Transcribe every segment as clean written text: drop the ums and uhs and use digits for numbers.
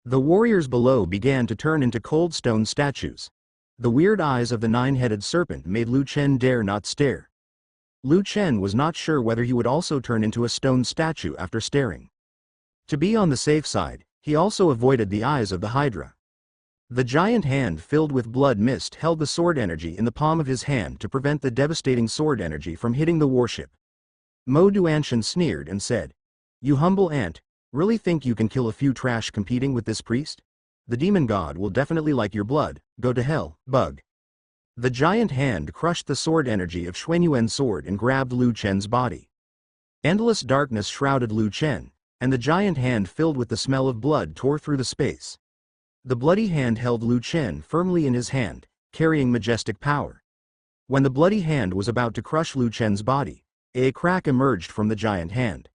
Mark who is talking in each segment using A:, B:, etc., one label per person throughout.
A: The warriors below began to turn into cold stone statues. The weird eyes of the nine-headed serpent made Lu Chen dare not stare. Lu Chen was not sure whether he would also turn into a stone statue after staring. To be on the safe side, he also avoided the eyes of the Hydra. The giant hand filled with blood mist held the sword energy in the palm of his hand to prevent the devastating sword energy from hitting the warship. Mo Duanshan sneered and said, "You humble ant, really think you can kill a few trash competing with this priest? The demon god will definitely like your blood, go to hell, bug." The giant hand crushed the sword energy of Xuanyuan's sword and grabbed Lu Chen's body. Endless darkness shrouded Lu Chen, and the giant hand filled with the smell of blood tore through the space. The bloody hand held Lu Chen firmly in his hand, carrying majestic power. When the bloody hand was about to crush Lu Chen's body, a crack emerged from the giant hand.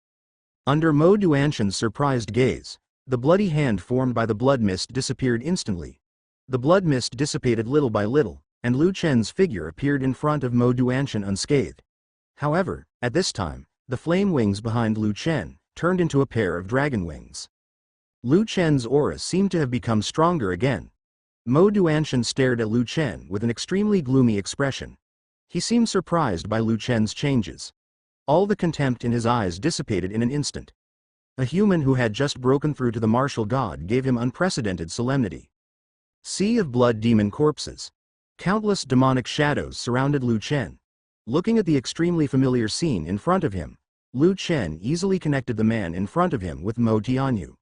A: Under Mo Duanshan's surprised gaze, the bloody hand formed by the blood mist disappeared instantly. The blood mist dissipated little by little, and Lu Chen's figure appeared in front of Mo Duanshan unscathed. However, at this time, the flame wings behind Lu Chen turned into a pair of dragon wings. Lu Chen's aura seemed to have become stronger again. Mo Duanshan stared at Lu Chen with an extremely gloomy expression. He seemed surprised by Lu Chen's changes. All the contempt in his eyes dissipated in an instant. A human who had just broken through to the martial god gave him unprecedented solemnity. Sea of blood demon corpses. Countless demonic shadows surrounded Lu Chen. Looking at the extremely familiar scene in front of him, Lu Chen easily connected the man in front of him with Mo Tianyu.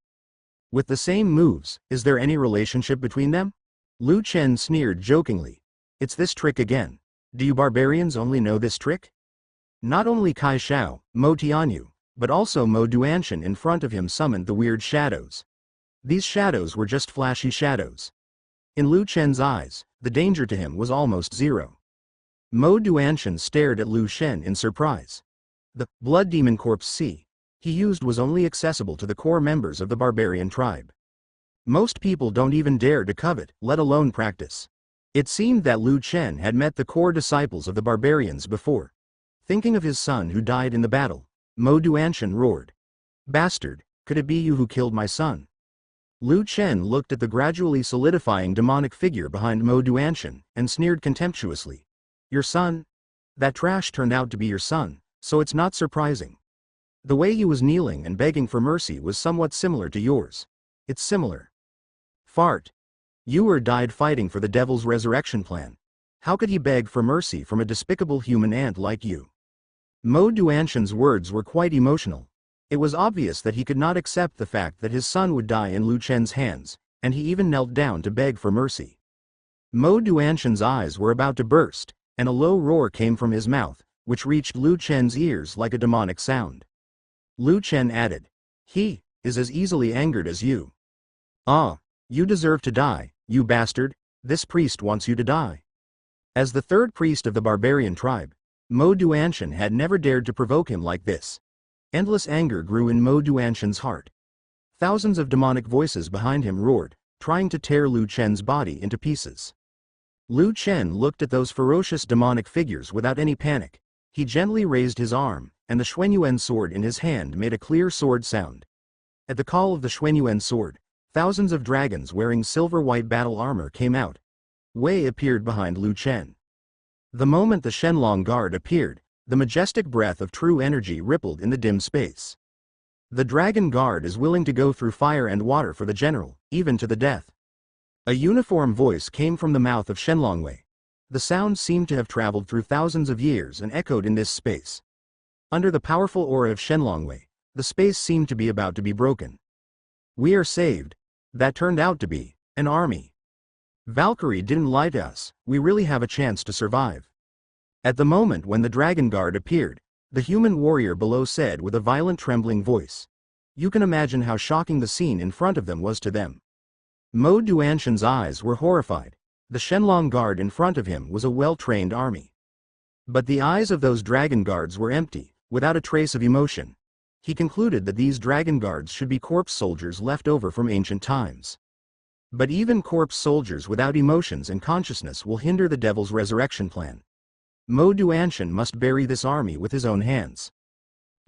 A: With the same moves, is there any relationship between them? Lu Chen sneered jokingly. It's this trick again. Do you barbarians only know this trick? Not only Kai Xiao, Mo Tianyu, but also Mo Duanshan in front of him summoned the weird shadows. These shadows were just flashy shadows. In Lu Chen's eyes, the danger to him was almost zero. Mo Duanshan stared at Lu Chen in surprise. The blood demon corpse he used was only accessible to the core members of the barbarian tribe. Most people don't even dare to covet, let alone practice. It seemed that Lu Chen had met the core disciples of the barbarians before. Thinking of his son who died in the battle, Mo Duanshan roared. "Bastard, could it be you who killed my son?" Lu Chen looked at the gradually solidifying demonic figure behind Mo Duanshan and sneered contemptuously. "Your son? That trash turned out to be your son, so it's not surprising. The way he was kneeling and begging for mercy was somewhat similar to yours. It's similar." Fart. Yu died fighting for the devil's resurrection plan. How could he beg for mercy from a despicable human ant like you? Mo Duanshan's words were quite emotional. It was obvious that he could not accept the fact that his son would die in Lu Chen's hands, and he even knelt down to beg for mercy. Mo Duanshan's eyes were about to burst, and a low roar came from his mouth, which reached Lu Chen's ears like a demonic sound. Lu Chen added, "He is as easily angered as you. Ah, you deserve to die, you bastard. This priest wants you to die." As the third priest of the barbarian tribe, Mo Duanshan had never dared to provoke him like this. Endless anger grew in Mo Duanshan's heart. Thousands of demonic voices behind him roared, trying to tear Lu Chen's body into pieces. Lu Chen looked at those ferocious demonic figures without any panic. He gently raised his arm, and the Xuanyuan sword in his hand made a clear sword sound. At the call of the Xuanyuan sword, thousands of dragons wearing silver-white battle armor came out. Wei appeared behind Lu Chen. The moment the Shenlong guard appeared, the majestic breath of true energy rippled in the dim space. The dragon guard is willing to go through fire and water for the general, even to the death. A uniform voice came from the mouth of Shenlong Wei. The sound seemed to have traveled through thousands of years and echoed in this space. Under the powerful aura of Shenlong Wei, the space seemed to be about to be broken. "We are saved." That turned out to be an army. Valkyrie didn't lie to us, we really have a chance to survive. At the moment when the dragon guard appeared, the human warrior below said with a violent trembling voice. You can imagine how shocking the scene in front of them was to them. Mo Duanshan's eyes were horrified. The Shenlong guard in front of him was a well-trained army. But the eyes of those dragon guards were empty, without a trace of emotion. He concluded that these dragon guards should be corpse soldiers left over from ancient times. But even corpse soldiers without emotions and consciousness will hinder the devil's resurrection plan. Mo Duanshan must bury this army with his own hands.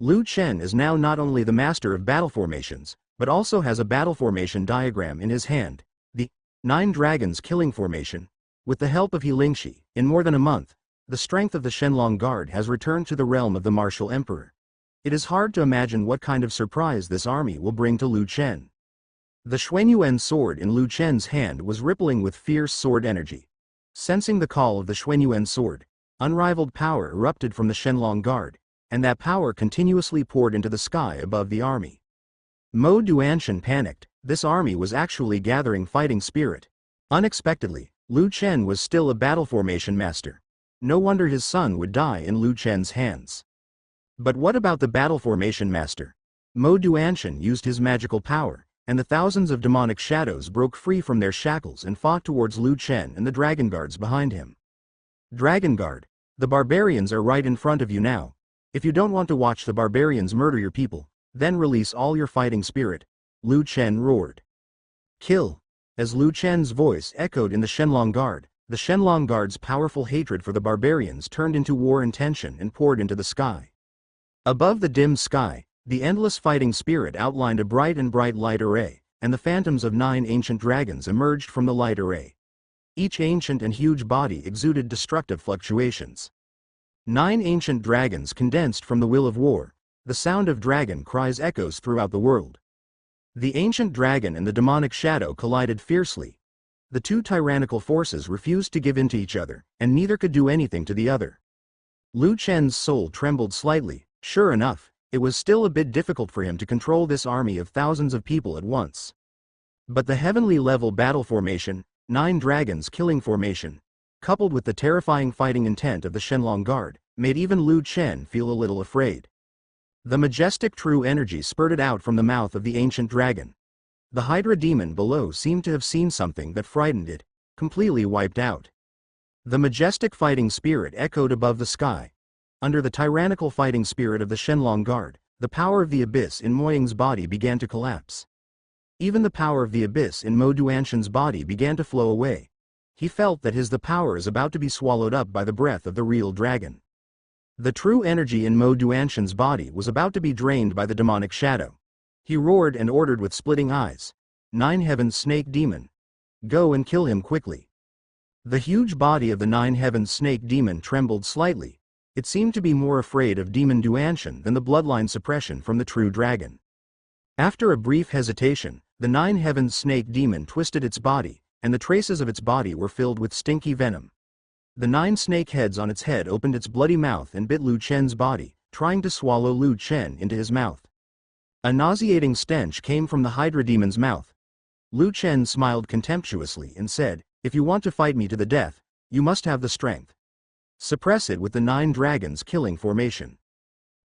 A: Lu Chen is now not only the master of battle formations, but also has a battle formation diagram in his hand, the 9 Dragons Killing Formation. With the help of He Lingxi, in more than a month, the strength of the Shenlong Guard has returned to the realm of the martial emperor. It is hard to imagine what kind of surprise this army will bring to Lu Chen. The Xuanyuan sword in Lu Chen's hand was rippling with fierce sword energy. Sensing the call of the Xuanyuan sword, unrivaled power erupted from the Shenlong Guard, and that power continuously poured into the sky above the army. Mo Duanshan panicked. This army was actually gathering fighting spirit. Unexpectedly, Lu Chen was still a battle formation master. No wonder his son would die in Lu Chen's hands. But what about the battle formation master? Mo Duanshan used his magical power, and the thousands of demonic shadows broke free from their shackles and fought towards Lu Chen and the Dragon Guards behind him. Dragon Guard, the barbarians are right in front of you now. If you don't want to watch the barbarians murder your people, then release all your fighting spirit, Lu Chen roared. Kill! As Lu Chen's voice echoed in the Shenlong Guard, the Shenlong Guard's powerful hatred for the barbarians turned into war and tension and poured into the sky. Above the dim sky, the endless fighting spirit outlined a bright light array, and the phantoms of 9 ancient dragons emerged from the light array. Each ancient and huge body exuded destructive fluctuations. 9 ancient dragons condensed from the will of war. The sound of dragon cries echoes throughout the world. The ancient dragon and the demonic shadow collided fiercely. The two tyrannical forces refused to give in to each other, and neither could do anything to the other. Lu Chen's soul trembled slightly. Sure enough, it was still a bit difficult for him to control this army of thousands of people at once. But the heavenly level battle formation, 9 Dragons Killing Formation, coupled with the terrifying fighting intent of the Shenlong Guard, made even Lu Chen feel a little afraid. The majestic true energy spurted out from the mouth of the ancient dragon. The Hydra demon below seemed to have seen something that frightened it, completely wiped out. The majestic fighting spirit echoed above the sky. Under the tyrannical fighting spirit of the Shenlong Guard, the power of the abyss in Mo Ying's body began to collapse. Even the power of the abyss in Mo Duanshan's body began to flow away. He felt that the power is about to be swallowed up by the breath of the real dragon. The true energy in Mo Duanshan's body was about to be drained by the demonic shadow. He roared and ordered with splitting eyes, 9 Heavens Snake Demon, go and kill him quickly. The huge body of the 9 Heavens Snake Demon trembled slightly. It seemed to be more afraid of Demon Duanshan than the bloodline suppression from the true dragon. After a brief hesitation, the 9 Heavens Snake Demon twisted its body, and the traces of its body were filled with stinky venom. The 9 snake heads on its head opened its bloody mouth and bit Lu Chen's body, trying to swallow Lu Chen into his mouth. A nauseating stench came from the Hydra demon's mouth. Lu Chen smiled contemptuously and said, "If you want to fight me to the death, you must have the strength. Suppress it with the 9 Dragons Killing Formation."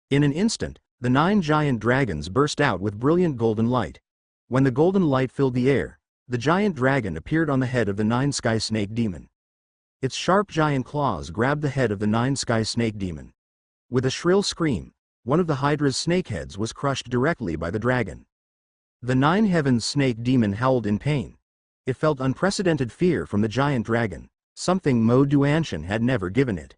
A: In an instant, the 9 giant dragons burst out with brilliant golden light. When the golden light filled the air, the giant dragon appeared on the head of the 9 Sky Snake Demon. Its sharp giant claws grabbed the head of the 9 Sky Snake Demon. With a shrill scream, one of the Hydra's snakeheads was crushed directly by the dragon. The 9 Heavens Snake Demon howled in pain. It felt unprecedented fear from the giant dragon, something Mo Duanshan had never given it.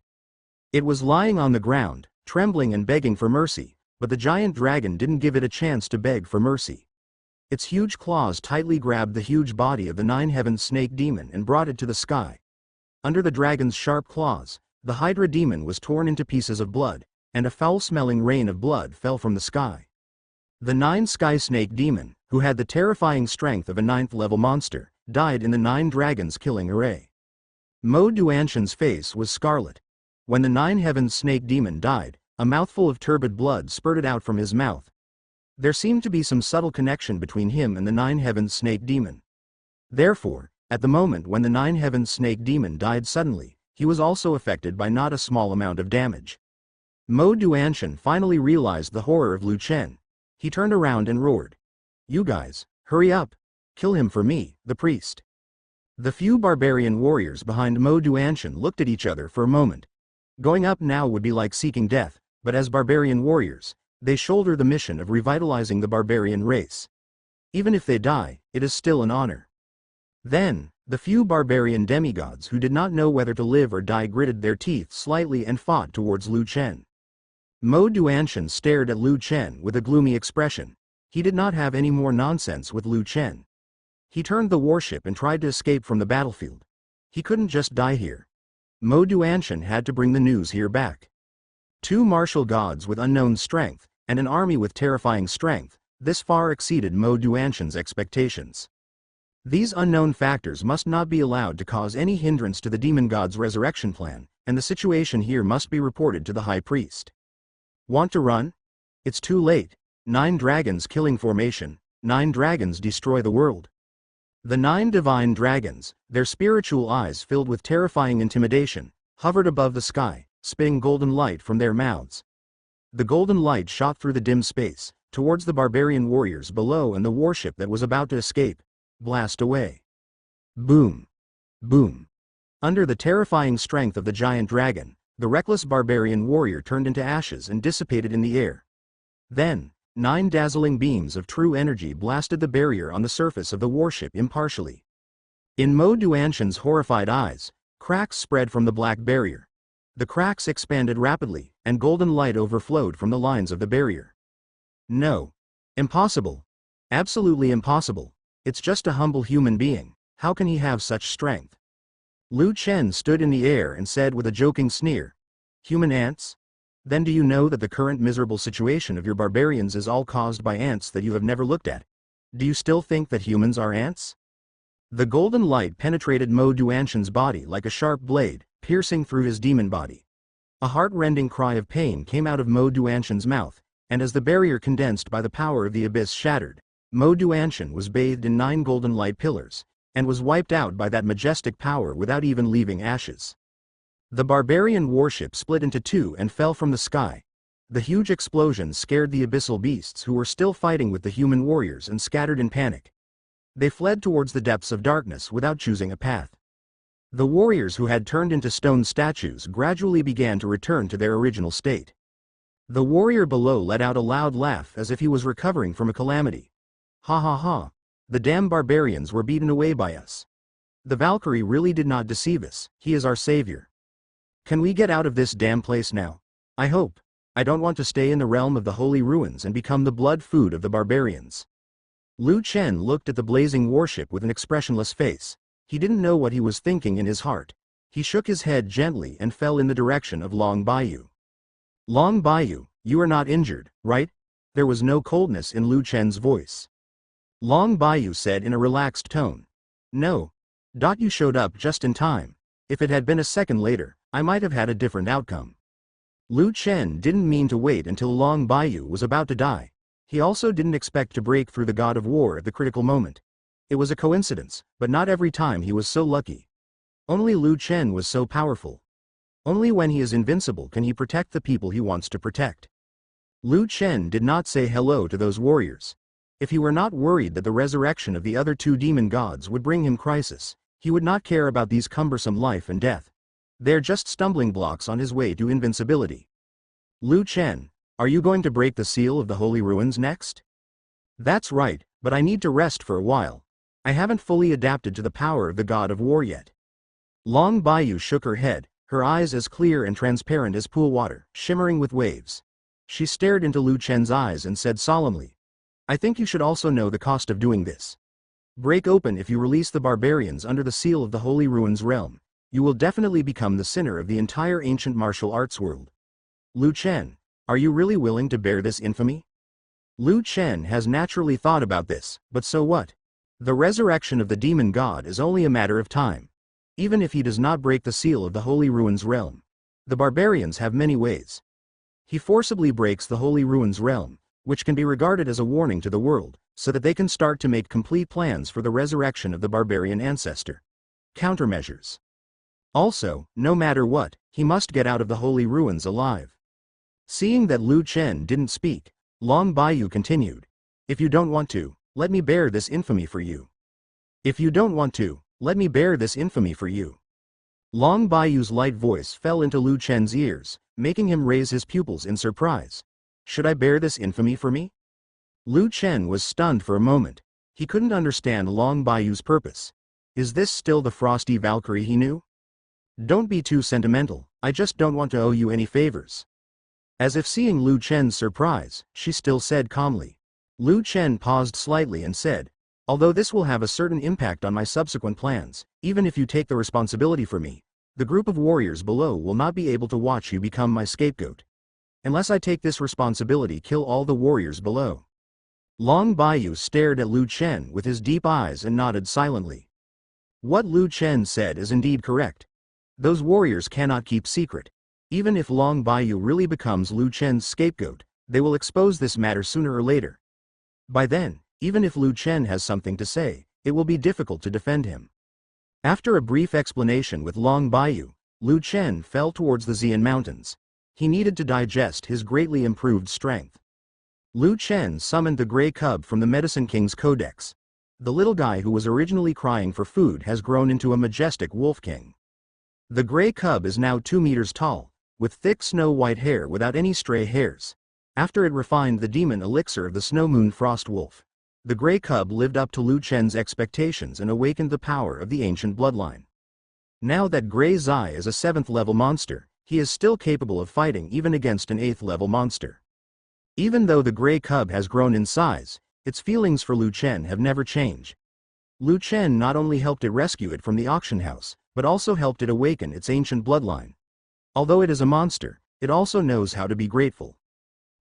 A: It was lying on the ground, trembling and begging for mercy, but the giant dragon didn't give it a chance to beg for mercy. Its huge claws tightly grabbed the huge body of the 9 Heavens Snake Demon and brought it to the sky. Under the dragon's sharp claws, the Hydra demon was torn into pieces of blood, and a foul-smelling rain of blood fell from the sky. The 9 Sky Snake Demon, who had the terrifying strength of a 9th-level monster, died in the 9 Dragons Killing Array. Mo Duanshan's face was scarlet. When the 9 Heavens Snake Demon died, a mouthful of turbid blood spurted out from his mouth. There seemed to be some subtle connection between him and the 9 Heavens Snake Demon. Therefore, at the moment when the 9 Heavens Snake Demon died suddenly, he was also affected by not a small amount of damage. Mo Duanshan finally realized the horror of Lu Chen. He turned around and roared, "You guys, hurry up! Kill him for me, the priest." The few barbarian warriors behind Mo Duanshan looked at each other for a moment. Going up now would be like seeking death, but as barbarian warriors, they shoulder the mission of revitalizing the barbarian race. Even if they die, it is still an honor. Then, the few barbarian demigods who did not know whether to live or die gritted their teeth slightly and fought towards Lu Chen. Mo Duanshan stared at Lu Chen with a gloomy expression. He did not have any more nonsense with Lu Chen. He turned the warship and tried to escape from the battlefield. He couldn't just die here. Mo Duanshan had to bring the news here back. Two martial gods with unknown strength, and an army with terrifying strength, this far exceeded Mo Duanshan's expectations. These unknown factors must not be allowed to cause any hindrance to the demon god's resurrection plan, and the situation here must be reported to the high priest. Want to run? It's too late. 9 dragons killing formation, 9 dragons destroy the world. The 9 divine dragons, their spiritual eyes filled with terrifying intimidation, hovered above the sky, spitting golden light from their mouths. The golden light shot through the dim space, towards the barbarian warriors below and the warship that was about to escape. Blast away. Boom. Boom. Under the terrifying strength of the giant dragon, the reckless barbarian warrior turned into ashes and dissipated in the air. Then, 9 dazzling beams of true energy blasted the barrier on the surface of the warship impartially. In Mo Duanshan's horrified eyes, cracks spread from the black barrier. The cracks expanded rapidly, and golden light overflowed from the lines of the barrier. No. Impossible. Absolutely impossible. It's just a humble human being. How can he have such strength? Lu Chen stood in the air and said with a joking sneer, "Human ants? Then do you know that the current miserable situation of your barbarians is all caused by ants that you have never looked at? Do you still think that humans are ants?" The golden light penetrated Mo Duanshan's body like a sharp blade, piercing through his demon body. A heart-rending cry of pain came out of Mo Duanshan's mouth, and as the barrier condensed by the power of the abyss shattered, Mo Duanshan was bathed in 9 golden light pillars, and was wiped out by that majestic power without even leaving ashes. The barbarian warship split into 2 and fell from the sky. The huge explosion scared the abyssal beasts who were still fighting with the human warriors and scattered in panic. They fled towards the depths of darkness without choosing a path. The warriors who had turned into stone statues gradually began to return to their original state. The warrior below let out a loud laugh as if he was recovering from a calamity. Ha ha ha. The damn barbarians were beaten away by us. The Valkyrie really did not deceive us. He is our savior. Can we get out of this damn place now? I hope. I don't want to stay in the realm of the holy ruins and become the blood food of the barbarians. Lu Chen looked at the blazing warship with an expressionless face. He didn't know what he was thinking in his heart. He shook his head gently and fell in the direction of Long Bayou. Long Bayou, you are not injured, right? There was no coldness in Lu Chen's voice. Long Bayou said in a relaxed tone. No. You showed up just in time. If it had been a second later, I might have had a different outcome. Lu Chen didn't mean to wait until Long Bayou was about to die. He also didn't expect to break through the god of war at the critical moment. It was a coincidence, but not every time he was so lucky. Only Lu Chen was so powerful. Only when he is invincible can he protect the people he wants to protect. Lu Chen did not say hello to those warriors. If he were not worried that the resurrection of the other 2 demon gods would bring him crisis, he would not care about these cumbersome life and death. They're just stumbling blocks on his way to invincibility. Lu Chen, are you going to break the seal of the holy ruins next? That's right, but I need to rest for a while. I haven't fully adapted to the power of the god of war yet. Long Bayou shook her head, her eyes as clear and transparent as pool water, shimmering with waves. She stared into Lu Chen's eyes and said solemnly, I think you should also know the cost of doing this. Break open if you release the barbarians under the seal of the Holy Ruins realm. You will definitely become the sinner of the entire ancient martial arts world. Lu Chen, are you really willing to bear this infamy? Lu Chen has naturally thought about this, but so what? The resurrection of the demon god is only a matter of time. Even if he does not break the seal of the Holy Ruins realm. The barbarians have many ways. He forcibly breaks the Holy Ruins realm, which can be regarded as a warning to the world, so that they can start to make complete plans for the resurrection of the barbarian ancestor. Countermeasures. Also, no matter what, he must get out of the Holy Ruins alive. Seeing that Lu Chen didn't speak, Long Bayou continued. If you don't want to, let me bear this infamy for you. If you don't want to, let me bear this infamy for you. Long Bayou's light voice fell into Lu Chen's ears, making him raise his pupils in surprise. Should I bear this infamy for me? Lu Chen was stunned for a moment. He couldn't understand Long Bayou's purpose. Is this still the frosty Valkyrie he knew? Don't be too sentimental, I just don't want to owe you any favors. As if seeing Lu Chen's surprise, she still said calmly. Lu Chen paused slightly and said, "Although this will have a certain impact on my subsequent plans, even if you take the responsibility for me, the group of warriors below will not be able to watch you become my scapegoat. Unless I take this responsibility, kill all the warriors below." Long Baiyu stared at Lu Chen with his deep eyes and nodded silently. What Lu Chen said is indeed correct. Those warriors cannot keep secret. Even if Long Baiyu really becomes Lu Chen's scapegoat, they will expose this matter sooner or later. By then, even if Lu Chen has something to say, it will be difficult to defend him. After a brief explanation with Long Baiyu, Lu Chen fell towards the Xian Mountains. He needed to digest his greatly improved strength. Lu Chen summoned the Grey Cub from the Medicine King's Codex. The little guy who was originally crying for food has grown into a majestic wolf king. The Grey Cub is now 2 meters tall, with thick snow-white hair without any stray hairs. After it refined the demon elixir of the Snow Moon Frost Wolf, the Grey Cub lived up to Lu Chen's expectations and awakened the power of the ancient bloodline. Now that Grey Zai is a 7th-level monster, he is still capable of fighting even against an 8th-level monster. Even though the Grey Cub has grown in size, its feelings for Lu Chen have never changed. Lu Chen not only helped it rescue it from the auction house, but also helped it awaken its ancient bloodline. Although it is a monster, it also knows how to be grateful.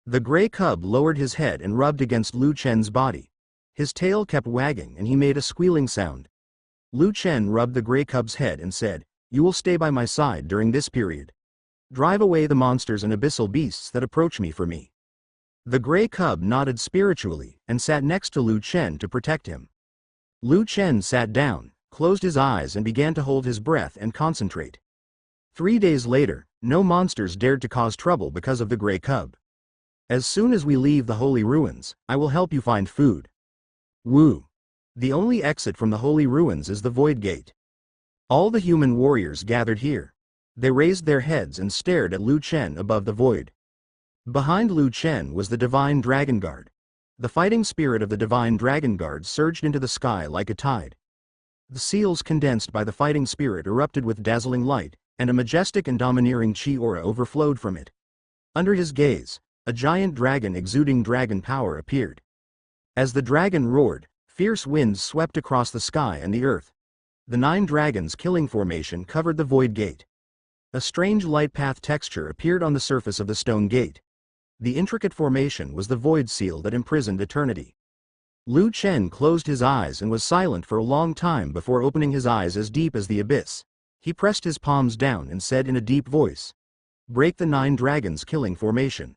A: The Grey Cub lowered his head and rubbed against Lu Chen's body. His tail kept wagging and he made a squealing sound. Lu Chen rubbed the Grey Cub's head and said, "You will stay by my side during this period. Drive away the monsters and abyssal beasts that approach me for me." The Grey Cub nodded spiritually and sat next to Lu Chen to protect him. Lu Chen sat down, closed his eyes and began to hold his breath and concentrate. 3 days later, no monsters dared to cause trouble because of the Grey Cub. "As soon as we leave the Holy Ruins, I will help you find food." Woo! The only exit from the Holy Ruins is the Void Gate. All the human warriors gathered here. They raised their heads and stared at Lu Chen above the void. Behind Lu Chen was the Divine Dragon Guard. The fighting spirit of the Divine Dragon Guard surged into the sky like a tide. The seals condensed by the fighting spirit erupted with dazzling light, and a majestic and domineering chi aura overflowed from it. Under his gaze, a giant dragon exuding dragon power appeared. As the dragon roared, fierce winds swept across the sky and the earth. The 9 dragons killing formation covered the Void Gate. A strange light path texture appeared on the surface of the stone gate. The intricate formation was the void seal that imprisoned eternity. Lu Chen closed his eyes and was silent for a long time before opening his eyes as deep as the abyss. He pressed his palms down and said in a deep voice, "Break the 9 dragons killing formation."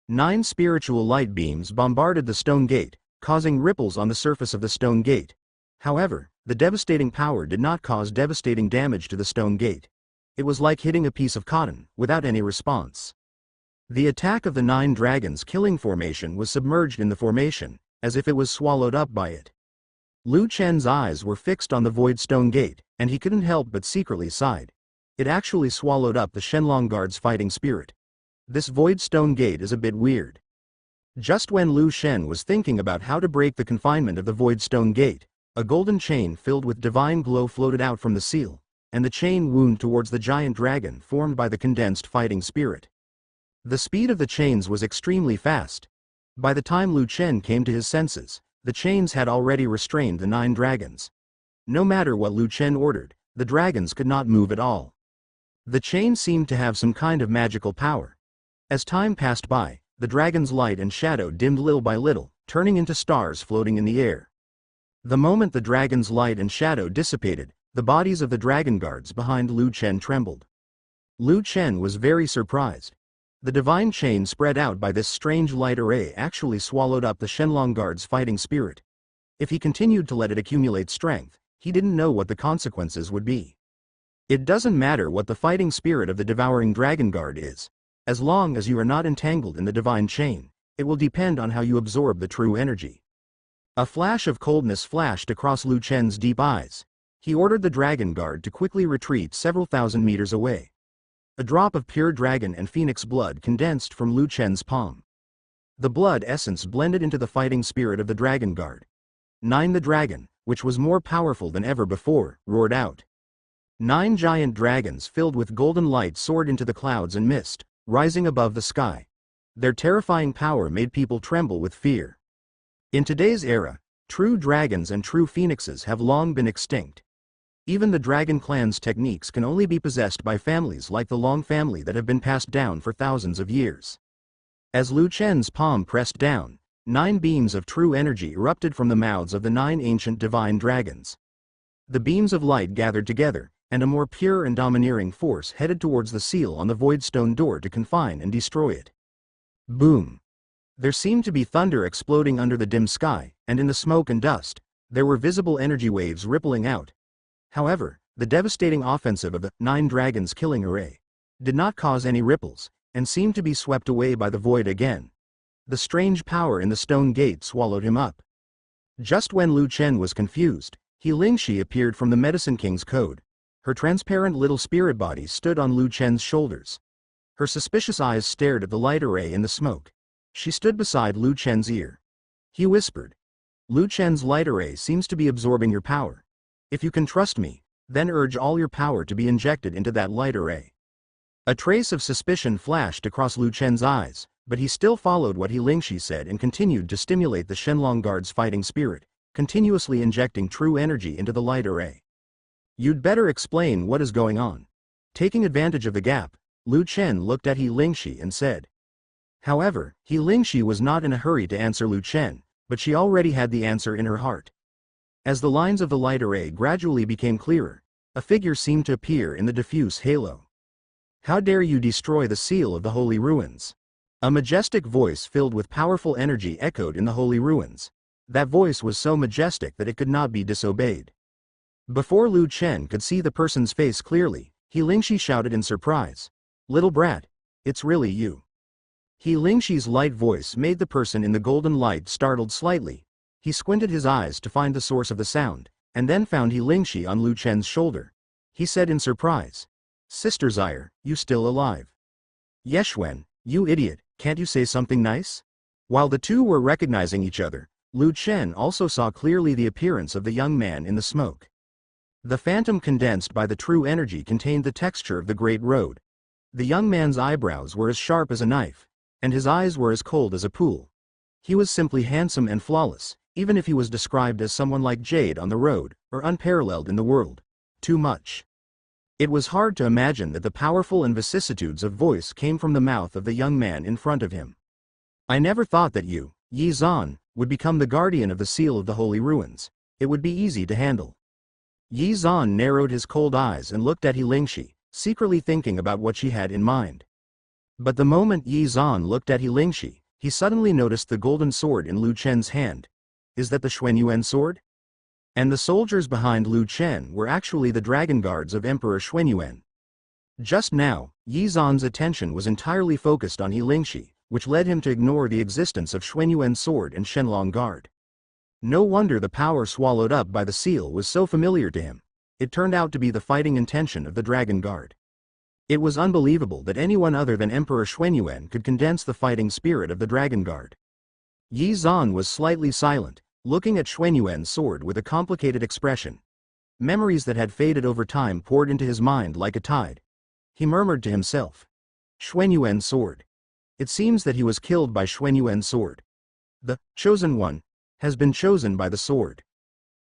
A: 9 spiritual light beams bombarded the stone gate, causing ripples on the surface of the stone gate. However, the devastating power did not cause devastating damage to the stone gate. It was like hitting a piece of cotton, without any response. The attack of the 9 dragons killing formation was submerged in the formation, as if it was swallowed up by it. Lu Chen's eyes were fixed on the void stone gate, and he couldn't help but secretly sighed. It actually swallowed up the Shenlong Guard's fighting spirit. This void stone gate is a bit weird. Just when Lu Chen was thinking about how to break the confinement of the void stone gate, a golden chain filled with divine glow floated out from the seal, and the chain wound towards the giant dragon formed by the condensed fighting spirit. The speed of the chains was extremely fast. By the time Lu Chen came to his senses, the chains had already restrained the 9 dragons. No matter what Lu Chen ordered, the dragons could not move at all. The chain seemed to have some kind of magical power. As time passed by, the dragon's light and shadow dimmed little by little, turning into stars floating in the air. The moment the dragon's light and shadow dissipated, the bodies of the dragon guards behind Lu Chen trembled. Lu Chen was very surprised. The divine chain spread out by this strange light array actually swallowed up the Shenlong Guard's fighting spirit. If he continued to let it accumulate strength, he didn't know what the consequences would be. It doesn't matter what the fighting spirit of the devouring dragon guard is. As long as you are not entangled in the divine chain, it will depend on how you absorb the true energy. A flash of coldness flashed across Lu Chen's deep eyes. He ordered the dragon guard to quickly retreat several thousand meters away. A drop of pure dragon and phoenix blood condensed from Lu Chen's palm. The blood essence blended into the fighting spirit of the dragon guard. 9 The dragon, which was more powerful than ever before, roared out. 9 giant dragons filled with golden light soared into the clouds and mist, rising above the sky. Their terrifying power made people tremble with fear. In today's era, true dragons and true phoenixes have long been extinct. Even the dragon clan's techniques can only be possessed by families like the Long family that have been passed down for thousands of years. As Lu Chen's palm pressed down, 9 beams of true energy erupted from the mouths of the 9 ancient divine dragons. The beams of light gathered together, and a more pure and domineering force headed towards the seal on the voidstone door to confine and destroy it. Boom! There seemed to be thunder exploding under the dim sky, and in the smoke and dust, there were visible energy waves rippling out. However, the devastating offensive of the 9 dragons killing array did not cause any ripples, and seemed to be swept away by the void again. The strange power in the stone gate swallowed him up. Just when Lu Chen was confused, He Lingxi appeared from the Medicine King's code. Her transparent little spirit body stood on Lu Chen's shoulders. Her suspicious eyes stared at the light array in the smoke. She stood beside Lu Chen's ear. He whispered, "Lu Chen's light array seems to be absorbing your power. If you can trust me, then urge all your power to be injected into that light array." A trace of suspicion flashed across Lu Chen's eyes, but he still followed what He Lingxi said and continued to stimulate the Shenlong Guard's fighting spirit, continuously injecting true energy into the light array. "You'd better explain what is going on." Taking advantage of the gap, Lu Chen looked at He Lingxi and said. However, He Lingxi was not in a hurry to answer Lu Chen, but she already had the answer in her heart. As the lines of the light array gradually became clearer, a figure seemed to appear in the diffuse halo. "How dare you destroy the seal of the holy ruins?" A majestic voice filled with powerful energy echoed in the holy ruins. That voice was so majestic that it could not be disobeyed. Before Lu Chen could see the person's face clearly, He Lingxi shouted in surprise, "Little brat, it's really you." He Lingxi's light voice made the person in the golden light startled slightly. He squinted his eyes to find the source of the sound, and then found He Lingxi on Lu Chen's shoulder. He said in surprise, "Sister Zaire, you still alive?" "Yeshwen, you idiot, can't you say something nice?" While the two were recognizing each other, Lu Chen also saw clearly the appearance of the young man in the smoke. The phantom condensed by the true energy contained the texture of the great road. The young man's eyebrows were as sharp as a knife, and his eyes were as cold as a pool. He was simply handsome and flawless, even if he was described as someone like Jade on the road, or unparalleled in the world. Too much. It was hard to imagine that the powerful and vicissitudes of voice came from the mouth of the young man in front of him. "I never thought that you, Yi Zan, would become the guardian of the seal of the holy ruins. It would be easy to handle." Yi Zan narrowed his cold eyes and looked at He Lingxi, secretly thinking about what she had in mind. But the moment Yi Zan looked at He Lingxi, he suddenly noticed the golden sword in Lu Chen's hand. Is that the Xuanyuan sword? And the soldiers behind Lu Chen were actually the dragon guards of Emperor Xuanyuan. Just now, Yi Zan's attention was entirely focused on He Lingxi, which led him to ignore the existence of Xuanyuan's sword and Shenlong Guard. No wonder the power swallowed up by the seal was so familiar to him. It turned out to be the fighting intention of the Dragon Guard. It was unbelievable that anyone other than Emperor Xuanyuan could condense the fighting spirit of the Dragon Guard. Yi Zan was slightly silent, looking at Xuanyuan's sword with a complicated expression. Memories that had faded over time poured into his mind like a tide. He murmured to himself, "Xuanyuan's sword. It seems that he was killed by Xuanyuan's sword. The chosen one has been chosen by the sword."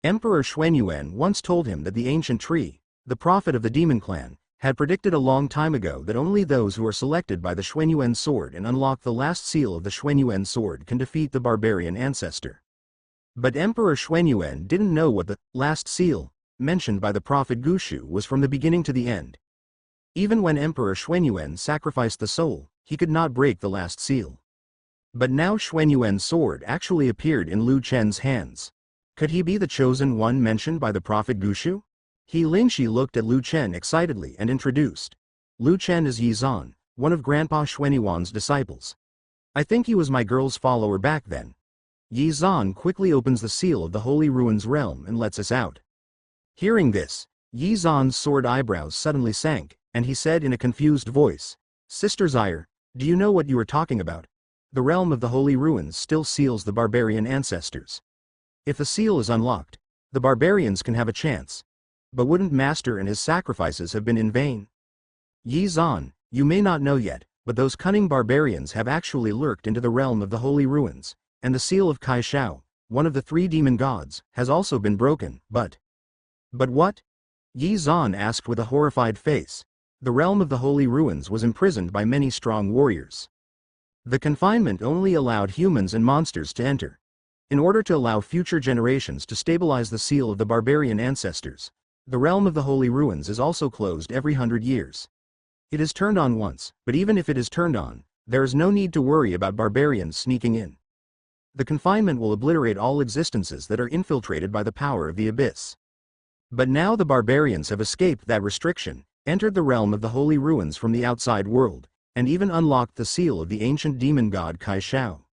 A: Emperor Xuanyuan once told him that the ancient tree, the prophet of the demon clan, had predicted a long time ago that only those who are selected by the Xuanyuan sword and unlock the last seal of the Xuanyuan sword can defeat the barbarian ancestor. But Emperor Xuanyuan didn't know what the last seal, mentioned by the prophet Gushu, was from the beginning to the end. Even when Emperor Xuanyuan sacrificed the soul, he could not break the last seal. But now Xuanyuan's sword actually appeared in Lu Chen's hands. Could he be the chosen one mentioned by the prophet Gushu? He Lingxi looked at Lu Chen excitedly and introduced. "Lu Chen is Yi Zan, one of Grandpa Xuanyuan's disciples. I think he was my girl's follower back then." Yi Zan quickly opens the seal of the Holy Ruins realm and lets us out. Hearing this, Yi Zan's sword eyebrows suddenly sank, and he said in a confused voice, "Sister Zaire, do you know what you are talking about? The realm of the Holy Ruins still seals the barbarian ancestors. If the seal is unlocked, the barbarians can have a chance. But wouldn't Master and his sacrifices have been in vain? Yi Zan, you may not know yet, but those cunning barbarians have actually lurked into the realm of the Holy Ruins, and the seal of Kai Shao, one of the three demon gods, has also been broken, but what? Yi Zan asked with a horrified face. The realm of the holy ruins was imprisoned by many strong warriors. The confinement only allowed humans and monsters to enter. In order to allow future generations to stabilize the seal of the barbarian ancestors, the realm of the holy ruins is also closed every 100 years. It is turned on once, but even if it is turned on, there is no need to worry about barbarians sneaking in. The confinement will obliterate all existences that are infiltrated by the power of the abyss. But now the barbarians have escaped that restriction, entered the realm of the holy ruins from the outside world, and even unlocked the seal of the ancient demon god Kai Shao.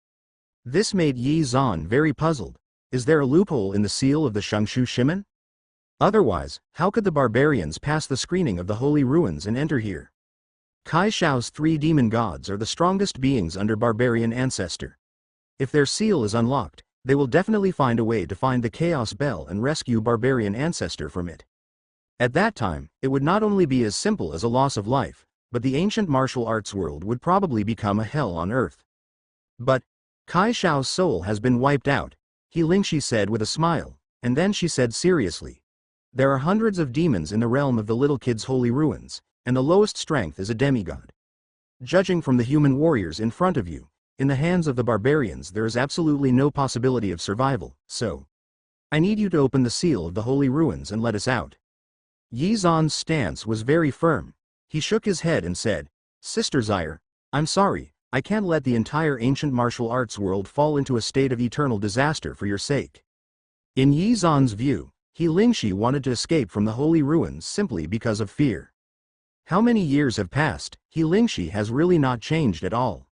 A: This made Yi Zan very puzzled. Is there a loophole in the seal of the Shengshu Shimen? Otherwise, how could the barbarians pass the screening of the holy ruins and enter here? Kai Shao's three demon gods are the strongest beings under barbarian ancestor. If their seal is unlocked, they will definitely find a way to find the Chaos Bell and rescue barbarian ancestor from it. At that time, it would not only be as simple as a loss of life, but the ancient martial arts world would probably become a hell on earth. But Kai Shao's soul has been wiped out, He Lingxi said with a smile, and then she said seriously. There are hundreds of demons in the realm of the little kid's holy ruins, and the lowest strength is a demigod. Judging from the human warriors in front of you, in the hands of the barbarians there is absolutely no possibility of survival, so I need you to open the seal of the holy ruins and let us out. Yi Zan's stance was very firm. He shook his head and said, Sister Zaire, I'm sorry, I can't let the entire ancient martial arts world fall into a state of eternal disaster for your sake. In Yi Zan's view, He Lingxi wanted to escape from the holy ruins simply because of fear. How many years have passed, He Lingxi has really not changed at all.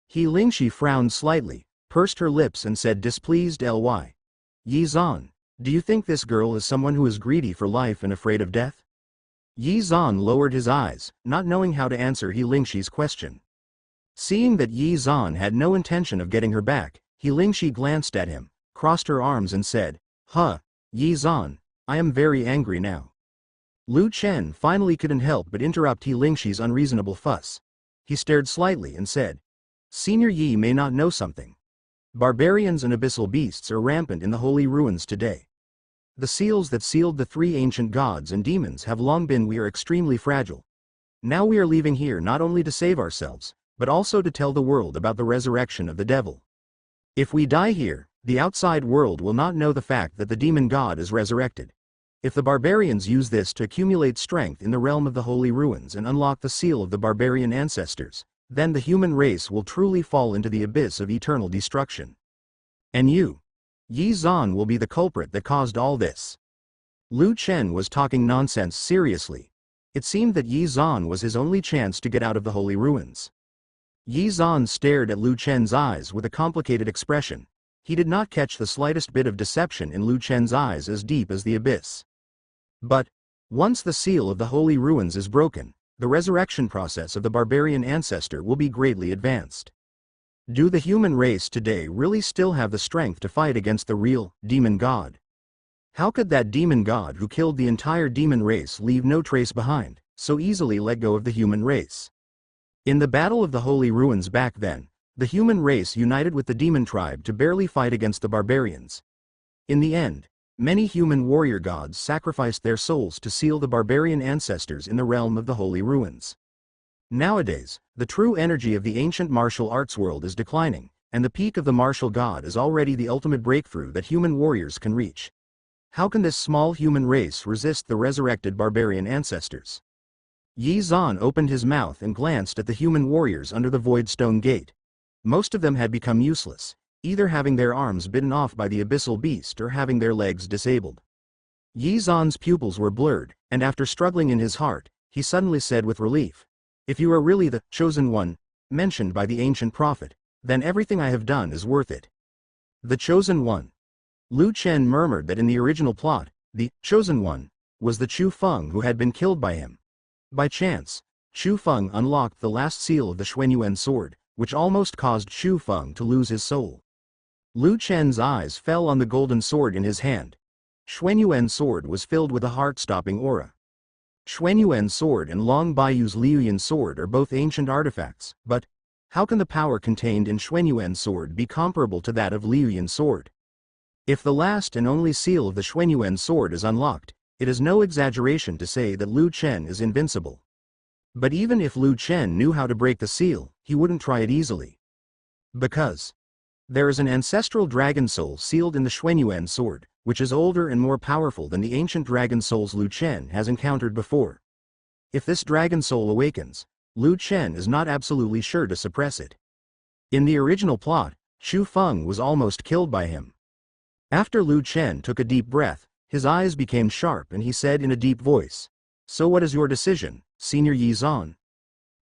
A: He Lingxi frowned slightly, pursed her lips and said displeased Ly. Yi Zan, do you think this girl is someone who is greedy for life and afraid of death? Yi Zan lowered his eyes, not knowing how to answer He Lingxi's question. Seeing that Yi Zan had no intention of getting her back, He Lingxi glanced at him, crossed her arms and said, Yi Zan, I am very angry now. Lu Chen finally couldn't help but interrupt He Lingxi's unreasonable fuss. He stared slightly and said, Senior Yi may not know something. Barbarians and abyssal beasts are rampant in the holy ruins today. The seals that sealed the three ancient gods and demons have long been we are extremely fragile. Now we are leaving here not only to save ourselves, but also to tell the world about the resurrection of the devil. If we die here, the outside world will not know the fact that the demon god is resurrected. If the barbarians use this to accumulate strength in the realm of the holy ruins and unlock the seal of the barbarian ancestors, then the human race will truly fall into the abyss of eternal destruction. And you, Yi Zan, will be the culprit that caused all this. Lu Chen was talking nonsense seriously. It seemed that Yi Zan was his only chance to get out of the holy ruins. Yi Zan stared at Lu Chen's eyes with a complicated expression. He did not catch the slightest bit of deception in Lu Chen's eyes as deep as the abyss. But once the seal of the holy ruins is broken, the resurrection process of the barbarian ancestor will be greatly advanced. Do the human race today really still have the strength to fight against the real demon god? How could that demon god who killed the entire demon race leave no trace behind, so easily let go of the human race? In the battle of the holy ruins back then, the human race united with the demon tribe to barely fight against the barbarians. In the end, many human warrior gods sacrificed their souls to seal the barbarian ancestors in the realm of the holy ruins. Nowadays, the true energy of the ancient martial arts world is declining, and the peak of the martial god is already the ultimate breakthrough that human warriors can reach. How can this small human race resist the resurrected barbarian ancestors? Yi Zan opened his mouth and glanced at the human warriors under the void stone gate. Most of them had become useless, either having their arms bitten off by the abyssal beast or having their legs disabled. Yi Zan's pupils were blurred, and after struggling in his heart, he suddenly said with relief, If you are really the chosen one, mentioned by the ancient prophet, then everything I have done is worth it. The chosen one. Lu Chen murmured that in the original plot, the chosen one was the Chu Feng who had been killed by him. By chance, Chu Feng unlocked the last seal of the Xuanyuan sword, which almost caused Chu Feng to lose his soul. Lu Chen's eyes fell on the golden sword in his hand. Xuanyuan sword was filled with a heart-stopping aura. Xuanyuan sword and Long Baiyu's Liuyan sword are both ancient artifacts, but how can the power contained in Xuanyuan sword be comparable to that of Liuyan sword? If the last and only seal of the Xuanyuan sword is unlocked, it is no exaggeration to say that Lu Chen is invincible. But even if Lu Chen knew how to break the seal, he wouldn't try it easily. Because there is an ancestral dragon soul sealed in the Xuanyuan sword, which is older and more powerful than the ancient dragon souls Lu Chen has encountered before. If this dragon soul awakens, Lu Chen is not absolutely sure to suppress it. In the original plot, Xu Feng was almost killed by him. After Lu Chen took a deep breath, his eyes became sharp and he said in a deep voice, "So what is your decision, Senior Yi Zan?"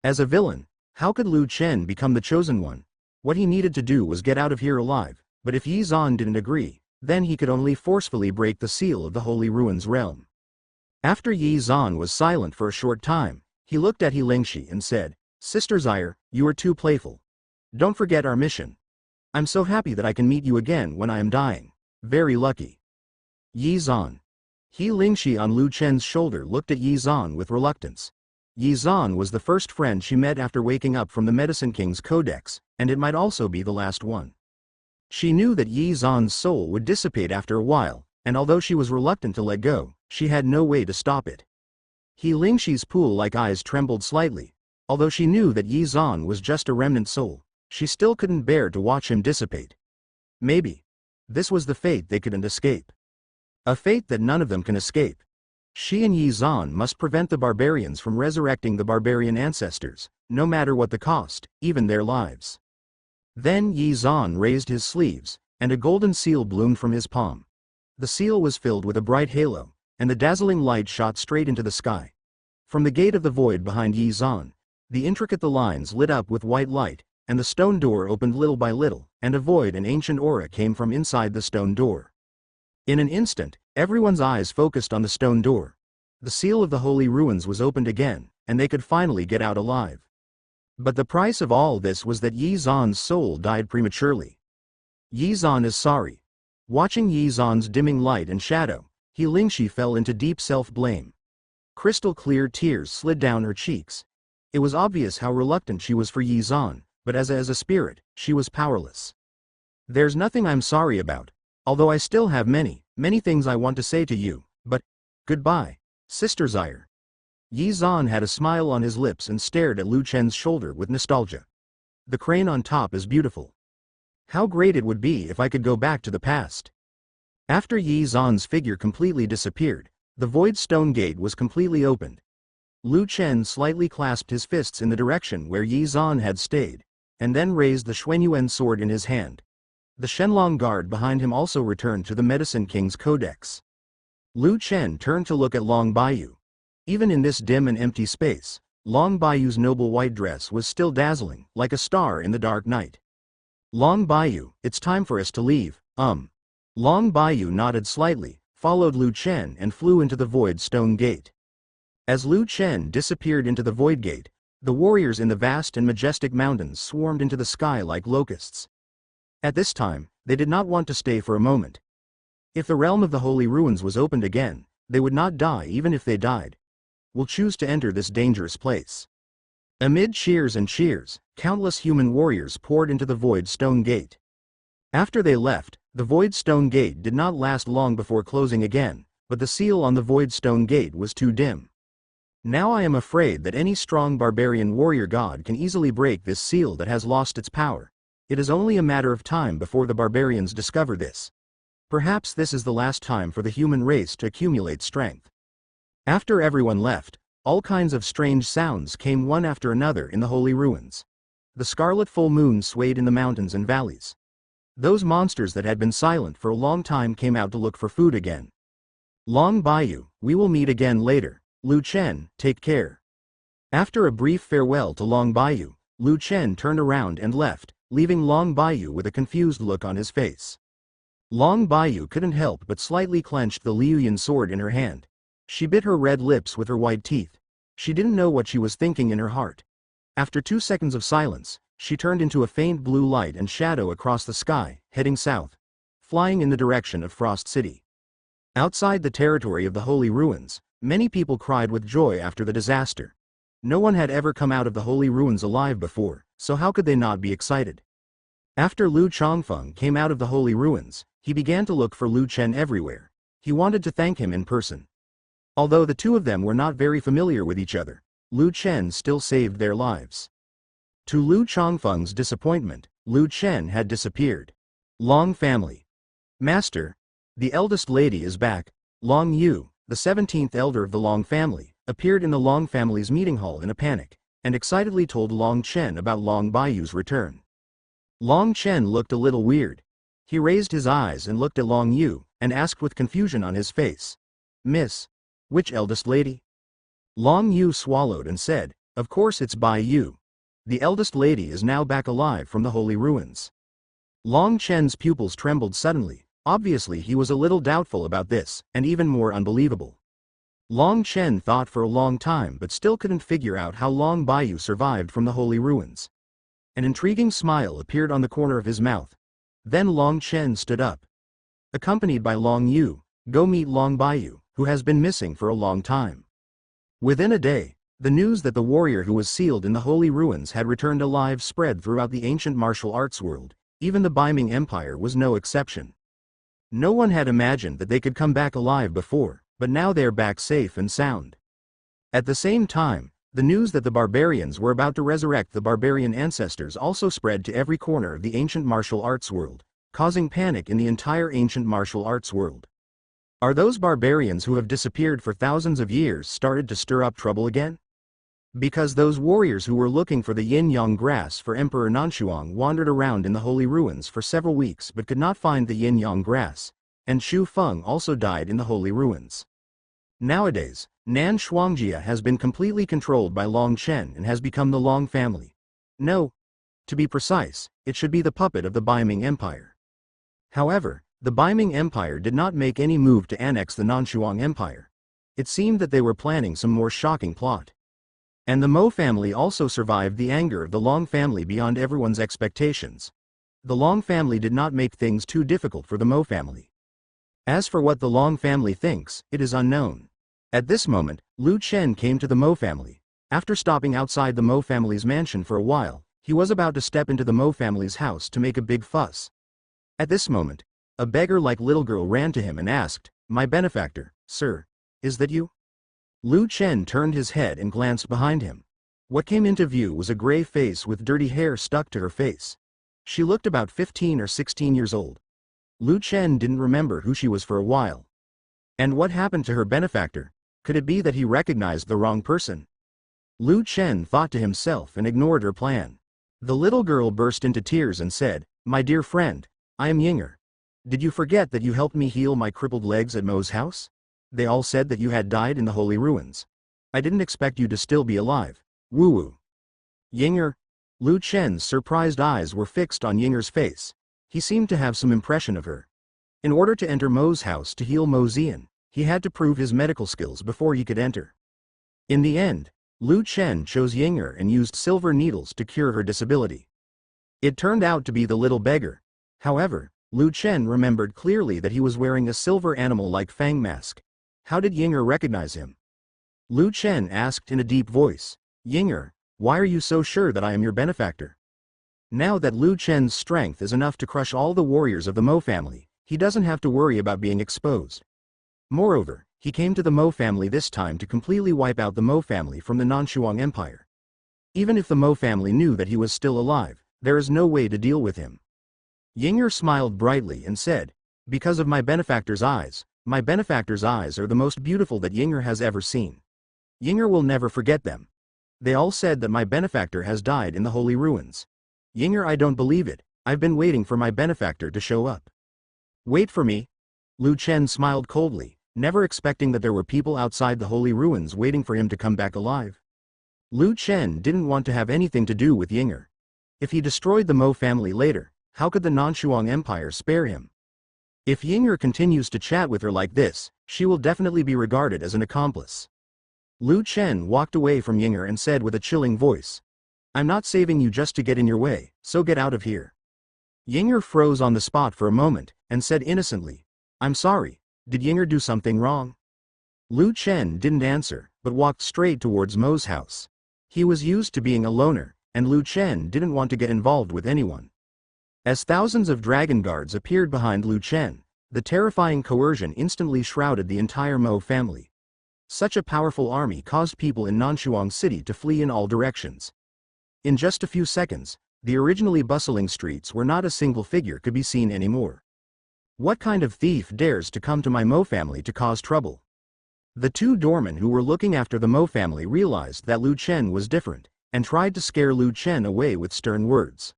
A: As a villain, how could Lu Chen become the chosen one? What he needed to do was get out of here alive, but if Yi Zan didn't agree, then he could only forcefully break the seal of the Holy Ruins realm. After Yi Zan was silent for a short time, he looked at He Lingxi and said, "Sister Zaire, you are too playful. Don't forget our mission. I'm so happy that I can meet you again when I am dying. Very lucky." Yi Zan. He Lingxi on Lu Chen's shoulder looked at Yi Zan with reluctance. Yi Zan was the first friend she met after waking up from the Medicine King's codex, and it might also be the last one. She knew that Yi Zan's soul would dissipate after a while, and although she was reluctant to let go, she had no way to stop it. He Lingxi's pool-like eyes trembled slightly. Although she knew that Yi Zan was just a remnant soul, she still couldn't bear to watch him dissipate. Maybe this was the fate they couldn't escape. A fate that none of them can escape. She and Yi Zan must prevent the barbarians from resurrecting the barbarian ancestors, no matter what the cost, even their lives. Then Yi Zan raised his sleeves, and a golden seal bloomed from his palm. The seal was filled with a bright halo, and the dazzling light shot straight into the sky. From the gate of the void behind Yi Zan, the intricate lines lit up with white light, and the stone door opened little by little, and a void and ancient aura came from inside the stone door. In an instant, everyone's eyes focused on the stone door. The seal of the Holy Ruins was opened again, and they could finally get out alive. But the price of all this was that Yi Zan's soul died prematurely. Yi Zan is sorry. Watching Yi Zan's dimming light and shadow, He Lingxi fell into deep self-blame. Crystal clear tears slid down her cheeks. It was obvious how reluctant she was for Yi Zan, but as a spirit, she was powerless. "There's nothing I'm sorry about, although I still have many things I want to say to you, but goodbye, Sister Zaire." Yi Zan had a smile on his lips and stared at Lu Chen's shoulder with nostalgia. "The crane on top is beautiful. How great it would be if I could go back to the past." After Yi Zan's figure completely disappeared, the void stone gate was completely opened. Lu Chen slightly clasped his fists in the direction where Yi Zan had stayed, and then raised the Xuanyuan sword in his hand. The Shenlong guard behind him also returned to the Medicine King's codex. Lu Chen turned to look at Long Baiyu. Even in this dim and empty space, Long Baiyu's noble white dress was still dazzling, like a star in the dark night. "Long Baiyu, it's time for us to leave." Long Baiyu nodded slightly, followed Lu Chen and flew into the void stone gate. As Lu Chen disappeared into the void gate, the warriors in the vast and majestic mountains swarmed into the sky like locusts. At this time, they did not want to stay for a moment. If the realm of the Holy Ruins was opened again, they would not die even if they died. Will choose to enter this dangerous place. Amid cheers and cheers, countless human warriors poured into the void stone gate. After they left, the void stone gate did not last long before closing again, but the seal on the void stone gate was too dim. Now I am afraid that any strong barbarian warrior god can easily break this seal that has lost its power. It is only a matter of time before the barbarians discover this. Perhaps this is the last time for the human race to accumulate strength. After everyone left, all kinds of strange sounds came one after another in the Holy Ruins. The scarlet full moon swayed in the mountains and valleys. Those monsters that had been silent for a long time came out to look for food again. "Long Baiyu, we will meet again later. Lu Chen, take care." After a brief farewell to Long Baiyu, Lu Chen turned around and left, leaving Long Baiyu with a confused look on his face. Long Baiyu couldn't help but slightly clenched the Liuyan sword in her hand. She bit her red lips with her white teeth. She didn't know what she was thinking in her heart. After 2 seconds of silence, she turned into a faint blue light and shadow across the sky, heading south, flying in the direction of Frost City. Outside the territory of the Holy Ruins, many people cried with joy after the disaster. No one had ever come out of the Holy Ruins alive before, so how could they not be excited? After Lu Chongfeng came out of the Holy Ruins, he began to look for Lu Chen everywhere. He wanted to thank him in person. Although the two of them were not very familiar with each other, Lu Chen still saved their lives. To Lu Chongfeng's disappointment, Lu Chen had disappeared. Long family. Master, the eldest lady is back. Long Yu, the 17th elder of the Long family, appeared in the Long family's meeting hall in a panic, and excitedly told Long Chen about Long Baiyu's return. Long Chen looked a little weird. He raised his eyes and looked at Long Yu, and asked with confusion on his face, "Miss, which eldest lady?" Long Yu swallowed and said, "Of course it's Baiyu. The eldest lady is now back alive from the holy ruins." Long Chen's pupils trembled suddenly. Obviously he was a little doubtful about this, and even more unbelievable. Long Chen thought for a long time but still couldn't figure out how Long Baiyu survived from the holy ruins. An intriguing smile appeared on the corner of his mouth. Then Long Chen stood up. Accompanied by Long Yu, go meet Long Baiyu, who has been missing for a long time. Within a day, the news that the warrior who was sealed in the holy ruins had returned alive spread throughout the ancient martial arts world. Even the Baiming Empire was no exception. No one had imagined that they could come back alive before, but now they're back safe and sound. At the same time, the news that the barbarians were about to resurrect the barbarian ancestors also spread to every corner of the ancient martial arts world, causing panic in the entire ancient martial arts world. Are those barbarians who have disappeared for thousands of years started to stir up trouble again? Because those warriors who were looking for the yin-yang grass for Emperor Nanshuang wandered around in the holy ruins for several weeks but could not find the yin-yang grass, and Xu Feng also died in the holy ruins. Nowadays, Nan Shuangjia has been completely controlled by Long Chen and has become the Long family. No. To be precise, it should be the puppet of the Baiming Empire. However, the Baiming Empire did not make any move to annex the Nanshuang Empire. It seemed that they were planning some more shocking plot. And the Mo family also survived the anger of the Long family beyond everyone's expectations. The Long family did not make things too difficult for the Mo family. As for what the Long family thinks, it is unknown. At this moment, Lu Chen came to the Mo family. After stopping outside the Mo family's mansion for a while, he was about to step into the Mo family's house to make a big fuss. At this moment, a beggar-like little girl ran to him and asked, "My benefactor, sir, is that you?" Lu Chen turned his head and glanced behind him. What came into view was a gray face with dirty hair stuck to her face. She looked about 15 or 16 years old. Lu Chen didn't remember who she was for a while. And what happened to her benefactor? Could it be that he recognized the wrong person? Lu Chen thought to himself and ignored her plan. The little girl burst into tears and said, "My dear friend, I am Yinger. Did you forget that you helped me heal my crippled legs at Mo's house? They all said that you had died in the holy ruins. I didn't expect you to still be alive. Woo-woo." Yinger? Lu Chen's surprised eyes were fixed on Yinger's face. He seemed to have some impression of her. In order to enter Mo's house to heal Mo Zian, he had to prove his medical skills before he could enter. In the end, Lu Chen chose Yinger and used silver needles to cure her disability. It turned out to be the little beggar. However, Lu Chen remembered clearly that he was wearing a silver animal-like fang mask. How did Yinger recognize him? Lu Chen asked in a deep voice, "Yinger, why are you so sure that I am your benefactor?" Now that Lu Chen's strength is enough to crush all the warriors of the Mo family, he doesn't have to worry about being exposed. Moreover, he came to the Mo family this time to completely wipe out the Mo family from the Nanshuang Empire. Even if the Mo family knew that he was still alive, there is no way to deal with him. Yinger smiled brightly and said, "Because of my benefactor's eyes are the most beautiful that Yinger has ever seen. Yinger will never forget them. They all said that my benefactor has died in the holy ruins. Yinger, I don't believe it. I've been waiting for my benefactor to show up." "Wait for me?" Lu Chen smiled coldly, never expecting that there were people outside the holy ruins waiting for him to come back alive. Lu Chen didn't want to have anything to do with Yinger. If he destroyed the Mo family later, how could the Nanshuang Empire spare him? If Yinger continues to chat with her like this, she will definitely be regarded as an accomplice. Lu Chen walked away from Yinger and said with a chilling voice, "I'm not saving you just to get in your way, so get out of here." Yinger froze on the spot for a moment, and said innocently, "I'm sorry, did Yinger do something wrong?" Lu Chen didn't answer, but walked straight towards Mo's house. He was used to being a loner, and Lu Chen didn't want to get involved with anyone. As thousands of dragon guards appeared behind Lu Chen, the terrifying coercion instantly shrouded the entire Mo family. Such a powerful army caused people in Nanshuang City to flee in all directions. In just a few seconds, the originally bustling streets where not a single figure could be seen anymore. What kind of thief dares to come to my Mo family to cause trouble? The two doormen who were looking after the Mo family realized that Lu Chen was different, and tried to scare Lu Chen away with stern words.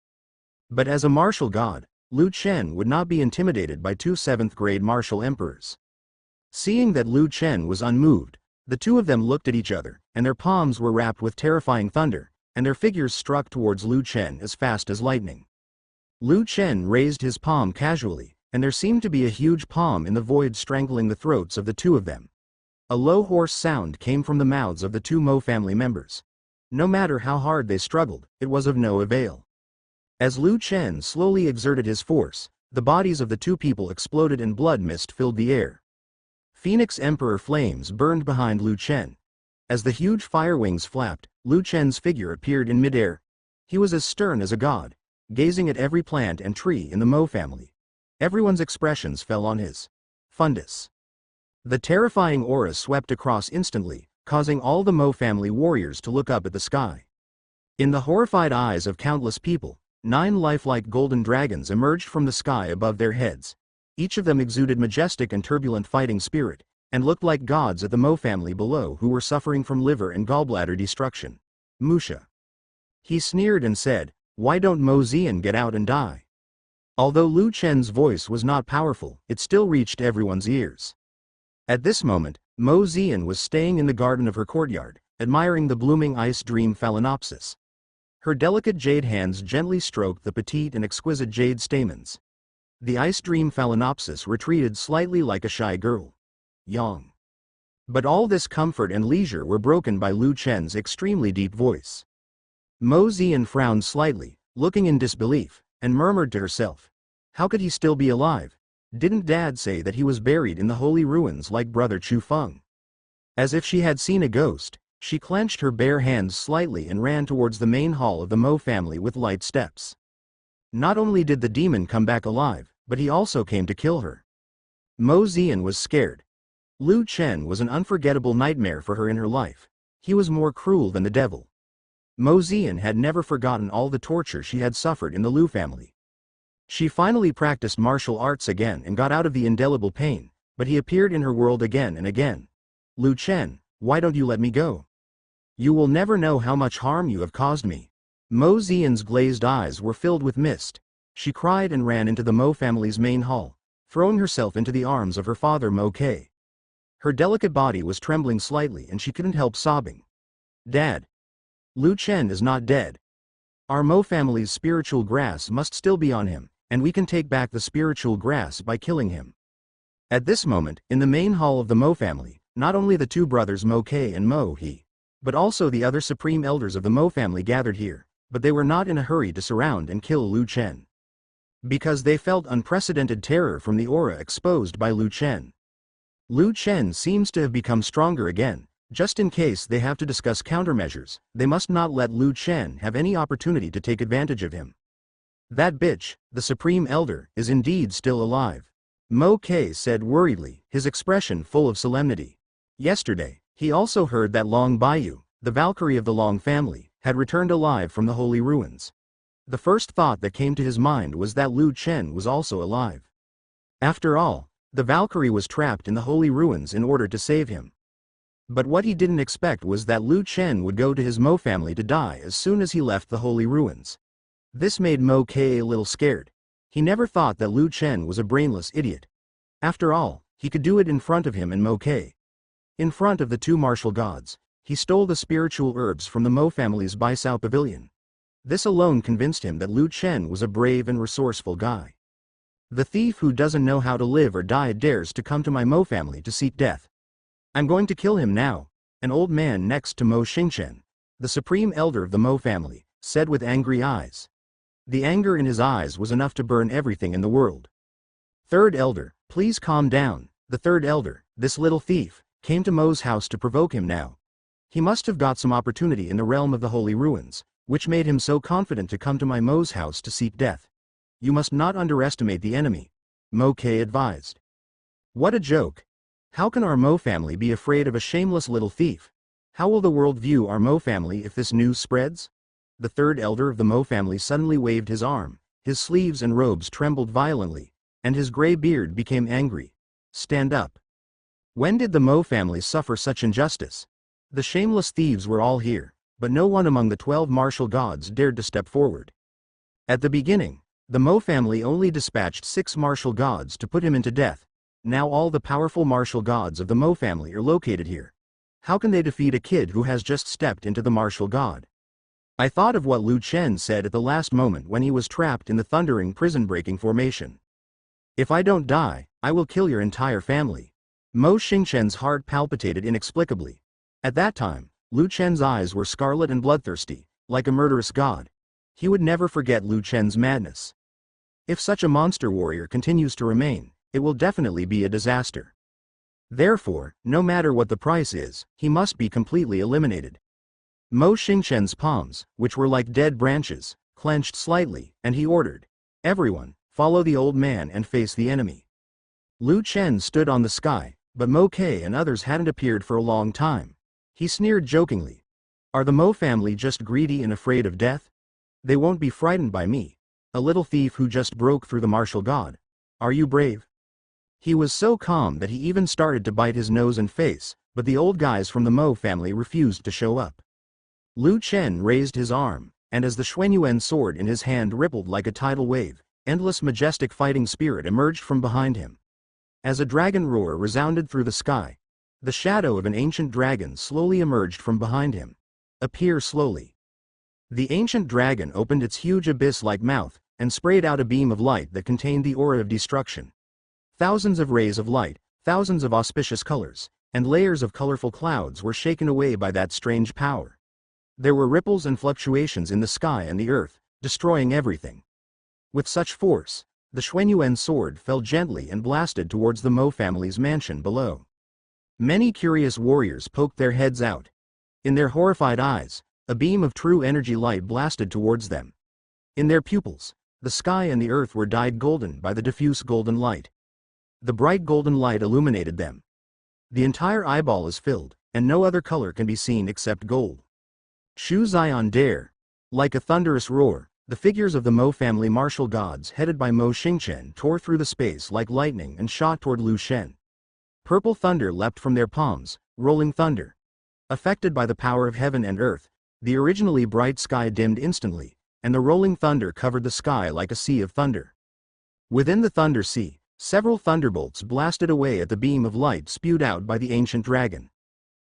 A: But as a martial god, Lu Chen would not be intimidated by two 7th-grade martial emperors. Seeing that Lu Chen was unmoved, the two of them looked at each other, and their palms were wrapped with terrifying thunder, and their figures struck towards Lu Chen as fast as lightning. Lu Chen raised his palm casually, and there seemed to be a huge palm in the void strangling the throats of the two of them. A low hoarse sound came from the mouths of the two Mo family members. No matter how hard they struggled, it was of no avail. As Lu Chen slowly exerted his force, the bodies of the two people exploded and blood mist filled the air. Phoenix Emperor flames burned behind Lu Chen. As the huge fire wings flapped, Lu Chen's figure appeared in midair. He was as stern as a god, gazing at every plant and tree in the Mo family. Everyone's expressions fell on his fundus. The terrifying aura swept across instantly, causing all the Mo family warriors to look up at the sky. In the horrified eyes of countless people, 9 lifelike golden dragons emerged from the sky above their heads. Each of them exuded majestic and turbulent fighting spirit, and looked like gods at the Mo family below who were suffering from liver and gallbladder destruction. Musha. He sneered and said, "Why don't Mo Zian get out and die?" Although Lu Chen's voice was not powerful, it still reached everyone's ears. At this moment, Mo Zian was staying in the garden of her courtyard, admiring the blooming ice dream phalaenopsis. Her delicate jade hands gently stroked the petite and exquisite jade stamens. The ice dream phalaenopsis retreated slightly like a shy girl. Yang. But all this comfort and leisure were broken by Lu Chen's extremely deep voice. Mo Zian frowned slightly, looking in disbelief, and murmured to herself, "How could he still be alive? Didn't Dad say that he was buried in the holy ruins like Brother Chu Feng?" As if she had seen a ghost, she clenched her bare hands slightly and ran towards the main hall of the Mo family with light steps. Not only did the demon come back alive, but he also came to kill her. Mo Zian was scared. Lu Chen was an unforgettable nightmare for her in her life. He was more cruel than the devil. Mo Zian had never forgotten all the torture she had suffered in the Lu family. She finally practiced martial arts again and got out of the indelible pain, but he appeared in her world again and again. "Lu Chen, why don't you let me go? You will never know how much harm you have caused me." Mo Zian's glazed eyes were filled with mist. She cried and ran into the Mo family's main hall, throwing herself into the arms of her father Mo Kei. Her delicate body was trembling slightly and she couldn't help sobbing. "Dad. Lu Chen is not dead. Our Mo family's spiritual grass must still be on him, and we can take back the spiritual grass by killing him." At this moment, in the main hall of the Mo family, not only the two brothers Mo Kei and Mo He, but also the other supreme elders of the Mo family gathered here, but they were not in a hurry to surround and kill Lu Chen. Because they felt unprecedented terror from the aura exposed by Lu Chen. Lu Chen seems to have become stronger again. Just in case they have to discuss countermeasures, they must not let Lu Chen have any opportunity to take advantage of him. "That bitch, the Supreme Elder, is indeed still alive," Mo Kei said worriedly, his expression full of solemnity. Yesterday, he also heard that Long Baiyu, the Valkyrie of the Long family, had returned alive from the holy ruins. The first thought that came to his mind was that Lu Chen was also alive. After all, the Valkyrie was trapped in the holy ruins in order to save him. But what he didn't expect was that Lu Chen would go to his Mo family to die as soon as he left the holy ruins. This made Mo Kei a little scared. He never thought that Lu Chen was a brainless idiot. After all, he could do it in front of him and Mo Kei. In front of the two martial gods, he stole the spiritual herbs from the Mo family's Baisao pavilion. This alone convinced him that Lu Chen was a brave and resourceful guy. "The thief who doesn't know how to live or die dares to come to my Mo family to seek death. I'm going to kill him now." An old man next to Mo Xingchen, the supreme elder of the Mo family, said with angry eyes. The anger in his eyes was enough to burn everything in the world. "Third elder, please calm down." The third elder, this little thief, came to Mo's house to provoke him now. He must have got some opportunity in the realm of the holy ruins, which made him so confident to come to my Mo's house to seek death. You must not underestimate the enemy, Mo K advised. What a joke. How can our Mo family be afraid of a shameless little thief? How will the world view our Mo family if this news spreads? The third elder of the Mo family suddenly waved his arm, his sleeves and robes trembled violently, and his gray beard became angry. Stand up. When did the Mo family suffer such injustice? The shameless thieves were all here, but no one among the 12 martial gods dared to step forward. At the beginning, the Mo family only dispatched 6 martial gods to put him into death. Now all the powerful martial gods of the Mo family are located here. How can they defeat a kid who has just stepped into the martial god? I thought of what Lu Chen said at the last moment when he was trapped in the thundering prison-breaking formation. If I don't die, I will kill your entire family. Mo Xingchen's heart palpitated inexplicably. At that time, Lu Chen's eyes were scarlet and bloodthirsty, like a murderous god. He would never forget Lu Chen's madness. If such a monster warrior continues to remain, it will definitely be a disaster. Therefore, no matter what the price is, he must be completely eliminated. Mo Xingchen's palms, which were like dead branches, clenched slightly, and he ordered, "Everyone, follow the old man and face the enemy." Lu Chen stood on the sky, but Mo K and others hadn't appeared for a long time. He sneered jokingly. Are the Mo family just greedy and afraid of death? They won't be frightened by me, a little thief who just broke through the martial god. Are you brave? He was so calm that he even started to bite his nose and face, but the old guys from the Mo family refused to show up. Lu Chen raised his arm, and as the Xuanyuan sword in his hand rippled like a tidal wave, endless majestic fighting spirit emerged from behind him. As a dragon roar resounded through the sky, the shadow of an ancient dragon slowly emerged from behind him. Appear slowly. The ancient dragon opened its huge abyss-like mouth, and sprayed out a beam of light that contained the aura of destruction. Thousands of rays of light, thousands of auspicious colors, and layers of colorful clouds were shaken away by that strange power. There were ripples and fluctuations in the sky and the earth, destroying everything. With such force, the Xuanyuan sword fell gently and blasted towards the Mo family's mansion below. Many curious warriors poked their heads out. In their horrified eyes, a beam of true energy light blasted towards them. In their pupils, the sky and the earth were dyed golden by the diffuse golden light. The bright golden light illuminated them. The entire eyeball is filled, and no other color can be seen except gold. Shu Xian dare. Like a thunderous roar, the figures of the Mo family martial gods headed by Mo Xingchen tore through the space like lightning and shot toward Lu Chen. Purple thunder leapt from their palms, rolling thunder. Affected by the power of heaven and earth, the originally bright sky dimmed instantly, and the rolling thunder covered the sky like a sea of thunder. Within the thunder sea, several thunderbolts blasted away at the beam of light spewed out by the ancient dragon.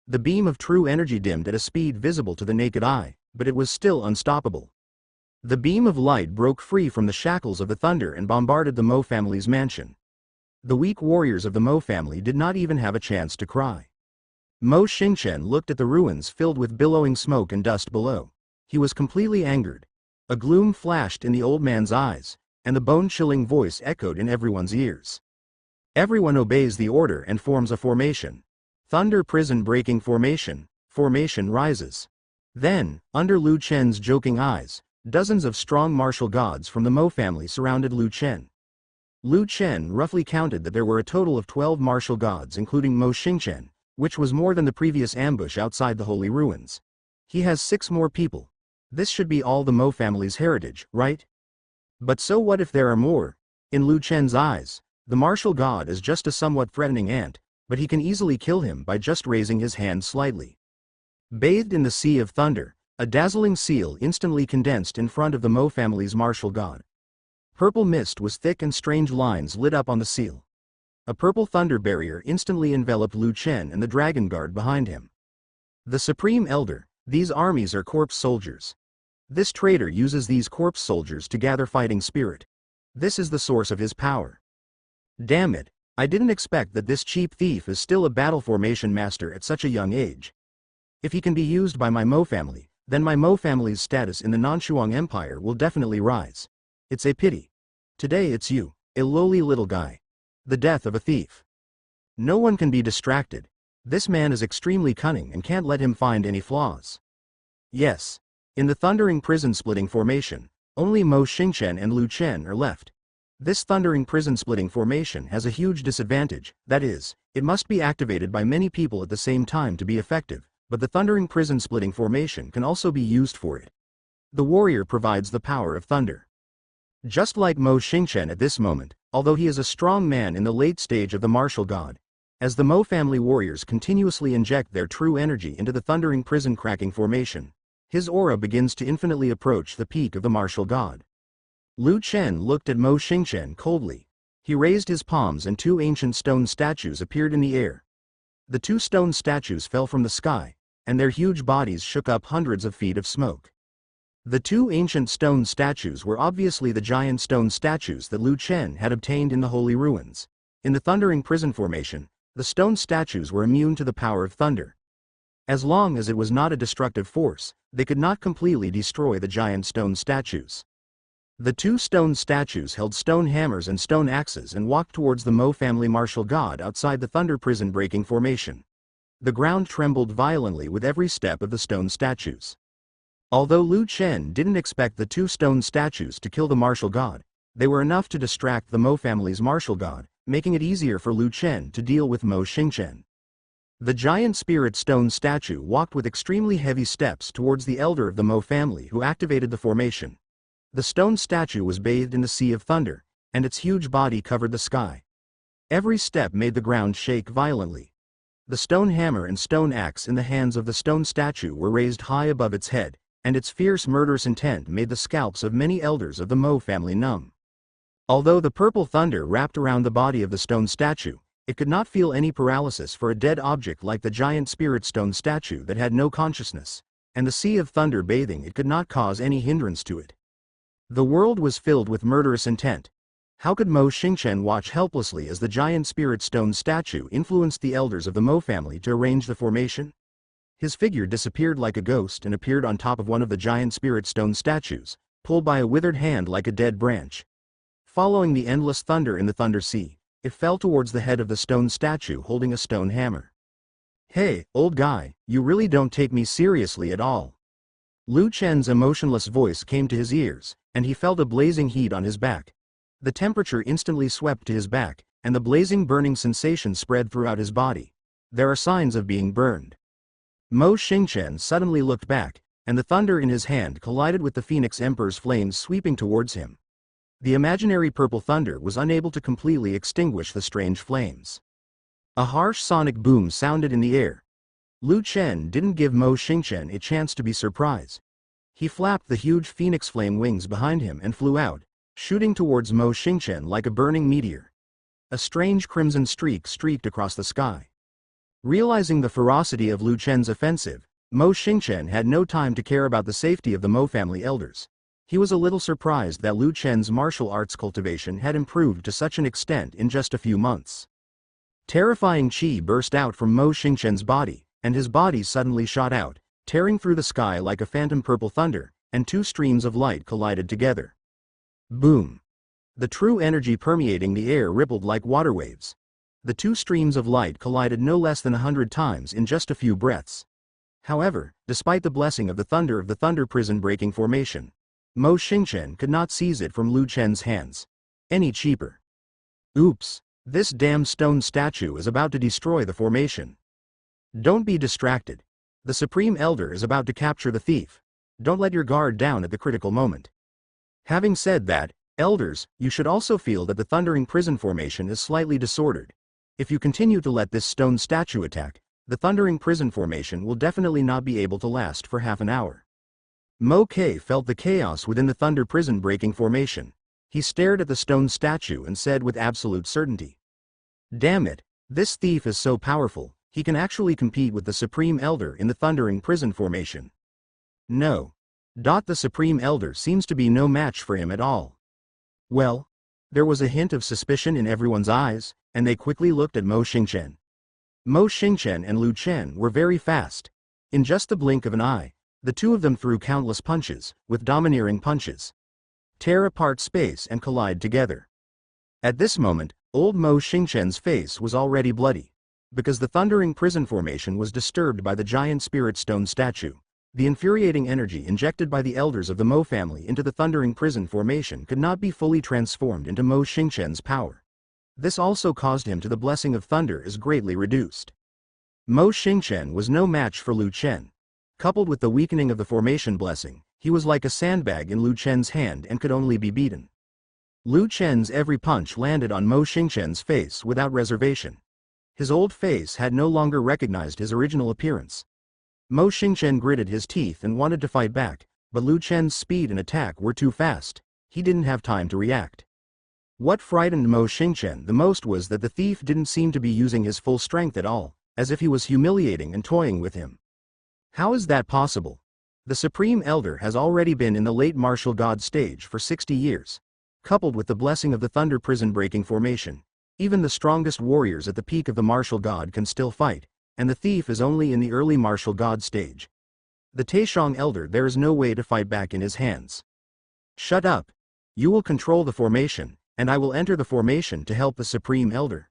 A: The beam of true energy dimmed at a speed visible to the naked eye, but it was still unstoppable. The beam of light broke free from the shackles of the thunder and bombarded the Mo family's mansion. The weak warriors of the Mo family did not even have a chance to cry. Mo Xingchen looked at the ruins filled with billowing smoke and dust below. He was completely angered. A gloom flashed in the old man's eyes, and the bone-chilling voice echoed in everyone's ears. Everyone obeys the order and forms a formation. Thunder prison breaking formation. Formation rises. Then, under Lu Chen's joking eyes, dozens of strong martial gods from the Mo family surrounded Lu Chen. Lu Chen roughly counted that there were a total of 12 martial gods including Mo Xingchen, which was more than the previous ambush outside the holy ruins. He has 6 more people. This should be all the Mo family's heritage, right? But so what if there are more? In Lu Chen's eyes, the martial god is just a somewhat threatening ant, but he can easily kill him by just raising his hand slightly. Bathed in the sea of thunder, a dazzling seal instantly condensed in front of the Mo family's martial god. Purple mist was thick and strange lines lit up on the seal. A purple thunder barrier instantly enveloped Lu Chen and the dragon guard behind him. The Supreme Elder, these armies are corpse soldiers. This traitor uses these corpse soldiers to gather fighting spirit. This is the source of his power. Damn it, I didn't expect that this cheap thief is still a battle formation master at such a young age. If he can be used by my Mo family, then my Mo family's status in the Nanshuang Empire will definitely rise. It's a pity. Today it's you, a lowly little guy. The death of a thief. No one can be distracted. This man is extremely cunning and can't let him find any flaws. Yes. In the thundering prison-splitting formation, Only Mo Xingchen and Lu Chen are left. This thundering prison-splitting formation has a huge disadvantage, that is, it must be activated by many people at the same time to be effective, but the thundering prison-splitting formation can also be used for it. The warrior provides the power of thunder. Just like Mo Xingchen at this moment, although he is a strong man in the late stage of the martial god, as the Mo family warriors continuously inject their true energy into the thundering prison-cracking formation, his aura begins to infinitely approach the peak of the martial god. Lu Chen looked at Mo Xingchen coldly. He raised his palms and two ancient stone statues appeared in the air. The two stone statues fell from the sky, and their huge bodies shook up hundreds of feet of smoke. The two ancient stone statues were obviously the giant stone statues that Lu Chen had obtained in the Holy Ruins. In the thundering prison formation, the stone statues were immune to the power of thunder. As long as it was not a destructive force, they could not completely destroy the giant stone statues. The two stone statues held stone hammers and stone axes and walked towards the Mo family martial god outside the thunder prison breaking formation. The ground trembled violently with every step of the stone statues. Although Lu Chen didn't expect the two stone statues to kill the martial god, they were enough to distract the Mo family's martial god, making it easier for Lu Chen to deal with Mo Xingchen. The giant spirit stone statue walked with extremely heavy steps towards the elder of the Mo family who activated the formation. The stone statue was bathed in the sea of thunder, and its huge body covered the sky. Every step made the ground shake violently. The stone hammer and stone axe in the hands of the stone statue were raised high above its head, and its fierce murderous intent made the scalps of many elders of the Mo family numb. Although the purple thunder wrapped around the body of the stone statue, it could not feel any paralysis for a dead object like the giant spirit stone statue that had no consciousness, and the sea of thunder bathing it could not cause any hindrance to it. The world was filled with murderous intent. How could Mo Xingchen watch helplessly as the giant spirit stone statue influenced the elders of the Mo family to arrange the formation? His figure disappeared like a ghost and appeared on top of one of the giant spirit stone statues, pulled by a withered hand like a dead branch. Following the endless thunder in the thunder sea, it fell towards the head of the stone statue holding a stone hammer. "Hey, old guy, you really don't take me seriously at all." Lu Chen's emotionless voice came to his ears, and he felt a blazing heat on his back. The temperature instantly swept to his back, and the blazing burning sensation spread throughout his body. There are signs of being burned. Mo Xingchen suddenly looked back, and the thunder in his hand collided with the Phoenix Emperor's flames sweeping towards him. The imaginary purple thunder was unable to completely extinguish the strange flames. A harsh sonic boom sounded in the air. Lu Chen didn't give Mo Xingchen a chance to be surprised. He flapped the huge phoenix flame wings behind him and flew out, shooting towards Mo Xingchen like a burning meteor. A strange crimson streak streaked across the sky. Realizing the ferocity of Lu Chen's offensive, Mo Xingchen had no time to care about the safety of the Mo family elders. He was a little surprised that Lu Chen's martial arts cultivation had improved to such an extent in just a few months. Terrifying chi burst out from Mo Xingchen's body, and his body suddenly shot out, tearing through the sky like a phantom purple thunder, and two streams of light collided together. Boom! The true energy permeating the air rippled like water waves. The two streams of light collided no less than 100 times in just a few breaths. However, despite the blessing of the thunder prison breaking formation, Mo Xingchen could not seize it from Lu Chen's hands any cheaper. Oops! This damn stone statue is about to destroy the formation. Don't be distracted. The Supreme Elder is about to capture the thief. Don't let your guard down at the critical moment. Having said that, elders, you should also feel that the thundering prison formation is slightly disordered. If you continue to let this stone statue attack, the thundering prison formation will definitely not be able to last for half an hour. Mo Ke felt the chaos within the thunder prison breaking formation. He stared at the stone statue and said with absolute certainty, "Damn it, this thief is so powerful, he can actually compete with the Supreme Elder in the thundering prison formation. No. The Supreme Elder seems to be no match for him at all." Well, there was a hint of suspicion in everyone's eyes, and they quickly looked at Mo Xingchen. Mo Xingchen and Lu Chen were very fast. In just the blink of an eye, the two of them threw countless punches, with domineering punches. Tear apart space and collide together. At this moment, old Mo Xingchen's face was already bloody, because the thundering prison formation was disturbed by the giant spirit stone statue. The infuriating energy injected by the elders of the Mo family into the thundering prison formation could not be fully transformed into Mo Xingchen's power. This also caused him to the blessing of thunder is greatly reduced. Mo Xingchen was no match for Lu Chen. Coupled with the weakening of the formation blessing, he was like a sandbag in Lu Chen's hand and could only be beaten. Lu Chen's every punch landed on Mo Xingchen's face without reservation. His old face had no longer recognized his original appearance. Mo Xingchen gritted his teeth and wanted to fight back, but Lu Chen's speed and attack were too fast. He didn't have time to react. What frightened Mo Xingchen the most was that the thief didn't seem to be using his full strength at all, as if he was humiliating and toying with him. How is that possible? The Supreme Elder has already been in the late martial god stage for 60 years. Coupled with the blessing of the thunder prison breaking formation, even the strongest warriors at the peak of the martial god can still fight, and the thief is only in the early martial god stage. The Taishang Elder, there is no way to fight back in his hands. Shut up. You will control the formation, and I will enter the formation to help the Supreme Elder.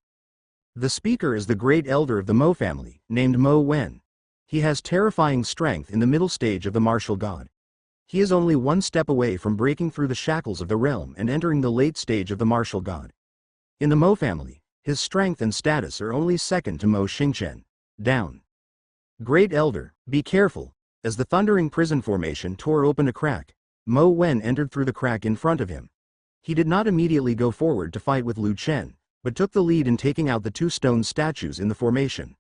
A: The speaker is the great elder of the Mo family, named Mo Wen. He has terrifying strength in the middle stage of the martial god. He is only one step away from breaking through the shackles of the realm and entering the late stage of the martial god. In the Mo family, his strength and status are only second to Mo Xingchen. Down. Great Elder, be careful. As the thundering prison formation tore open a crack, Mo Wen entered through the crack in front of him. He did not immediately go forward to fight with Lu Chen, but took the lead in taking out the two stone statues in the formation.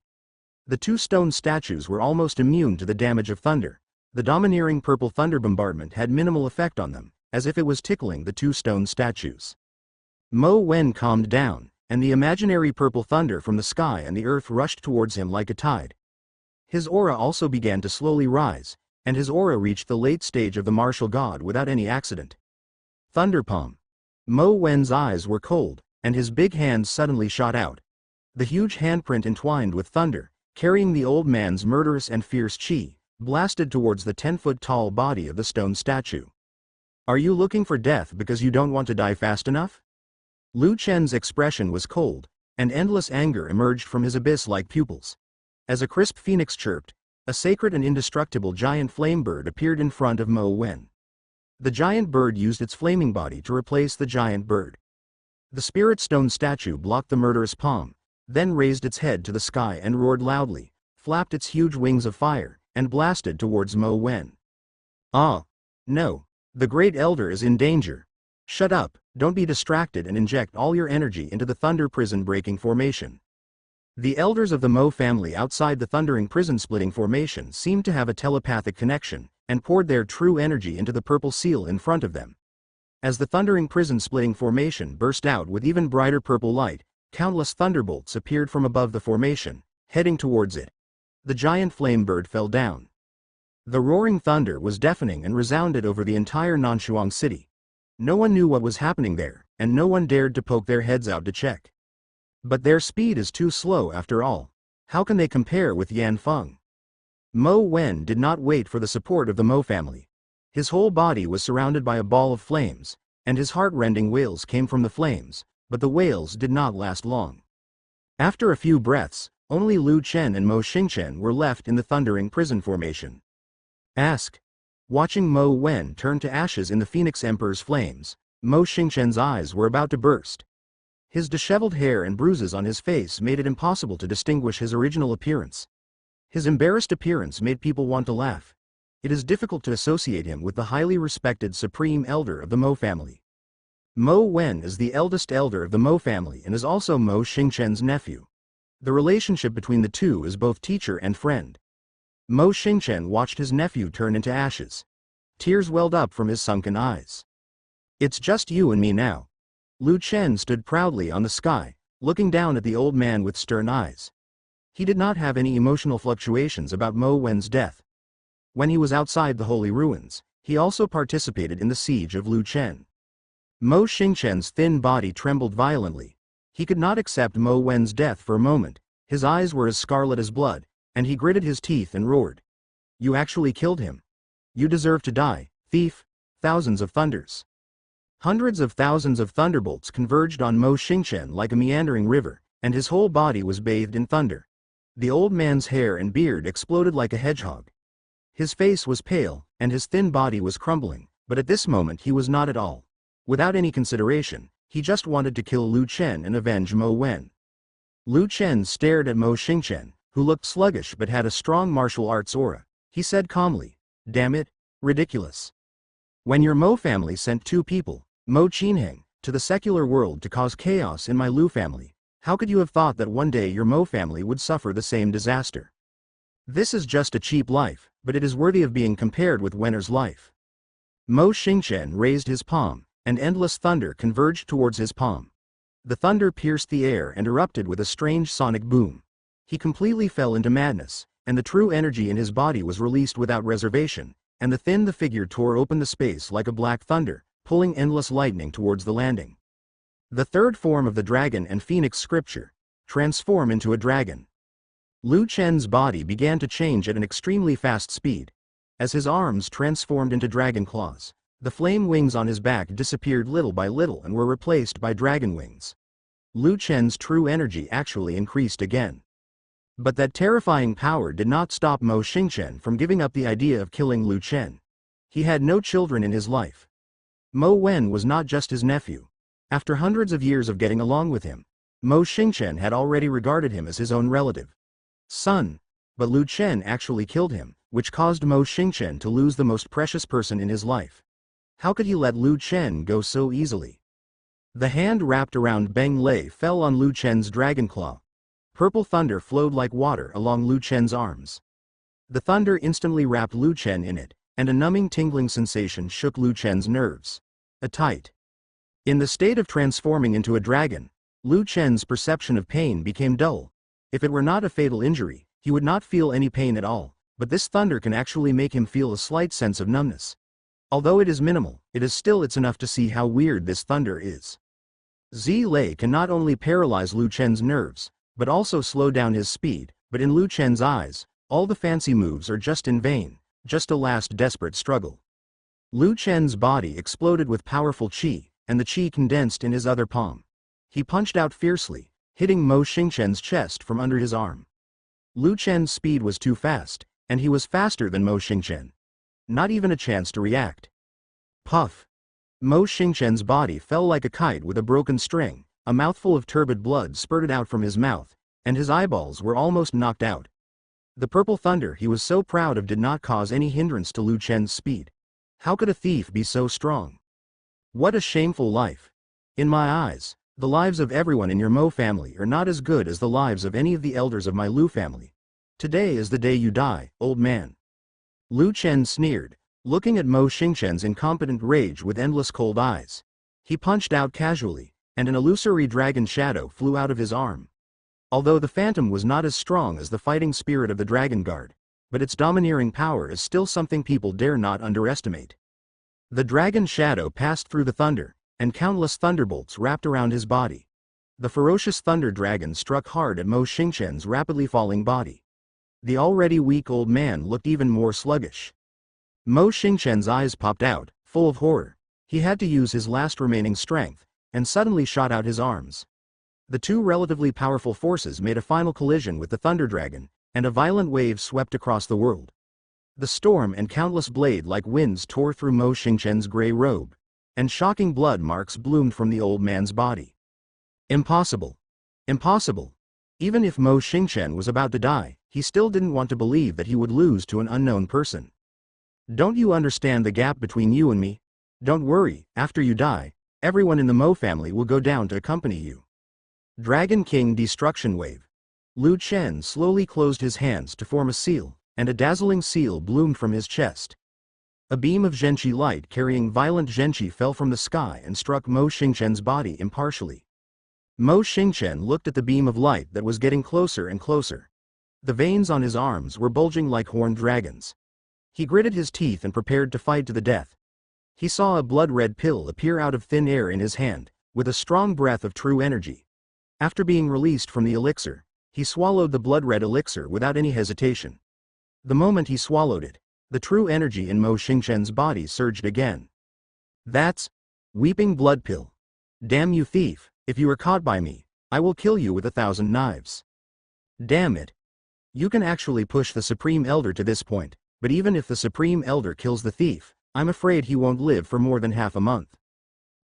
A: The two stone statues were almost immune to the damage of thunder. The domineering purple thunder bombardment had minimal effect on them, as if it was tickling the two stone statues. Mo Wen calmed down, and the imaginary purple thunder from the sky and the earth rushed towards him like a tide. His aura also began to slowly rise, and his aura reached the late stage of the martial god without any accident. Thunder palm. Mo Wen's eyes were cold, and his big hands suddenly shot out. The huge handprint entwined with thunder, carrying the old man's murderous and fierce chi, blasted towards the 10-foot-tall body of the stone statue. Are you looking for death because you don't want to die fast enough? Lu Chen's expression was cold, and endless anger emerged from his abyss-like pupils. As a crisp phoenix chirped, a sacred and indestructible giant flame bird appeared in front of Mo Wen. The giant bird used its flaming body to replace the giant bird. The spirit stone statue blocked the murderous palm, then raised its head to the sky and roared loudly, flapped its huge wings of fire, and blasted towards Mo Wen. Ah! No! The Great Elder is in danger. Shut up, don't be distracted and inject all your energy into the thunder prison breaking formation. The elders of the Mo family outside the thundering prison splitting formation seemed to have a telepathic connection, and poured their true energy into the purple seal in front of them. As the thundering prison splitting formation burst out with even brighter purple light, countless thunderbolts appeared from above the formation, heading towards it. The giant flame bird fell down. The roaring thunder was deafening and resounded over the entire Nanshuang city. No one knew what was happening there, and no one dared to poke their heads out to check. But their speed is too slow after all. How can they compare with Yan Feng? Mo Wen did not wait for the support of the Mo family. His whole body was surrounded by a ball of flames, and his heart-rending wails came from the flames, but the wails did not last long. After a few breaths, only Lu Chen and Mo Xingchen were left in the thundering prison formation. Ask. Watching Mo Wen turn to ashes in the Phoenix Emperor's flames, Mo Xingchen's eyes were about to burst. His disheveled hair and bruises on his face made it impossible to distinguish his original appearance. His embarrassed appearance made people want to laugh. It is difficult to associate him with the highly respected Supreme Elder of the Mo family. Mo Wen is the eldest elder of the Mo family and is also Mo Xingchen's nephew. The relationship between the two is both teacher and friend. Mo Xingchen watched his nephew turn into ashes. Tears welled up from his sunken eyes. It's just you and me now. Lu Chen stood proudly on the sky, looking down at the old man with stern eyes. He did not have any emotional fluctuations about Mo Wen's death. When he was outside the holy ruins, he also participated in the siege of Lu Chen. Mo Xingchen's thin body trembled violently. He could not accept Mo Wen's death for a moment. His eyes were as scarlet as blood, and he gritted his teeth and roared. You actually killed him. You deserve to die, thief. Thousands of thunders. Hundreds of thousands of thunderbolts converged on Mo Xingchen like a meandering river, and his whole body was bathed in thunder. The old man's hair and beard exploded like a hedgehog. His face was pale, and his thin body was crumbling, but at this moment he was not at all. Without any consideration, he just wanted to kill Lu Chen and avenge Mo Wen. Lu Chen stared at Mo Xingchen, who looked sluggish but had a strong martial arts aura. He said calmly, "Damn it, ridiculous. When your Mo family sent 2 people, Mo Qinheng, to the secular world to cause chaos in my Lu family, how could you have thought that one day your Mo family would suffer the same disaster? This is just a cheap life, but it is worthy of being compared with Wenner's life." Mo Xingchen raised his palm, and endless thunder converged towards his palm. The thunder pierced the air and erupted with a strange sonic boom. He completely fell into madness, and the true energy in his body was released without reservation, and the figure tore open the space like a black thunder, pulling endless lightning towards the landing. The third form of the dragon and phoenix scripture: transform into a dragon. Lu Chen's body began to change at an extremely fast speed. As his arms transformed into dragon claws, the flame wings on his back disappeared little by little and were replaced by dragon wings. Lu Chen's true energy actually increased again. But that terrifying power did not stop Mo Xingchen from giving up the idea of killing Lu Chen. He had no children in his life. Mo Wen was not just his nephew. After hundreds of years of getting along with him, Mo Xingchen had already regarded him as his own relative. Son. But Lu Chen actually killed him, which caused Mo Xingchen to lose the most precious person in his life. How could he let Lu Chen go so easily? The hand wrapped around Beng Lei fell on Lu Chen's dragon claw. Purple thunder flowed like water along Lu Chen's arms. The thunder instantly wrapped Lu Chen in it, and a numbing tingling sensation shook Lu Chen's nerves. A tight. In the state of transforming into a dragon, Lu Chen's perception of pain became dull. If it were not a fatal injury, he would not feel any pain at all, but this thunder can actually make him feel a slight sense of numbness. Although it is minimal, it's enough to see how weird this thunder is. Zi Lei can not only paralyze Lu Chen's nerves, but also slow down his speed, but in Lu Chen's eyes, all the fancy moves are just in vain, just a last desperate struggle. Lu Chen's body exploded with powerful qi, and the qi condensed in his other palm. He punched out fiercely, hitting Mo Xingchen's chest from under his arm. Lu Chen's speed was too fast, and he was faster than Mo Xingchen. Not even a chance to react. Puff! Mo Xingchen's body fell like a kite with a broken string, a mouthful of turbid blood spurted out from his mouth, and his eyeballs were almost knocked out. The purple thunder he was so proud of did not cause any hindrance to Lu Chen's speed. How could a thief be so strong? What a shameful life. In my eyes, the lives of everyone in your Mo family are not as good as the lives of any of the elders of my Lu family. Today is the day you die, old man. Lu Chen sneered, looking at Mo Xingchen's incompetent rage with endless cold eyes. He punched out casually, and an illusory dragon shadow flew out of his arm. Although the phantom was not as strong as the fighting spirit of the Dragon Guard, but its domineering power is still something people dare not underestimate. The dragon shadow passed through the thunder, and countless thunderbolts wrapped around his body. The ferocious thunder dragon struck hard at Mo Xingchen's rapidly falling body. The already weak old man looked even more sluggish. Mo Xingchen's eyes popped out, full of horror. He had to use his last remaining strength, and suddenly shot out his arms. The two relatively powerful forces made a final collision with the thunder dragon, and a violent wave swept across the world. The storm and countless blade-like winds tore through Mo Xingchen's gray robe, and shocking blood marks bloomed from the old man's body. Impossible. Impossible. Even if Mo Xingchen was about to die, he still didn't want to believe that he would lose to an unknown person. Don't you understand the gap between you and me? Don't worry, after you die, everyone in the Mo family will go down to accompany you. Dragon King Destruction Wave. Lu Chen slowly closed his hands to form a seal, and a dazzling seal bloomed from his chest. A beam of Zhenqi light carrying violent Zhenqi fell from the sky and struck Mo Xingchen's body impartially. Mo Xingchen looked at the beam of light that was getting closer and closer. The veins on his arms were bulging like horned dragons. He gritted his teeth and prepared to fight to the death. He saw a blood-red pill appear out of thin air in his hand, with a strong breath of true energy. After being released from the elixir, he swallowed the blood-red elixir without any hesitation. The moment he swallowed it, the true energy in Mo Xingchen's body surged again. That's weeping blood pill. Damn you thief, if you are caught by me, I will kill you with 1,000 knives. Damn it. You can actually push the Supreme Elder to this point, But even if the Supreme Elder kills the thief, I'm afraid he won't live for more than half a month.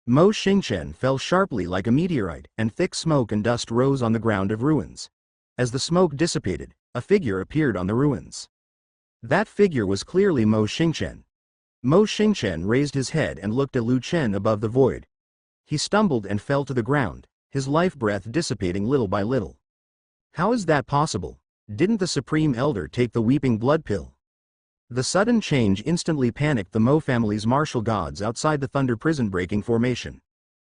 A: Mo Xingchen fell sharply like a meteorite, and thick smoke and dust rose on the ground of ruins. As the smoke dissipated, a figure appeared on the ruins. That figure was clearly Mo Xingchen. Mo Xingchen raised his head and looked at Lu Chen above the void. He stumbled and fell to the ground, his life breath dissipating little by little. How is that possible? Didn't the Supreme Elder take the weeping blood pill? The sudden change instantly panicked the Mo family's martial gods outside the thunder prison breaking formation.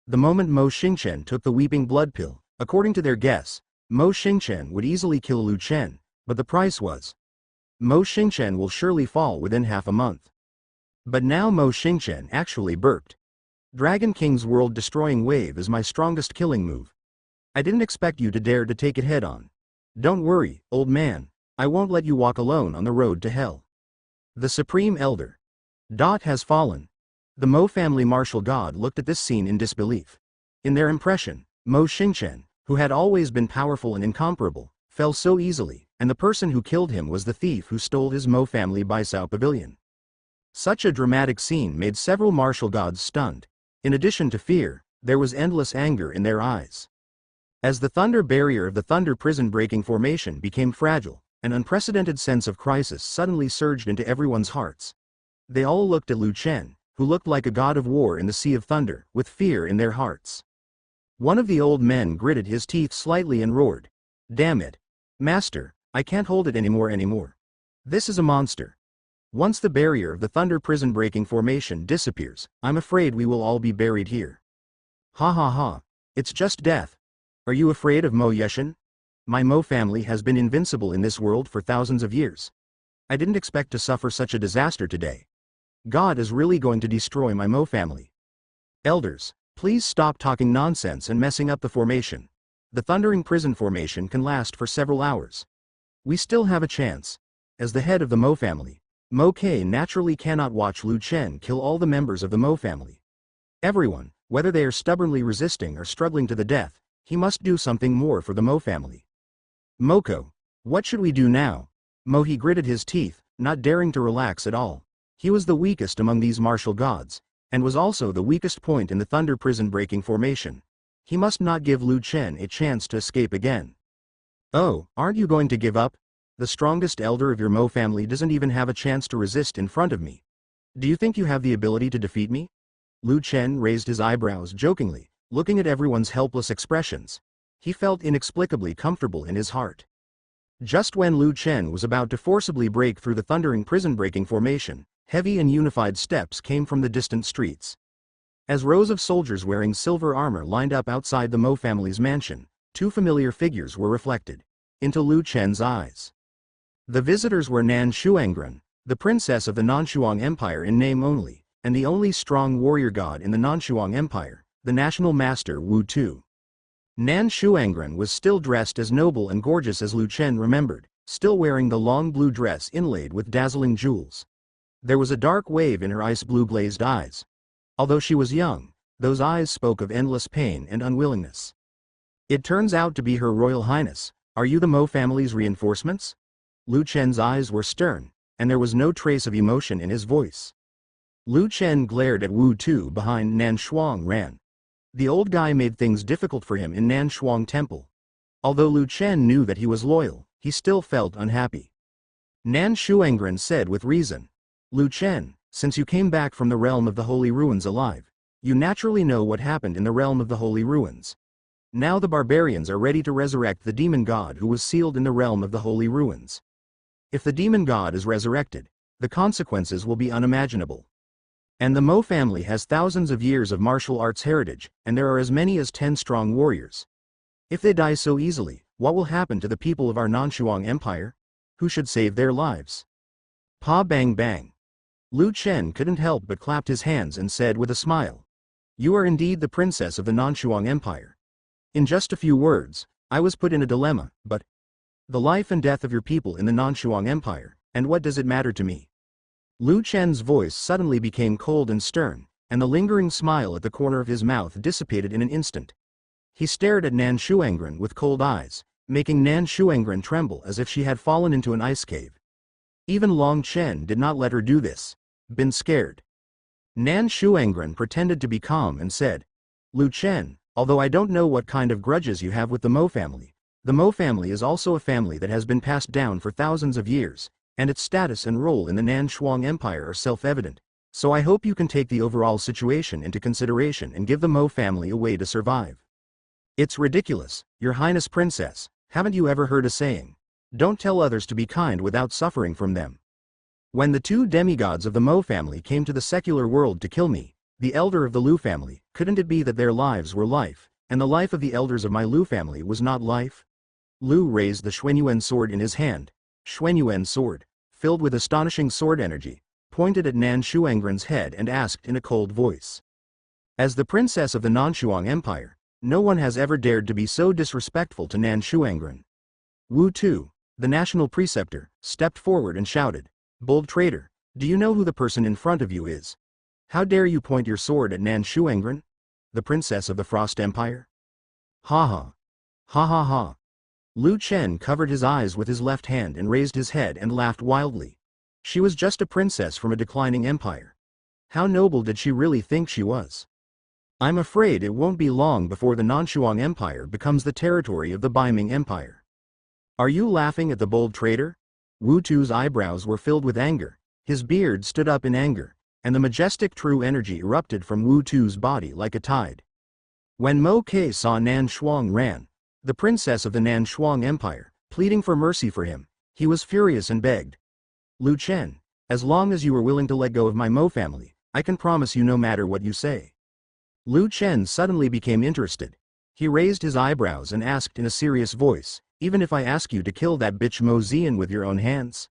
A: The moment Mo Xingchen took the weeping blood pill, according to their guess, Mo Xingchen would easily kill Lu Chen, but the price was Mo Xingchen will surely fall within half a month. But now Mo Xingchen actually burped. Dragon King's world-destroying wave is my strongest killing move. I didn't expect you to dare to take it head-on. Don't worry, old man, I won't let you walk alone on the road to hell. The Supreme Elder. Dot has fallen. The Mo family martial god looked at this scene in disbelief. In their impression, Mo Xingchen, who had always been powerful and incomparable, fell so easily, and the person who killed him was the thief who stole his Mo family Baisao pavilion. Such a dramatic scene made several martial gods stunned. In addition to fear, there was endless anger in their eyes. As the thunder barrier of the thunder prison breaking formation became fragile, an unprecedented sense of crisis suddenly surged into everyone's hearts. They all looked at Lu Chen, who looked like a god of war in the sea of thunder, with fear in their hearts. One of the old men gritted his teeth slightly and roared, "Damn it! Master, I can't hold it anymore. This is a monster. Once the barrier of the thunder prison breaking formation disappears, I'm afraid we will all be buried here." "Ha ha ha, it's just death. Are you afraid of Mo Yeshan? My Mo family has been invincible in this world for thousands of years. I didn't expect to suffer such a disaster today. God is really going to destroy my Mo family. Elders, please stop talking nonsense and messing up the formation. The thundering prison formation can last for several hours. We still have a chance." As the head of the Mo family, Mo Kei naturally cannot watch Lu Chen kill all the members of the Mo family. Everyone, whether they are stubbornly resisting or struggling to the death, he must do something more for the Mo family. "Moko, what should we do now?" Mohi gritted his teeth, not daring to relax at all. He was the weakest among these martial gods, and was also the weakest point in the thunder prison breaking formation. He must not give Lu Chen a chance to escape again. "Oh, aren't you going to give up? The strongest elder of your Mo family doesn't even have a chance to resist in front of me. Do you think you have the ability to defeat me?" Lu Chen raised his eyebrows jokingly, looking at everyone's helpless expressions. He felt inexplicably comfortable in his heart. Just when Lu Chen was about to forcibly break through the thundering prison-breaking formation, heavy and unified steps came from the distant streets. As rows of soldiers wearing silver armor lined up outside the Mo family's mansion, two familiar figures were reflected into Lu Chen's eyes. The visitors were Nan Shuangren, the princess of the Nanshuang Empire in name only, and the only strong warrior god in the Nanshuang Empire, the national master Wu Tu. Nan Shuangren was still dressed as noble and gorgeous as Lu Chen remembered, still wearing the long blue dress inlaid with dazzling jewels. There was a dark wave in her ice-blue glazed eyes. Although she was young, those eyes spoke of endless pain and unwillingness. "It turns out to be Her Royal Highness. Are you the Mo family's reinforcements?" Lu Chen's eyes were stern, and there was no trace of emotion in his voice. Lu Chen glared at Wu Tu behind Nan Shuangren. The old guy made things difficult for him in Nan Shuang Temple. Although Lu Chen knew that he was loyal, he still felt unhappy. Nan Shuangren said with reason, "Lu Chen, since you came back from the realm of the Holy Ruins alive, you naturally know what happened in the realm of the Holy Ruins. Now the barbarians are ready to resurrect the demon god who was sealed in the realm of the Holy Ruins. If the demon god is resurrected, the consequences will be unimaginable. And the Mo family has thousands of years of martial arts heritage, and there are as many as 10 strong warriors. If they die so easily, what will happen to the people of our Nanshuang Empire? Who should save their lives?" Pa bang bang. Lu Chen couldn't help but clapped his hands and said with a smile, "You are indeed the princess of the Nanshuang Empire. In just a few words, I was put in a dilemma, but the life and death of your people in the Nanshuang Empire, and what does it matter to me?" Lu Chen's voice suddenly became cold and stern, and the lingering smile at the corner of his mouth dissipated in an instant. He stared at Nan Shuangren with cold eyes, making Nan Shuangren tremble as if she had fallen into an ice cave. Even Long Chen did not let her do this. Been scared. Nan Shuangren pretended to be calm and said, Lu Chen, although I don't know what kind of grudges you have with the Mo family, the Mo family is also a family that has been passed down for thousands of years, and its status and role in the Nan Shuang Empire are self-evident. So I hope you can take the overall situation into consideration and give the Mo family a way to survive. It's ridiculous, Your Highness Princess, haven't you ever heard a saying? Don't tell others to be kind without suffering from them. When the two demigods of the Mo family came to the secular world to kill me, the elder of the Lu family, couldn't it be that their lives were life, and the life of the elders of my Lu family was not life? Lu raised the Xuanyuan sword in his hand. Xuanyuan sword, filled with astonishing sword energy, pointed at Nan Shuangren's head and asked in a cold voice. As the princess of the Nanshuang Empire, no one has ever dared to be so disrespectful to Nan Shuangren. Wu Tu, the national preceptor, stepped forward and shouted, Bold traitor, do you know who the person in front of you is? How dare you point your sword at Nan Shuangren, the princess of the Frost Empire? Ha ha. Ha ha ha. Lu Chen covered his eyes with his left hand and raised his head and laughed wildly. She was just a princess from a declining empire. How noble did she really think she was? I'm afraid it won't be long before the Nanshuang Empire becomes the territory of the Baiming Empire. Are you laughing at the bold traitor? Wu Tu's eyebrows were filled with anger, his beard stood up in anger, and the majestic true energy erupted from Wu Tu's body like a tide. When Mo Ke saw Nan Shuang ran, the princess of the Nan Shuang Empire, pleading for mercy for him, he was furious and begged. Lu Chen, as long as you are willing to let go of my Mo family, I can promise you no matter what you say. Lu Chen suddenly became interested. He raised his eyebrows and asked in a serious voice, even if I ask you to kill that bitch Mo Zian with your own hands?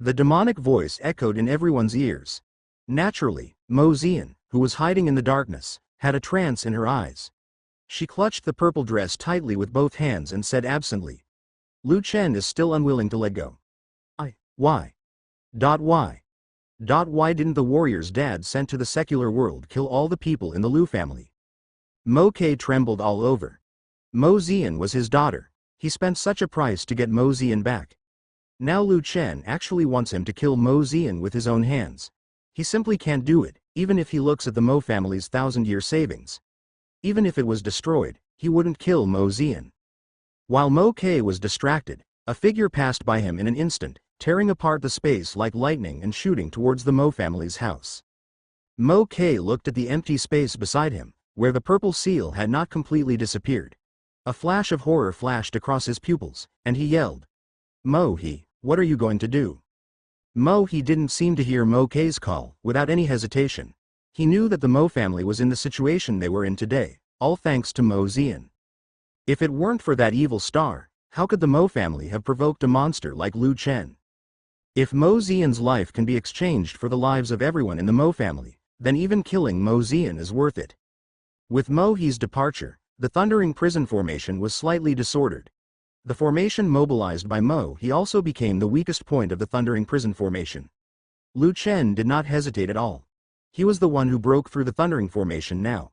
A: The demonic voice echoed in everyone's ears. Naturally, Mo Zian, who was hiding in the darkness, had a trance in her eyes. She clutched the purple dress tightly with both hands and said absently, Lu Chen is still unwilling to let go. Why? Why didn't the warrior's dad sent to the secular world kill all the people in the Lu family? Mo Ke trembled all over. Mo Zian was his daughter. He spent such a price to get Mo Zian back. Now Lu Chen actually wants him to kill Mo Zian with his own hands. He simply can't do it, even if he looks at the Mo family's 1,000-year savings. Even if it was destroyed, he wouldn't kill Mo Zian. While Mo Ke was distracted, a figure passed by him in an instant, tearing apart the space like lightning and shooting towards the Mo family's house. Mo Ke looked at the empty space beside him, where the purple seal had not completely disappeared. A flash of horror flashed across his pupils, and he yelled, Mo He, what are you going to do? Mo He didn't seem to hear Mo Ke's call. Without any hesitation, he knew that the Mo family was in the situation they were in today, all thanks to Mo Zian. If it weren't for that evil star, how could the Mo family have provoked a monster like Lu Chen? If Mo Zian's life can be exchanged for the lives of everyone in the Mo family, then even killing Mo Zian is worth it. With Mo He's departure, the thundering prison formation was slightly disordered. The formation mobilized by Mo He also became the weakest point of the thundering prison formation. Lu Chen did not hesitate at all. He was the one who broke through the thundering formation now.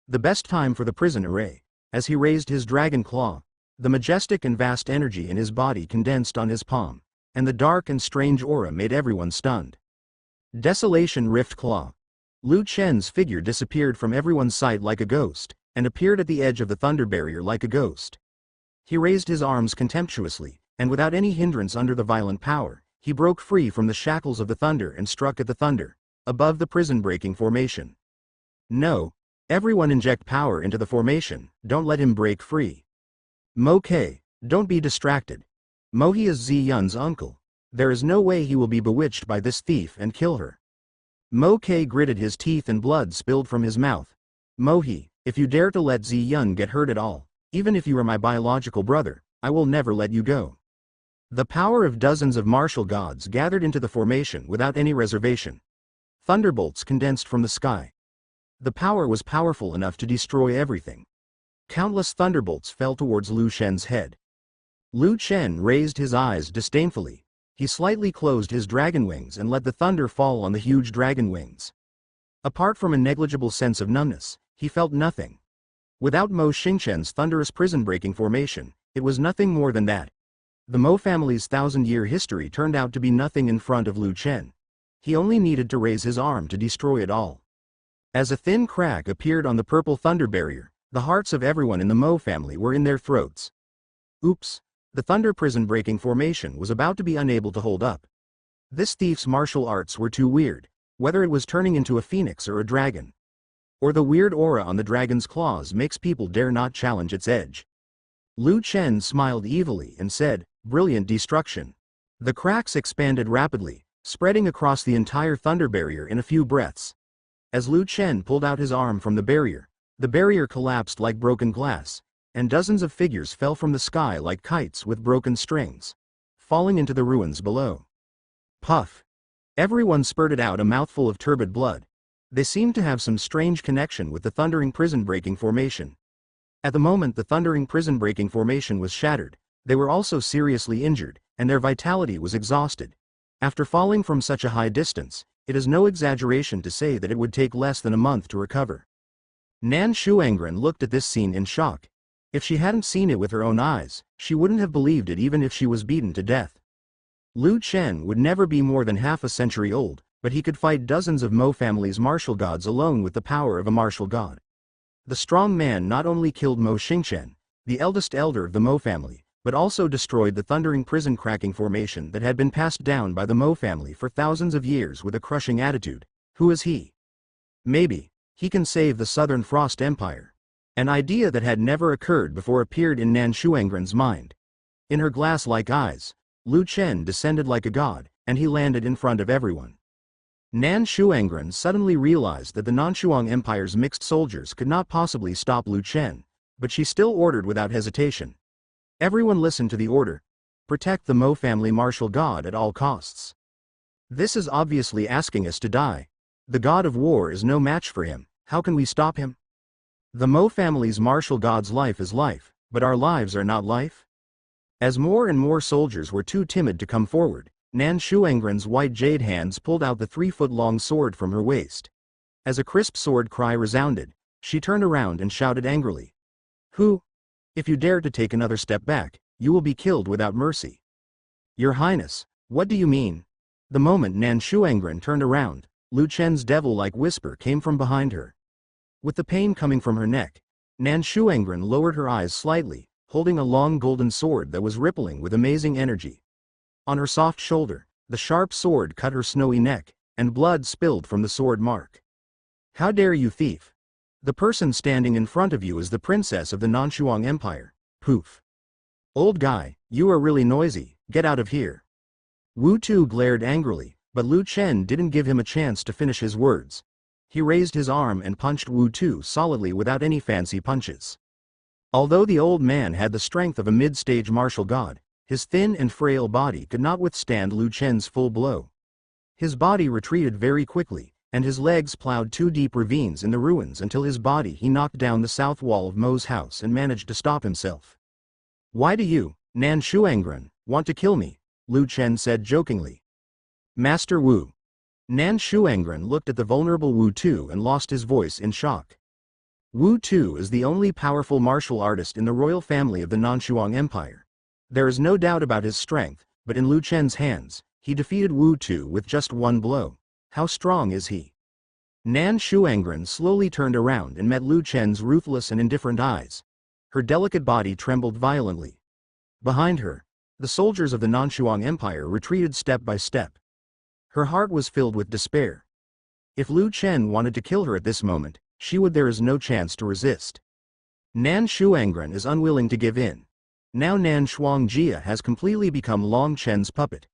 A: The best time for the prison array. As he raised his dragon claw, the majestic and vast energy in his body condensed on his palm, and the dark and strange aura made everyone stunned. Desolation Rift Claw. Lu Chen's figure disappeared from everyone's sight like a ghost, and appeared at the edge of the thunder barrier like a ghost. He raised his arms contemptuously, and without any hindrance under the violent power, he broke free from the shackles of the thunder and struck at the thunder, above the prison-breaking formation. No, everyone inject power into the formation, don't let him break free. Mo Ke, don't be distracted. Mo He is Zi Yun's uncle. There is no way he will be bewitched by this thief and kill her. Mo Ke gritted his teeth and blood spilled from his mouth. Mo He, if you dare to let Zi Yun get hurt at all, even if you are my biological brother, I will never let you go. The power of dozens of martial gods gathered into the formation without any reservation. Thunderbolts condensed from the sky. The power was powerful enough to destroy everything. Countless thunderbolts fell towards Lu Chen's head. Lu Chen raised his eyes disdainfully. He slightly closed his dragon wings and let the thunder fall on the huge dragon wings. Apart from a negligible sense of numbness, he felt nothing. Without Mo Xingchen's thunderous prison-breaking formation, it was nothing more than that. The Mo family's 1,000-year history turned out to be nothing in front of Lu Chen. He only needed to raise his arm to destroy it all. As a thin crack appeared on the purple thunder barrier, the hearts of everyone in the Mo family were in their throats. Oops! The thunder prison breaking formation was about to be unable to hold up. This thief's martial arts were too weird, whether it was turning into a phoenix or a dragon. Or the weird aura on the dragon's claws makes people dare not challenge its edge. Lu Chen smiled evilly and said, "Brilliant destruction." The cracks expanded rapidly, spreading across the entire thunder barrier in a few breaths. As Lu Chen pulled out his arm from the barrier collapsed like broken glass, and dozens of figures fell from the sky like kites with broken strings, falling into the ruins below. Puff! Everyone spurted out a mouthful of turbid blood. They seemed to have some strange connection with the thundering prison-breaking formation. At the moment the thundering prison-breaking formation was shattered, they were also seriously injured, and their vitality was exhausted. After falling from such a high distance, it is no exaggeration to say that it would take less than a month to recover. Nan Shuangren looked at this scene in shock. If she hadn't seen it with her own eyes, she wouldn't have believed it even if she was beaten to death. Lu Chen would never be more than half a century old, but he could fight dozens of Mo family's martial gods alone with the power of a martial god. The strong man not only killed Mo Xingchen, the eldest elder of the Mo family, but also destroyed the thundering prison-cracking formation that had been passed down by the Mo family for thousands of years with a crushing attitude. Who is he? Maybe he can save the Southern Frost Empire. An idea that had never occurred before appeared in Nan Shuangren's mind. In her glass-like eyes, Lu Chen descended like a god, and he landed in front of everyone. Nan Shuangren suddenly realized that the Nanshuang Empire's mixed soldiers could not possibly stop Lu Chen, but she still ordered without hesitation. Everyone listened to the order. Protect the Mo family martial god at all costs. This is obviously asking us to die. The god of war is no match for him. How can we stop him? The Mo family's martial god's life is life, but our lives are not life? As more and more soldiers were too timid to come forward, Nan Shuangren's white jade hands pulled out the 3-foot-long sword from her waist. As a crisp sword cry resounded, she turned around and shouted angrily. "Who? If you dare to take another step back, you will be killed without mercy." "Your Highness, what do you mean?" The moment Nan Shuangren turned around, Lu Chen's devil-like whisper came from behind her. With the pain coming from her neck, Nan Shuangren lowered her eyes slightly, holding a long golden sword that was rippling with amazing energy. On her soft shoulder, the sharp sword cut her snowy neck, and blood spilled from the sword mark. "How dare you, thief! The person standing in front of you is the princess of the Nanshuang Empire." Poof! "Old guy, you are really noisy, get out of here." Wu Tu glared angrily, but Lu Chen didn't give him a chance to finish his words. He raised his arm and punched Wu Tu solidly without any fancy punches. Although the old man had the strength of a mid-stage martial god, his thin and frail body could not withstand Lu Chen's full blow. His body retreated very quickly, and his legs plowed 2 deep ravines in the ruins until his body he knocked down the south wall of Mo's house and managed to stop himself. "Why do you, Nan Shuangren, want to kill me?" Lu Chen said jokingly. "Master Wu." Nan Shuangren looked at the vulnerable Wu Tu and lost his voice in shock. Wu Tu is the only powerful martial artist in the royal family of the Nanshuang Empire. There is no doubt about his strength, but in Lu Chen's hands, he defeated Wu Tu with just 1 blow. How strong is he? Nan Shuangren slowly turned around and met Lu Chen's ruthless and indifferent eyes. Her delicate body trembled violently. Behind her, the soldiers of the Nanshuang Empire retreated step by step. Her heart was filled with despair. If Lu Chen wanted to kill her at this moment, there is no chance to resist. Nan Shuangren is unwilling to give in. Now Nan Shuangjia has completely become Long Chen's puppet.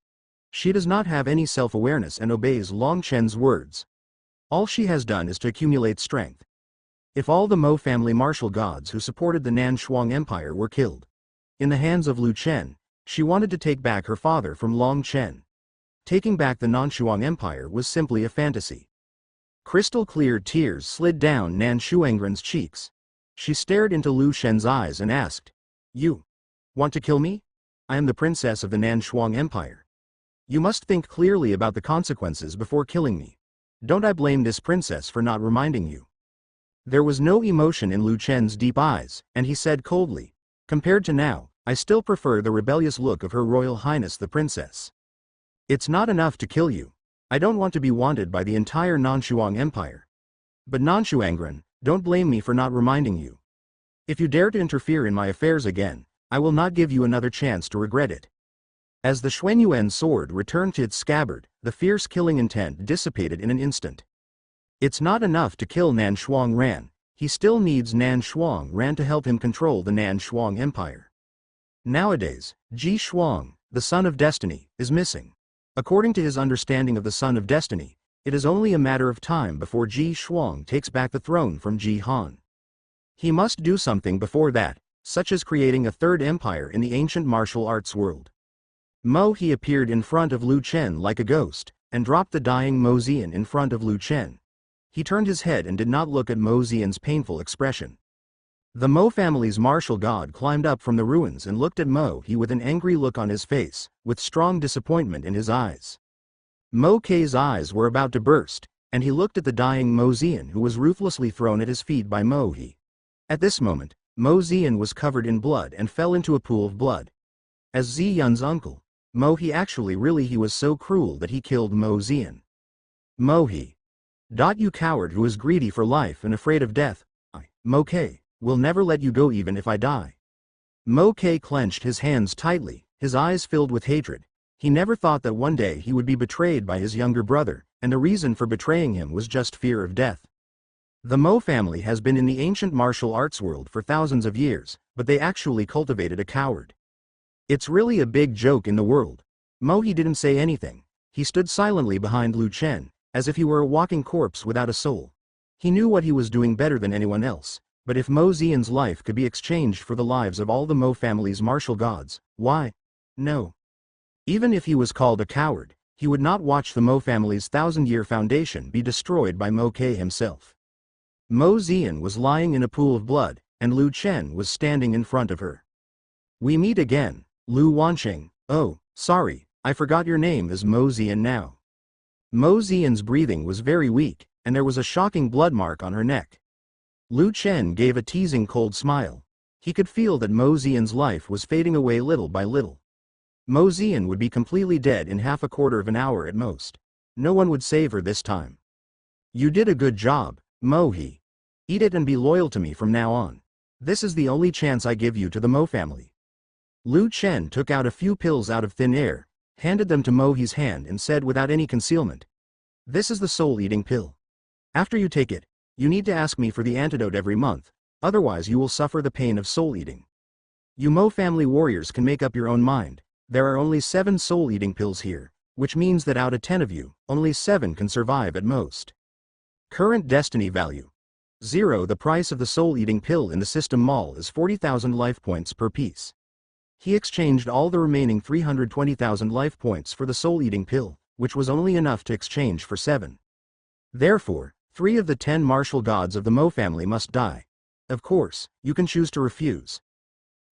A: She does not have any self-awareness and obeys Long Chen's words. All she has done is to accumulate strength. If all the Mo family martial gods who supported the Nan Shuang Empire were killed in the hands of Lu Chen, she wanted to take back her father from Long Chen. Taking back the Nanshuang Empire was simply a fantasy. Crystal-clear tears slid down Nan Shuangren's cheeks. She stared into Lu Chen's eyes and asked, "You want to kill me? I am the princess of the Nanshuang Empire. You must think clearly about the consequences before killing me. Don't I blame this princess for not reminding you?" There was no emotion in Lu Chen's deep eyes, and he said coldly, "Compared to now, I still prefer the rebellious look of Her Royal Highness the Princess. It's not enough to kill you. I don't want to be wanted by the entire Nanshuang Empire. But Nanshuangren, don't blame me for not reminding you. If you dare to interfere in my affairs again, I will not give you another chance to regret it. As the Xuanyuan sword returned to its scabbard, the fierce killing intent dissipated in an instant. It's not enough to kill Nanshuangren, he still needs Nanshuangren to help him control the Nanshuang Empire. Nowadays, Ji Shuang, the Son of Destiny, is missing. According to his understanding of the Son of Destiny, it is only a matter of time before Ji Shuang takes back the throne from Ji Han. He must do something before that, such as creating a third empire in the ancient martial arts world. He appeared in front of Lu Chen like a ghost, and dropped the dying Mo Zian in front of Lu Chen. He turned his head and did not look at Mo Zian's painful expression. The Mo family's martial god climbed up from the ruins and looked at He with an angry look on his face, with strong disappointment in his eyes. Ke's eyes were about to burst, and he looked at the dying Mo Zian who was ruthlessly thrown at his feet by He. At this moment, Mo Zian was covered in blood and fell into a pool of blood. As Zi Yun's uncle, he was so cruel that he killed Mo Zian. You coward who is greedy for life and afraid of death, Mo Ke, will never let you go even if I die. Mo Ke clenched his hands tightly, his eyes filled with hatred. He never thought that one day he would be betrayed by his younger brother, and the reason for betraying him was just fear of death. The Mo family has been in the ancient martial arts world for thousands of years, but they actually cultivated a coward. It's really a big joke in the world. He didn't say anything. He stood silently behind Lu Chen, as if he were a walking corpse without a soul. He knew what he was doing better than anyone else, but if Mo Zian's life could be exchanged for the lives of all the Mo family's martial gods, why? No. Even if he was called a coward, he would not watch the Mo family's thousand-year foundation be destroyed by Mo Ke himself. Mo Zian was lying in a pool of blood, and Lu Chen was standing in front of her. We meet again, Lu Wanqing. Oh, sorry, I forgot your name is Mo Zian now. Mo Zian's breathing was very weak, and there was a shocking blood mark on her neck. Lu Chen gave a teasing cold smile. He could feel that Mo Zian's life was fading away little by little. Mo Zian would be completely dead in half a quarter of an hour at most. No one would save her this time. You did a good job, Mo He. Eat it and be loyal to me from now on. This is the only chance I give you to the Mo family. Lu Chen took out a few pills out of thin air, handed them to Mo He's hand and said without any concealment. This is the soul-eating pill. After you take it, you need to ask me for the antidote every month, otherwise you will suffer the pain of soul-eating. You Mo family warriors can make up your own mind. There are only 7 soul-eating pills here, which means that out of 10 of you, only 7 can survive at most. Current destiny value. 0. The price of the soul-eating pill in the system mall is 40,000 life points per piece. He exchanged all the remaining 320,000 life points for the soul-eating pill, which was only enough to exchange for 7. Therefore, 3 of the 10 martial gods of the Mo family must die. Of course, you can choose to refuse.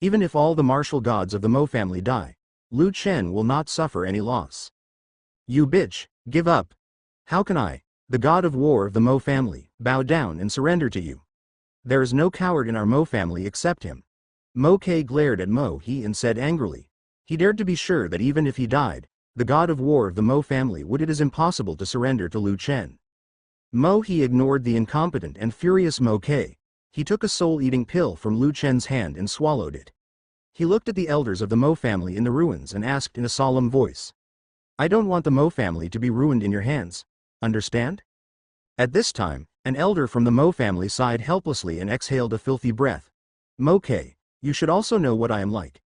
A: Even if all the martial gods of the Mo family die, Lu Chen will not suffer any loss. You bitch, give up. How can I, the god of war of the Mo family, bow down and surrender to you? There is no coward in our Mo family except him. Mo Ke glared at Mo He and said angrily. He dared to be sure that even if he died, the god of war of the Mo family would. It is impossible to surrender to Lu Chen. Mo He ignored the incompetent and furious Mo Ke. He took a soul-eating pill from Lu Chen's hand and swallowed it. He looked at the elders of the Mo family in the ruins and asked in a solemn voice. I don't want the Mo family to be ruined in your hands. Understand? At this time, an elder from the Mo family sighed helplessly and exhaled a filthy breath. Mo Ke, you should also know what I am like.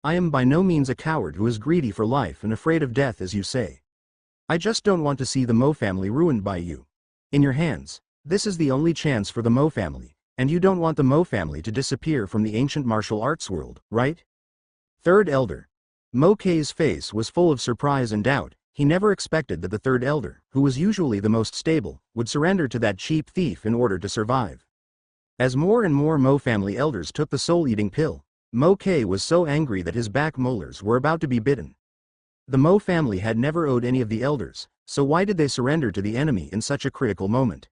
A: I am by no means a coward who is greedy for life and afraid of death as you say. I just don't want to see the Mo family ruined by you. In your hands, this is the only chance for the Mo family, and you don't want the Mo family to disappear from the ancient martial arts world, right? Third elder. Mo Ke's face was full of surprise and doubt. He never expected that the third elder, who was usually the most stable, would surrender to that cheap thief in order to survive. As more and more Mo family elders took the soul-eating pill, Mo Ke was so angry that his back molars were about to be bitten. The Mo family had never owed any of the elders, so why did they surrender to the enemy in such a critical moment?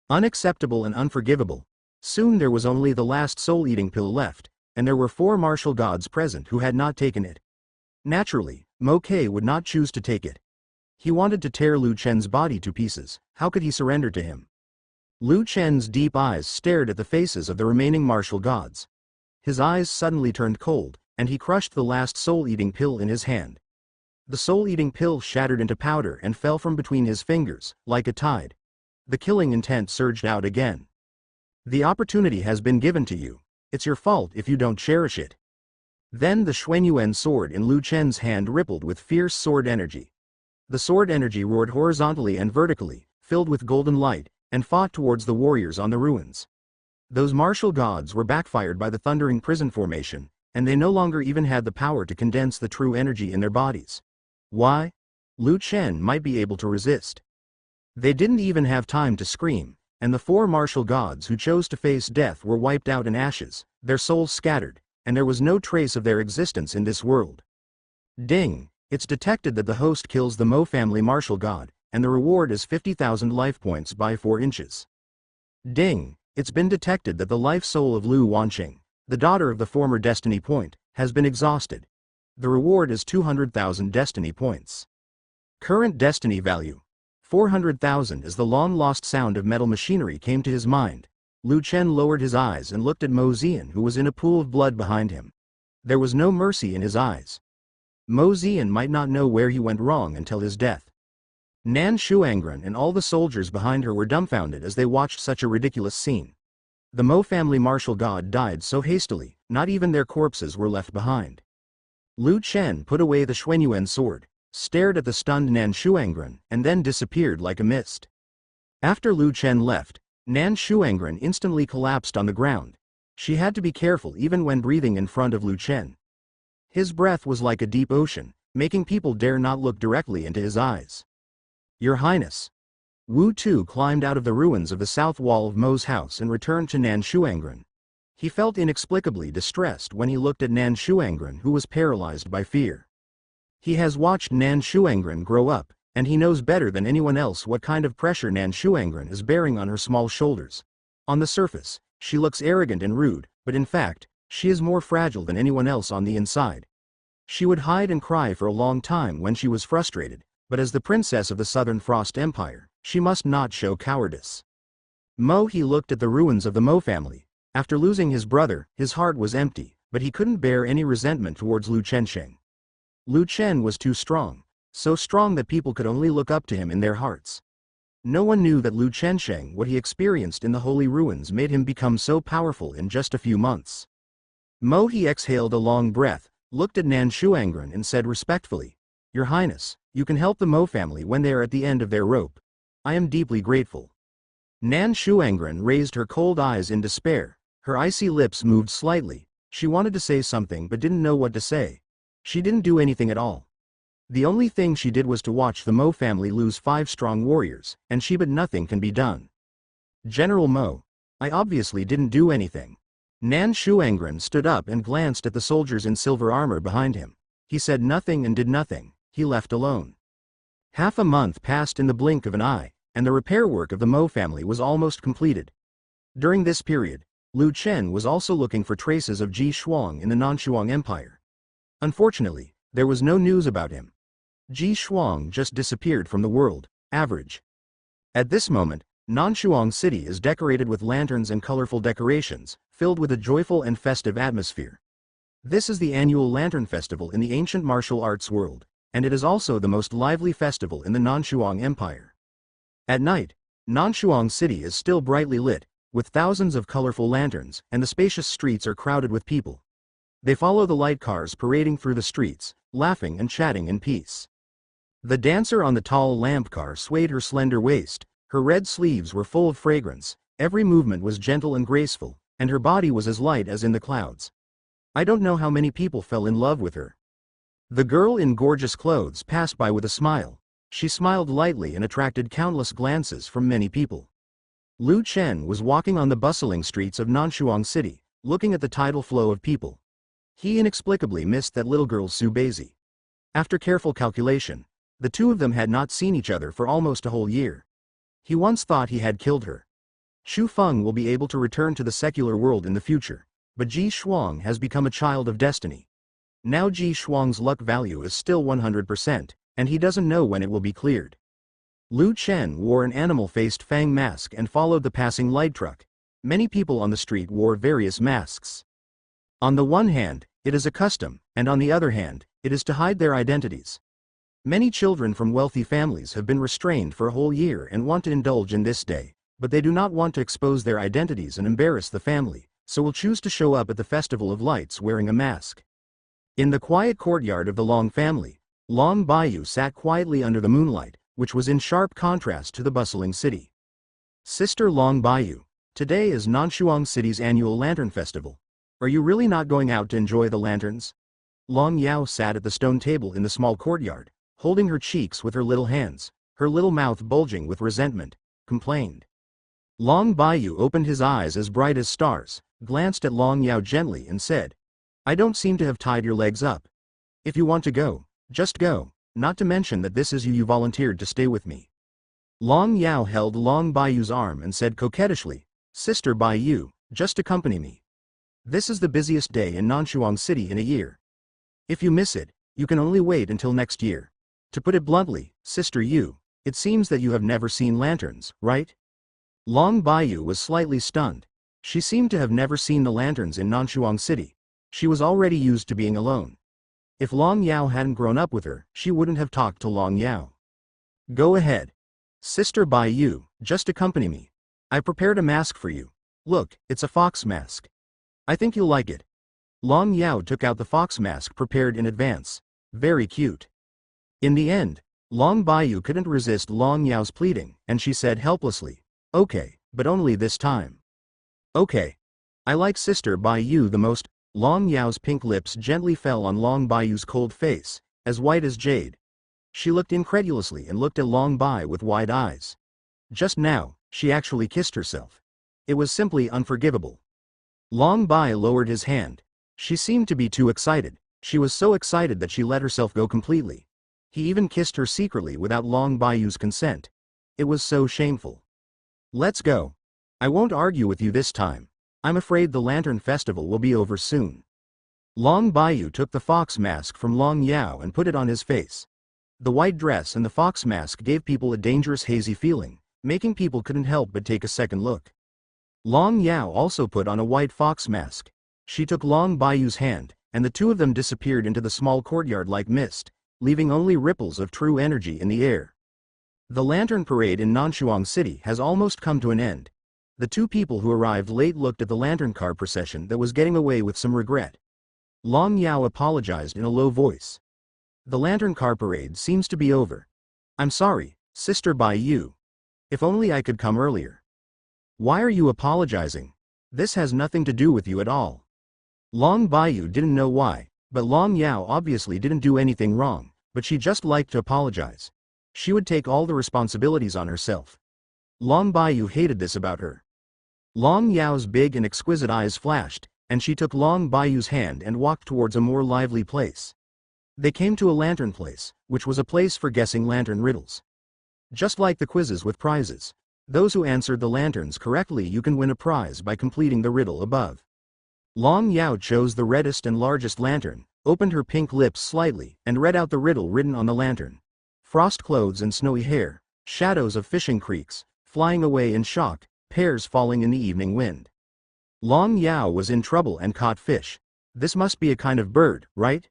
A: Unacceptable and unforgivable. Soon there was only the last soul-eating pill left, and there were 4 martial gods present who had not taken it. Naturally, Mo Ke would not choose to take it. He wanted to tear Lu Chen's body to pieces. How could he surrender to him? Lu Chen's deep eyes stared at the faces of the remaining martial gods. His eyes suddenly turned cold, and he crushed the last soul-eating pill in his hand. The soul-eating pill shattered into powder and fell from between his fingers, like a tide. The killing intent surged out again. The opportunity has been given to you. It's your fault if you don't cherish it. Then the Xuanyuan sword in Lu Chen's hand rippled with fierce sword energy. The sword energy roared horizontally and vertically, filled with golden light, and fought towards the warriors on the ruins. Those martial gods were backfired by the thundering prison formation, and they no longer even had the power to condense the true energy in their bodies. Why? Lu Chen might be able to resist. They didn't even have time to scream, and the 4 martial gods who chose to face death were wiped out in ashes, their souls scattered, and there was no trace of their existence in this world. Ding! It's detected that the host kills the Mo family martial god, and the reward is 50,000 life points by 4 inches. Ding! It's been detected that the life soul of Lu Wanqing, the daughter of the former Destiny Point, has been exhausted. The reward is 200,000 Destiny points. Current Destiny value. 400,000. As the long-lost sound of metal machinery came to his mind, Lu Chen lowered his eyes and looked at Mo Zian, who was in a pool of blood behind him. There was no mercy in his eyes. Mo Zian might not know where he went wrong until his death. Nan Shuangren and all the soldiers behind her were dumbfounded as they watched such a ridiculous scene. The Mo family martial god died so hastily, not even their corpses were left behind. Lu Chen put away the Xuanyuan sword, stared at the stunned Nan Shuangren, and then disappeared like a mist. After Lu Chen left, Nan Shuangren instantly collapsed on the ground. She had to be careful even when breathing in front of Lu Chen. His breath was like a deep ocean, making people dare not look directly into his eyes. Your Highness. Wu Tu climbed out of the ruins of the south wall of Mo's house and returned to Nan Shuangren. He felt inexplicably distressed when he looked at Nan Shuangren, who was paralyzed by fear. He has watched Nan Shuangren grow up, and he knows better than anyone else what kind of pressure Nan Shuangren is bearing on her small shoulders. On the surface, she looks arrogant and rude, but in fact, she is more fragile than anyone else on the inside. She would hide and cry for a long time when she was frustrated, but as the princess of the Southern Frost Empire, she must not show cowardice. He looked at the ruins of the Mo family. After losing his brother, his heart was empty, but he couldn't bear any resentment towards Lu Chensheng. Lu Chen was too strong, so strong that people could only look up to him in their hearts. No one knew that Lu Chensheng, what he experienced in the holy ruins, made him become so powerful in just a few months. He exhaled a long breath, looked at Nan Shuangren and said respectfully, Your Highness, you can help the Mo family when they are at the end of their rope. I am deeply grateful. Nan Shuangren raised her cold eyes in despair. Her icy lips moved slightly. She wanted to say something but didn't know what to say. She didn't do anything at all. The only thing she did was to watch the Mo family lose 5 strong warriors, and but nothing can be done. General Mo. I obviously didn't do anything. Nan Shuangren stood up and glanced at the soldiers in silver armor behind him. He said nothing and did nothing. He left alone. Half a month passed in the blink of an eye, and the repair work of the Mo family was almost completed. During this period, Lu Chen was also looking for traces of Ji Shuang in the Nanshuang Empire. Unfortunately, there was no news about him. Ji Shuang just disappeared from the world. Average. At this moment, Nanshuang City is decorated with lanterns and colorful decorations, filled with a joyful and festive atmosphere. This is the annual Lantern Festival in the ancient martial arts world, and it is also the most lively festival in the Nanshuang Empire. At night, Nanshuang City is still brightly lit, with thousands of colorful lanterns, and the spacious streets are crowded with people. They follow the light cars parading through the streets, laughing and chatting in peace. The dancer on the tall lamp car swayed her slender waist. Her red sleeves were full of fragrance, every movement was gentle and graceful, and her body was as light as in the clouds. I don't know how many people fell in love with her. The girl in gorgeous clothes passed by with a smile. She smiled lightly and attracted countless glances from many people. Lu Chen was walking on the bustling streets of Nanshuang City, looking at the tidal flow of people. He inexplicably missed that little girl Su Beizi. After careful calculation, the two of them had not seen each other for almost a whole year. He once thought he had killed her. Xu Feng will be able to return to the secular world in the future, but Ji Shuang has become a child of destiny. Now Ji Shuang's luck value is still 100%, and he doesn't know when it will be cleared. Lu Chen wore an animal-faced fang mask and followed the passing light truck. Many people on the street wore various masks. On the one hand, it is a custom, and on the other hand, it is to hide their identities. Many children from wealthy families have been restrained for a whole year and want to indulge in this day, but they do not want to expose their identities and embarrass the family, so will choose to show up at the Festival of Lights wearing a mask. In the quiet courtyard of the Long family, Long Baiyu sat quietly under the moonlight, which was in sharp contrast to the bustling city. Sister Long Baiyu, today is Nanshuang City's annual Lantern Festival. Are you really not going out to enjoy the lanterns? Long Yao sat at the stone table in the small courtyard, holding her cheeks with her little hands, her little mouth bulging with resentment, complained. Long Baiyu opened his eyes as bright as stars, glanced at Long Yao gently and said, I don't seem to have tied your legs up. If you want to go, just go, not to mention that this is you volunteered to stay with me. Long Yao held Long Baiyu's arm and said coquettishly, Sister Baiyu, just accompany me. This is the busiest day in Nanshuang City in a year. If you miss it, you can only wait until next year. To put it bluntly, Sister Yu, it seems that you have never seen lanterns, right? Long Baiyu was slightly stunned. She seemed to have never seen the lanterns in Nanshuang City. She was already used to being alone. If Long Yao hadn't grown up with her, she wouldn't have talked to Long Yao. Go ahead. Sister Baiyu, just accompany me. I prepared a mask for you. Look, it's a fox mask. I think you'll like it. Long Yao took out the fox mask prepared in advance. Very cute. In the end, Long Baiyu couldn't resist Long Yao's pleading, and she said helplessly, Okay, but only this time. Okay. I like Sister Baiyu the most. Long Yao's pink lips gently fell on Long Baiyu's cold face, as white as jade. She looked incredulously and looked at Long Bai with wide eyes. Just now, she actually kissed herself. It was simply unforgivable. Long Bai lowered his hand. She seemed to be too excited. She was so excited that she let herself go completely. He even kissed her secretly without Long Baiyu's consent. It was so shameful. Let's go. I won't argue with you this time. I'm afraid the Lantern Festival will be over soon. Long Baiyu took the fox mask from Long Yao and put it on his face. The white dress and the fox mask gave people a dangerous hazy feeling, making people couldn't help but take a second look. Long Yao also put on a white fox mask. She took Long Baiyu's hand, and the two of them disappeared into the small courtyard like mist, leaving only ripples of true energy in the air. The lantern parade in Nanshuang City has almost come to an end. The two people who arrived late looked at the lantern car procession that was getting away with some regret. Long Yao apologized in a low voice. The lantern car parade seems to be over. I'm sorry, Sister Baiyu. If only I could come earlier. Why are you apologizing? This has nothing to do with you at all. Long Baiyu didn't know why, but Long Yao obviously didn't do anything wrong, but she just liked to apologize. She would take all the responsibilities on herself. Long Baiyu hated this about her. Long Yao's big and exquisite eyes flashed, and she took Long Baiyu's hand and walked towards a more lively place. They came to a lantern place, which was a place for guessing lantern riddles. Just like the quizzes with prizes. Those who answered the lanterns correctly, you can win a prize by completing the riddle above. Long Yao chose the reddest and largest lantern, opened her pink lips slightly, and read out the riddle written on the lantern. Frost clothes and snowy hair, shadows of fishing creeks, flying away in shock, pears falling in the evening wind. Long Yao was in trouble and caught fish. This must be a kind of bird, right?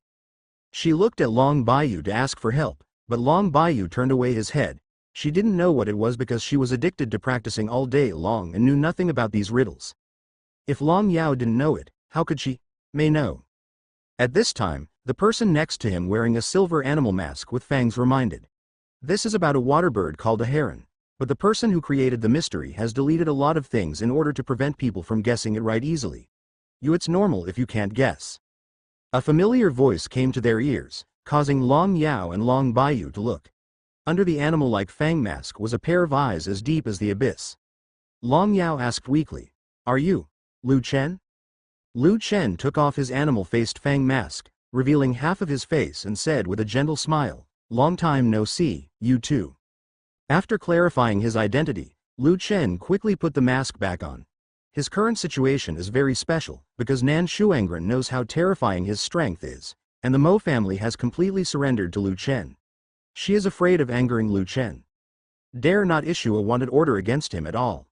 A: She looked at Long Baiyu to ask for help, but Long Baiyu turned away his head. She didn't know what it was because she was addicted to practicing all day long and knew nothing about these riddles. If Long Yao didn't know it, how could she may know? At this time, the person next to him wearing a silver animal mask with fangs reminded. This is about a water bird called a heron, but the person who created the mystery has deleted a lot of things in order to prevent people from guessing it right easily. It's normal if you can't guess. A familiar voice came to their ears, causing Long Yao and Long Baiyu to look. Under the animal-like fang mask was a pair of eyes as deep as the abyss. Long Yao asked weakly, Are you Lu Chen? Lu Chen took off his animal-faced fang mask, revealing half of his face, and said with a gentle smile, Long time no see, you too. After clarifying his identity, Lu Chen quickly put the mask back on. His current situation is very special, because Nan Shuangren knows how terrifying his strength is, and the Mo family has completely surrendered to Lu Chen. She is afraid of angering Lu Chen. Dare not issue a wanted order against him at all.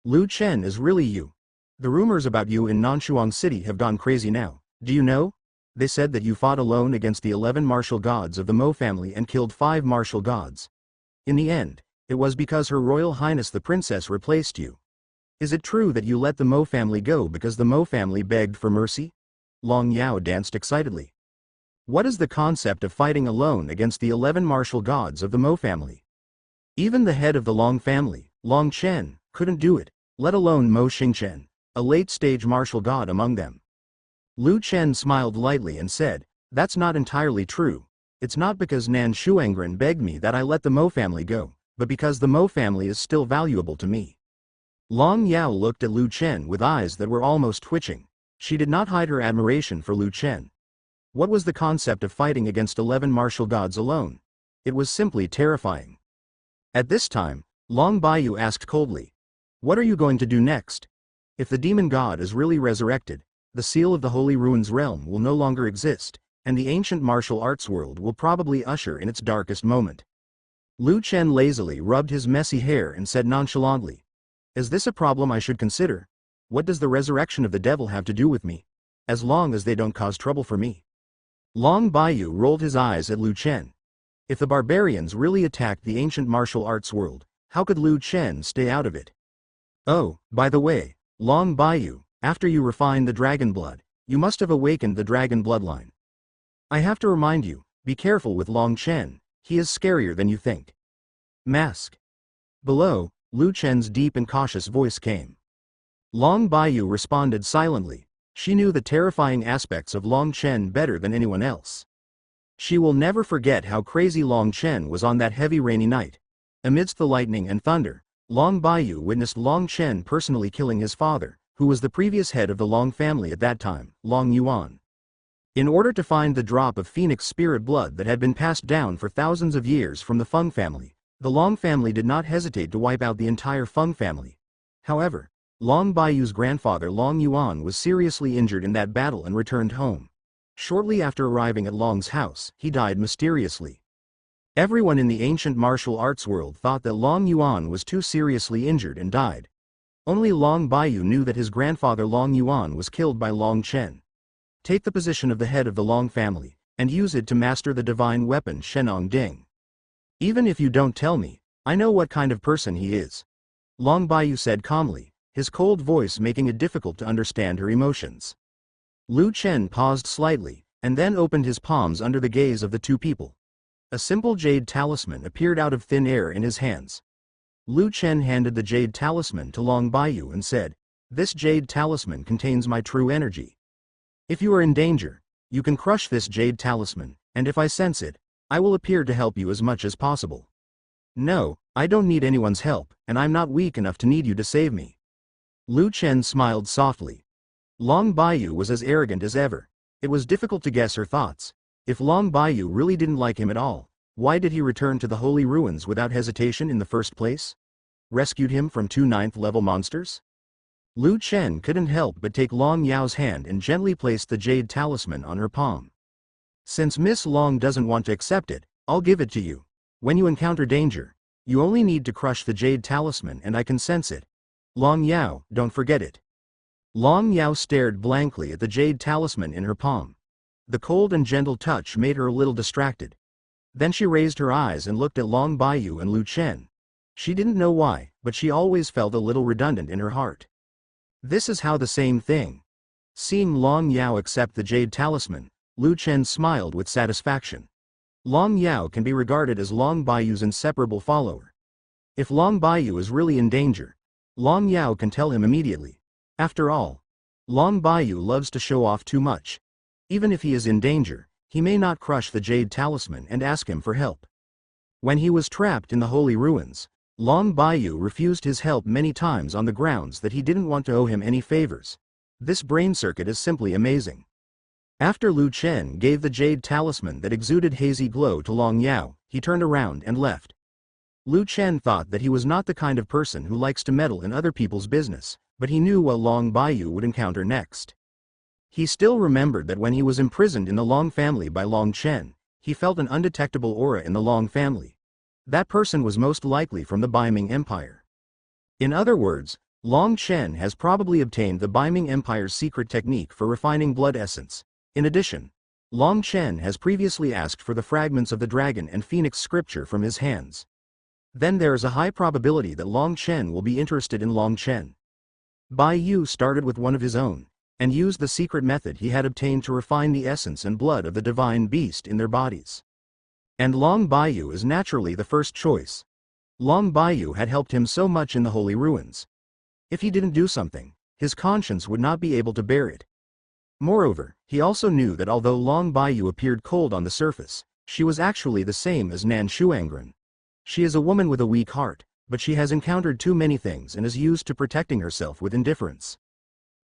A: Lu Chen is really you. The rumors about you in Nanshuang City have gone crazy now, do you know? They said that you fought alone against the 11 martial gods of the Mo family and killed 5 martial gods. In the end, it was because Her Royal Highness the Princess replaced you. Is it true that you let the Mo family go because the Mo family begged for mercy? Long Yao danced excitedly. What is the concept of fighting alone against the 11 martial gods of the Mo family? Even the head of the Long family, Long Chen, couldn't do it, let alone Mo Xingchen, a late-stage martial god among them. Lu Chen smiled lightly and said, "That's not entirely true. It's not because Nan Shuangren begged me that I let the Mo family go, but because the Mo family is still valuable to me." Long Yao looked at Lu Chen with eyes that were almost twitching. She did not hide her admiration for Lu Chen. What was the concept of fighting against 11 martial gods alone? It was simply terrifying. At this time, Long Baiyu asked coldly, "What are you going to do next? If the demon god is really resurrected, the seal of the Holy Ruins realm will no longer exist, and the ancient martial arts world will probably usher in its darkest moment." Lu Chen lazily rubbed his messy hair and said nonchalantly, "Is this a problem I should consider? What does the resurrection of the devil have to do with me? As long as they don't cause trouble for me." Long Baiyu rolled his eyes at Lu Chen. If the barbarians really attacked the ancient martial arts world, how could Lu Chen stay out of it? "Oh, by the way, Long Baiyu, after you refine the dragon blood, you must have awakened the dragon bloodline. I have to remind you, be careful with Long Chen, he is scarier than you think." Mask. Below, Lu Chen's deep and cautious voice came. Long Baiyu responded silently. She knew the terrifying aspects of Long Chen better than anyone else. She will never forget how crazy Long Chen was on that heavy rainy night. Amidst the lightning and thunder, Long Baiyu witnessed Long Chen personally killing his father, who was the previous head of the Long family at that time, Long Yuan. In order to find the drop of phoenix spirit blood that had been passed down for thousands of years from the Feng family, the Long family did not hesitate to wipe out the entire Feng family. However, Long Baiyu's grandfather Long Yuan was seriously injured in that battle and returned home. Shortly after arriving at Long's house, he died mysteriously. Everyone in the ancient martial arts world thought that Long Yuan was too seriously injured and died. Only Long Baiyu knew that his grandfather Long Yuan was killed by Long Chen. Take the position of the head of the Long family, and use it to master the divine weapon Shenong Ding. Even if you don't tell me, I know what kind of person he is. Long Baiyu said calmly, his cold voice making it difficult to understand her emotions. Lu Chen paused slightly, and then opened his palms under the gaze of the two people. A simple jade talisman appeared out of thin air in his hands. Lu Chen handed the jade talisman to Long Baiyu and said, "This jade talisman contains my true energy. If you are in danger, you can crush this jade talisman, and if I sense it, I will appear to help you as much as possible." "No, I don't need anyone's help, and I'm not weak enough to need you to save me." Lu Chen smiled softly. Long Baiyu was as arrogant as ever. It was difficult to guess her thoughts. If Long Baiyu really didn't like him at all, why did he return to the Holy Ruins without hesitation in the first place? Rescued him from 2 9th-level monsters? Lu Chen couldn't help but take Long Yao's hand and gently place the jade talisman on her palm. "Since Miss Long doesn't want to accept it, I'll give it to you. When you encounter danger, you only need to crush the jade talisman and I can sense it. Long Yao, don't forget it." Long Yao stared blankly at the jade talisman in her palm. The cold and gentle touch made her a little distracted. Then she raised her eyes and looked at Long Baiyu and Lu Chen. She didn't know why, but she always felt a little redundant in her heart. This is how the same thing. Seeing Long Yao accept the jade talisman, Lu Chen smiled with satisfaction. Long Yao can be regarded as Long Baiyu's inseparable follower. If Long Baiyu is really in danger, Long Yao can tell him immediately. After all, Long Baiyu loves to show off too much. Even if he is in danger, he may not crush the jade talisman and ask him for help. When he was trapped in the Holy Ruins, Long Baiyu refused his help many times on the grounds that he didn't want to owe him any favors. This brain circuit is simply amazing. After Lu Chen gave the jade talisman that exuded hazy glow to Long Yao, he turned around and left. Lu Chen thought that he was not the kind of person who likes to meddle in other people's business, but he knew what Long Baiyu would encounter next. He still remembered that when he was imprisoned in the Long family by Long Chen, he felt an undetectable aura in the Long family. That person was most likely from the Baiming Empire. In other words, Long Chen has probably obtained the Baiming Empire's secret technique for refining blood essence. In addition, Long Chen has previously asked for the fragments of the dragon and phoenix scripture from his hands. Then there is a high probability that Long Chen will be interested in Long Chen. Bai Yu started with one of his own, and used the secret method he had obtained to refine the essence and blood of the divine beast in their bodies. And Long Baiyu is naturally the first choice. Long Baiyu had helped him so much in the Holy Ruins. If he didn't do something, his conscience would not be able to bear it. Moreover, he also knew that although Long Baiyu appeared cold on the surface, she was actually the same as Nan Shuangren. She is a woman with a weak heart, but she has encountered too many things and is used to protecting herself with indifference.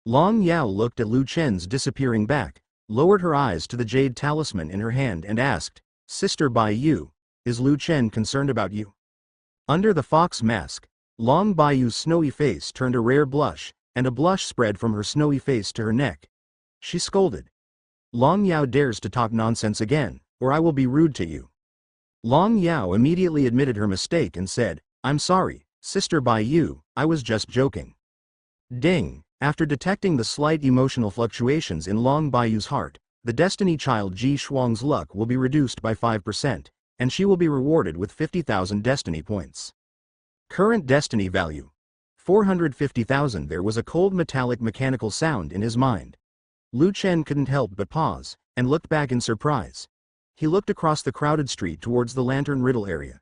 A: Long Yao looked at Lu Chen's disappearing back, lowered her eyes to the jade talisman in her hand and asked, "Sister Bai Yu, is Lu Chen concerned about you?" Under the fox mask, Long Baiyu's snowy face turned a rare blush, and a blush spread from her snowy face to her neck. She scolded. "Long Yao dares to talk nonsense again, or I will be rude to you." Long Yao immediately admitted her mistake and said, "I'm sorry, Sister Bai Yu, I was just joking." Ding! After detecting the slight emotional fluctuations in Long Baiyu's heart, the Destiny Child Ji Shuang's luck will be reduced by 5%, and she will be rewarded with 50,000 Destiny points. Current Destiny value: 450,000. There was a cold metallic mechanical sound in his mind. Lu Chen couldn't help but pause, and looked back in surprise. He looked across the crowded street towards the Lantern Riddle area.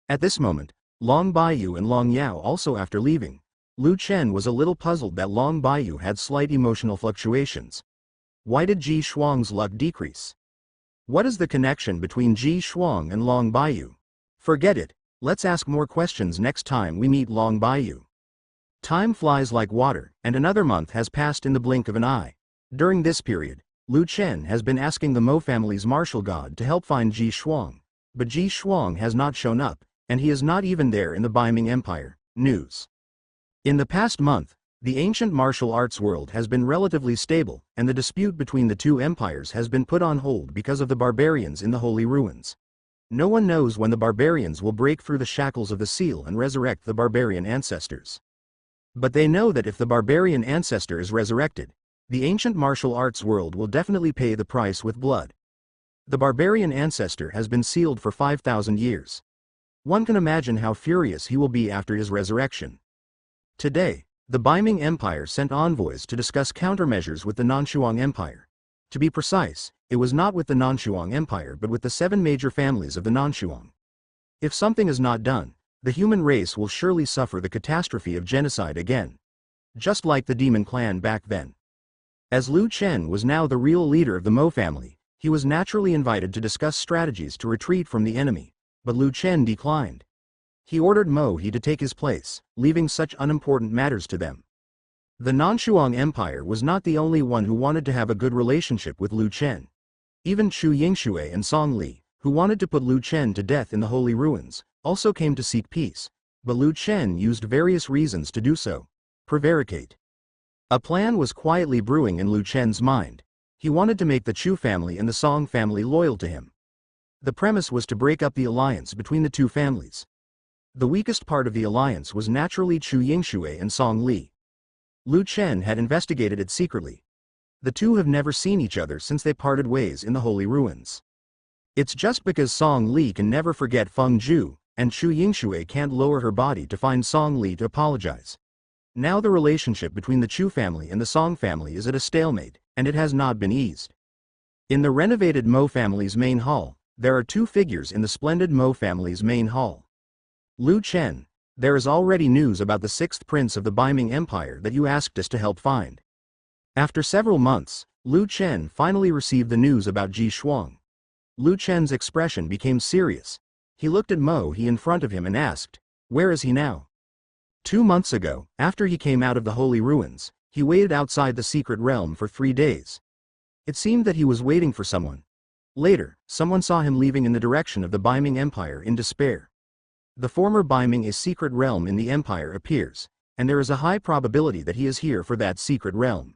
A: At this moment, Long Baiyu and Long Yao also after leaving, Lu Chen was a little puzzled that Long Baiyu had slight emotional fluctuations. Why did Ji Shuang's luck decrease? What is the connection between Ji Shuang and Long Baiyu? Forget it, let's ask more questions next time we meet Long Baiyu. Time flies like water, and another month has passed in the blink of an eye. During this period, Lu Chen has been asking the Mo family's martial god to help find Ji Shuang, but Ji Shuang has not shown up, and he is not even there in the Baiming Empire. News. In the past month, the ancient martial arts world has been relatively stable, and the dispute between the two empires has been put on hold because of the barbarians in the Holy Ruins. No one knows when the barbarians will break through the shackles of the seal and resurrect the barbarian ancestors. But they know that if the barbarian ancestor is resurrected, the ancient martial arts world will definitely pay the price with blood. The barbarian ancestor has been sealed for 5,000 years. One can imagine how furious he will be after his resurrection. Today, the Baiming Empire sent envoys to discuss countermeasures with the Nanshuang Empire. To be precise, it was not with the Nanshuang Empire but with the 7 major families of the Nanshuang. If something is not done, the human race will surely suffer the catastrophe of genocide again. Just like the demon clan back then. As Lu Chen was now the real leader of the Mo family, he was naturally invited to discuss strategies to retreat from the enemy, but Lu Chen declined. He ordered Mo He to take his place, leaving such unimportant matters to them. The Nanshuang Empire was not the only one who wanted to have a good relationship with Lu Chen. Even Chu Yingshui and Song Li, who wanted to put Lu Chen to death in the Holy Ruins, also came to seek peace, but Lu Chen used various reasons to do so. Prevaricate. A plan was quietly brewing in Lu Chen's mind. He wanted to make the Chu family and the Song family loyal to him. The premise was to break up the alliance between the two families. The weakest part of the alliance was naturally Chu Yingshui and Song Li. Lu Chen had investigated it secretly. The two have never seen each other since they parted ways in the Holy Ruins. It's just because Song Li can never forget Feng Zhu, and Chu Yingshui can't lower her body to find Song Li to apologize. Now the relationship between the Chu family and the Song family is at a stalemate, and it has not been eased. In the renovated Mo family's main hall, there are 2 figures in the splendid Mo family's main hall. Lu Chen, there is already news about the 6th prince of the Baiming Empire that you asked us to help find. After several months, Lu Chen finally received the news about Ji Shuang. Lu Chen's expression became serious. He looked at Mo He in front of him and asked, "Where is he now?" 2 months ago, after he came out of the Holy Ruins, he waited outside the secret realm for 3 days. It seemed that he was waiting for someone. Later, someone saw him leaving in the direction of the Baiming Empire in despair. The former Baiming, a secret realm in the empire, appears, and there is a high probability that he is here for that secret realm.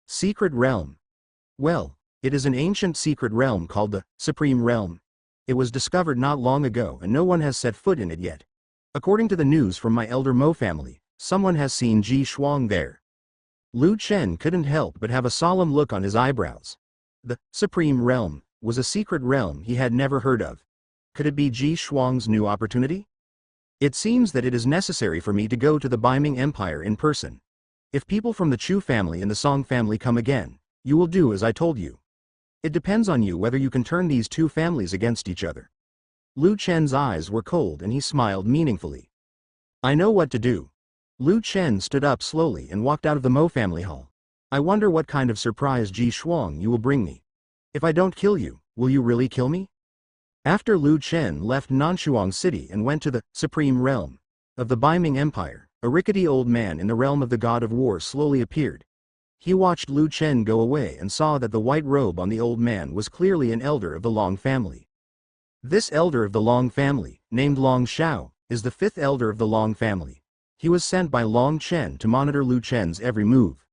A: Secret realm. Well, it is an ancient secret realm called the Supreme Realm. It was discovered not long ago and no one has set foot in it yet. According to the news from my elder Mo family, someone has seen Ji Shuang there. Lu Chen couldn't help but have a solemn look on his eyebrows. The Supreme Realm was a secret realm he had never heard of. Could it be Ji Shuang's new opportunity? It seems that it is necessary for me to go to the Biming Empire in person. If people from the Chu family and the Song family come again, you will do as I told you. It depends on you whether you can turn these two families against each other. Lu Chen's eyes were cold and he smiled meaningfully. I know what to do. Lu Chen stood up slowly and walked out of the Mo family hall. I wonder what kind of surprise Ji Shuang you will bring me. If I don't kill you, will you really kill me? After Lu Chen left Nanshuang City and went to the Supreme Realm of the Biming Empire, a rickety old man in the realm of the God of War slowly appeared. He watched Lu Chen go away and saw that the white robe on the old man was clearly an elder of the Long family. This elder of the Long family, named Long Shao, is the fifth elder of the Long family. He was sent by Long Chen to monitor Lu Chen's every move.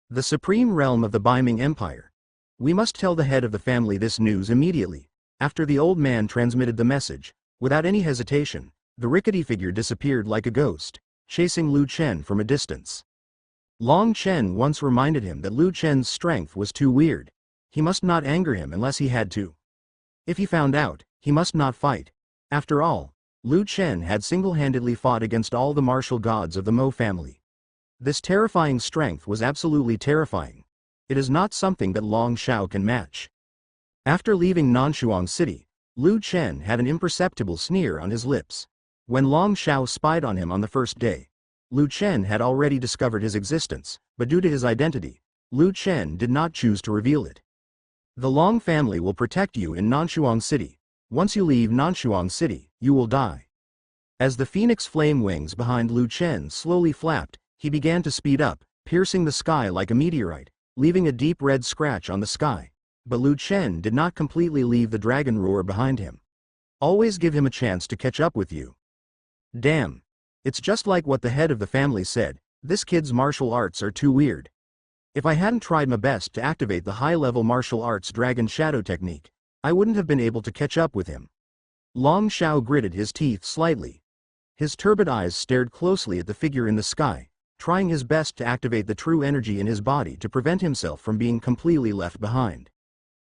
A: The Supreme Realm of the Biming Empire. We must tell the head of the family this news immediately. After the old man transmitted the message, without any hesitation, the rickety figure disappeared like a ghost, chasing Lu Chen from a distance. Long Chen once reminded him that Lu Chen's strength was too weird. He must not anger him unless he had to. If he found out, he must not fight. After all, Lu Chen had single-handedly fought against all the martial gods of the Mo family. This terrifying strength was absolutely terrifying. It is not something that Long Shao can match. After leaving Nanshuang City, Lu Chen had an imperceptible sneer on his lips. When Long Shao spied on him on the first day, Lu Chen had already discovered his existence, but due to his identity, Lu Chen did not choose to reveal it. The Long family will protect you in Nanshuang City. Once you leave Nanshuang City, you will die. As the phoenix flame wings behind Lu Chen slowly flapped, he began to speed up, piercing the sky like a meteorite, leaving a deep red scratch on the sky. But Lu Chen did not completely leave the dragon roar behind him. Always give him a chance to catch up with you. Damn. It's just like what the head of the family said, this kid's martial arts are too weird. If I hadn't tried my best to activate the high-level martial arts dragon shadow technique, I wouldn't have been able to catch up with him. Long Shao gritted his teeth slightly. His turbid eyes stared closely at the figure in the sky, trying his best to activate the true energy in his body to prevent himself from being completely left behind.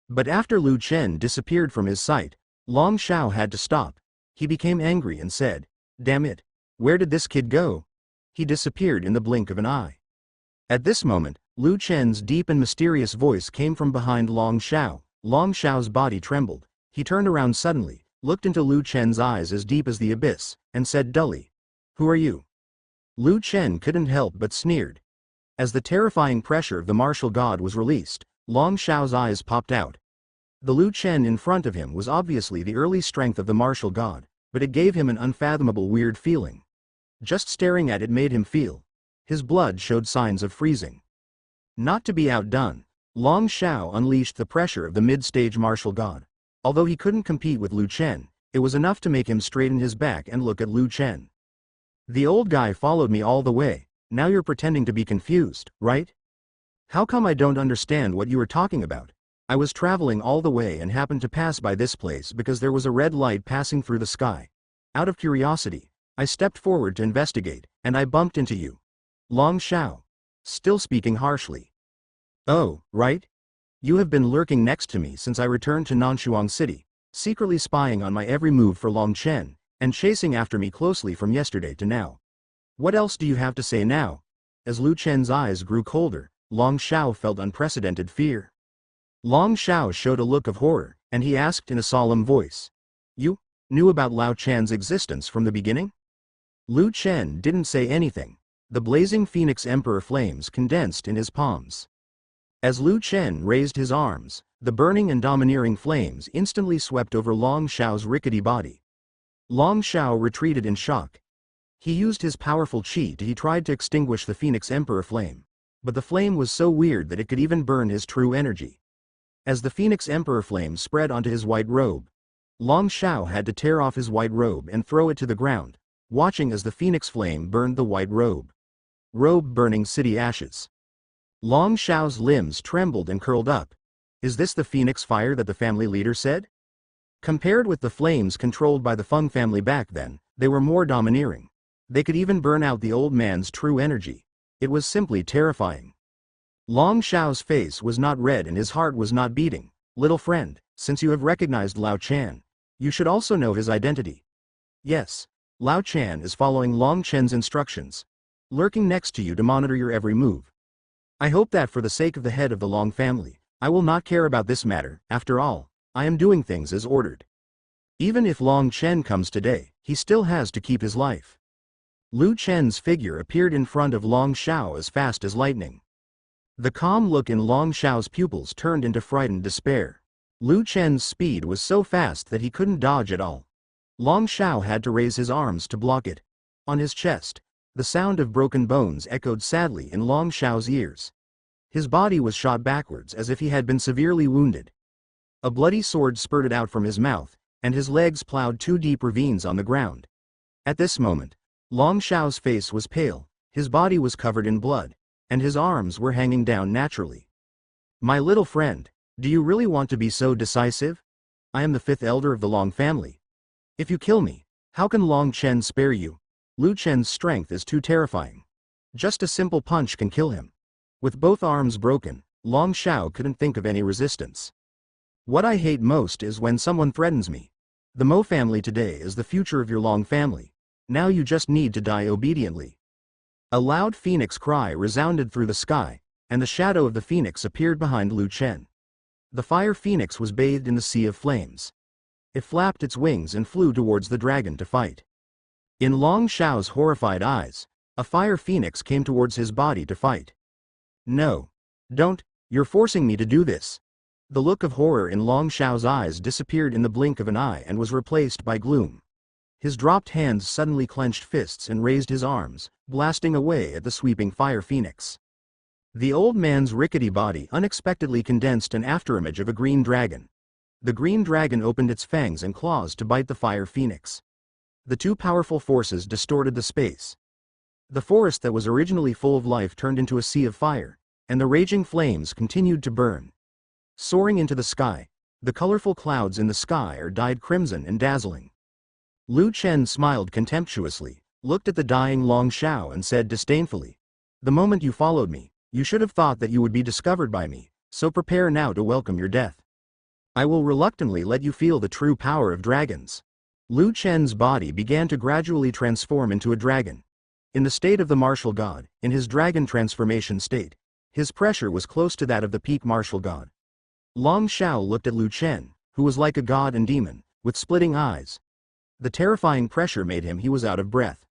A: But after Lu Chen disappeared from his sight, Long Shao had to stop. He became angry and said, "Damn it! Where did this kid go?" He disappeared in the blink of an eye. At this moment, Lu Chen's deep and mysterious voice came from behind Long Shao. Long Shao's body trembled. He turned around suddenly, looked into Lu Chen's eyes as deep as the abyss, and said dully, "Who are you?" Lu Chen couldn't help but sneered. As the terrifying pressure of the martial god was released, Long Shao's eyes popped out. The Lu Chen in front of him was obviously the early strength of the martial god, but it gave him an unfathomable weird feeling. Just staring at it made him feel. His blood showed signs of freezing. Not to be outdone, Long Shao unleashed the pressure of the mid-stage martial god. Although he couldn't compete with Lu Chen, it was enough to make him straighten his back and look at Lu Chen. The old guy followed me all the way. Now you're pretending to be confused, right? How come I don't understand what you were talking about? I was traveling all the way and happened to pass by this place because there was a red light passing through the sky. Out of curiosity, I stepped forward to investigate, and I bumped into you. Long Shao. Still speaking harshly. Oh, right? You have been lurking next to me since I returned to Nanshuang City, secretly spying on my every move for Long Chen, and chasing after me closely from yesterday to now. What else do you have to say now? As Lu Chen's eyes grew colder, Long Shao felt unprecedented fear. Long Shao showed a look of horror, and he asked in a solemn voice. You knew about Lao Chan's existence from the beginning? Lu Chen didn't say anything. The blazing Phoenix Emperor flames condensed in his palms. As Lu Chen raised his arms, the burning and domineering flames instantly swept over Long Shao's rickety body. Long Shao retreated in shock. He used his powerful qi he tried to extinguish the Phoenix Emperor flame, but the flame was so weird that it could even burn his true energy. As the Phoenix Emperor flame spread onto his white robe, Long Shao had to tear off his white robe and throw it to the ground, watching as the Phoenix flame burned the white robe. robe burning city ashes. Long Xiao's limbs trembled and curled up. Is this the phoenix fire that the family leader said? Compared with the flames controlled by the Feng family back then, they were more domineering. They could even burn out the old man's true energy. It was simply terrifying. Long Xiao's face was not red and his heart was not beating. Little friend, since you have recognized Lao Chan, you should also know his identity. Yes, Lao Chan is following Long Chen's instructions, lurking next to you to monitor your every move. I hope that for the sake of the head of the Long family, I will not care about this matter. After all, I am doing things as ordered. Even if Long Chen comes today, he still has to keep his life. Lu Chen's figure appeared in front of Long Xiao as fast as lightning. The calm look in Long Xiao's pupils turned into frightened despair. Lu Chen's speed was so fast that he couldn't dodge at all. Long Xiao had to raise his arms to block it. On his chest, the sound of broken bones echoed sadly in Long Xiao's ears. His body was shot backwards as if he had been severely wounded. A bloody sword spurted out from his mouth, and his legs plowed 2 deep ravines on the ground. At this moment, Long Xiao's face was pale, his body was covered in blood, and his arms were hanging down naturally. My little friend, do you really want to be so decisive? I am the 5th elder of the Long family. If you kill me, how can Long Chen spare you? Lu Chen's strength is too terrifying. Just a simple punch can kill him. With both arms broken, Long Xiao couldn't think of any resistance. What I hate most is when someone threatens me. The Mo family today is the future of your Long family. Now you just need to die obediently. A loud phoenix cry resounded through the sky, and the shadow of the phoenix appeared behind Lu Chen. The fire phoenix was bathed in the sea of flames. It flapped its wings and flew towards the dragon to fight. In Long Xiao's horrified eyes, a fire phoenix came towards his body to fight. No. Don't, you're forcing me to do this. The look of horror in Long Xiao's eyes disappeared in the blink of an eye and was replaced by gloom. His dropped hands suddenly clenched fists and raised his arms, blasting away at the sweeping fire phoenix. The old man's rickety body unexpectedly condensed an afterimage of a green dragon. The green dragon opened its fangs and claws to bite the fire phoenix. The 2 powerful forces distorted the space. The forest that was originally full of life turned into a sea of fire, and the raging flames continued to burn. Soaring into the sky, the colorful clouds in the sky are dyed crimson and dazzling. Lu Chen smiled contemptuously, looked at the dying Long Xiao and said disdainfully, "The moment you followed me, you should have thought that you would be discovered by me, so prepare now to welcome your death. I will reluctantly let you feel the true power of dragons." Lu Chen's body began to gradually transform into a dragon. In the state of the martial god, in his dragon transformation state, his pressure was close to that of the peak martial god. Long Xiao looked at Lu Chen, who was like a god and demon, with splitting eyes. The terrifying pressure made he was out of breath.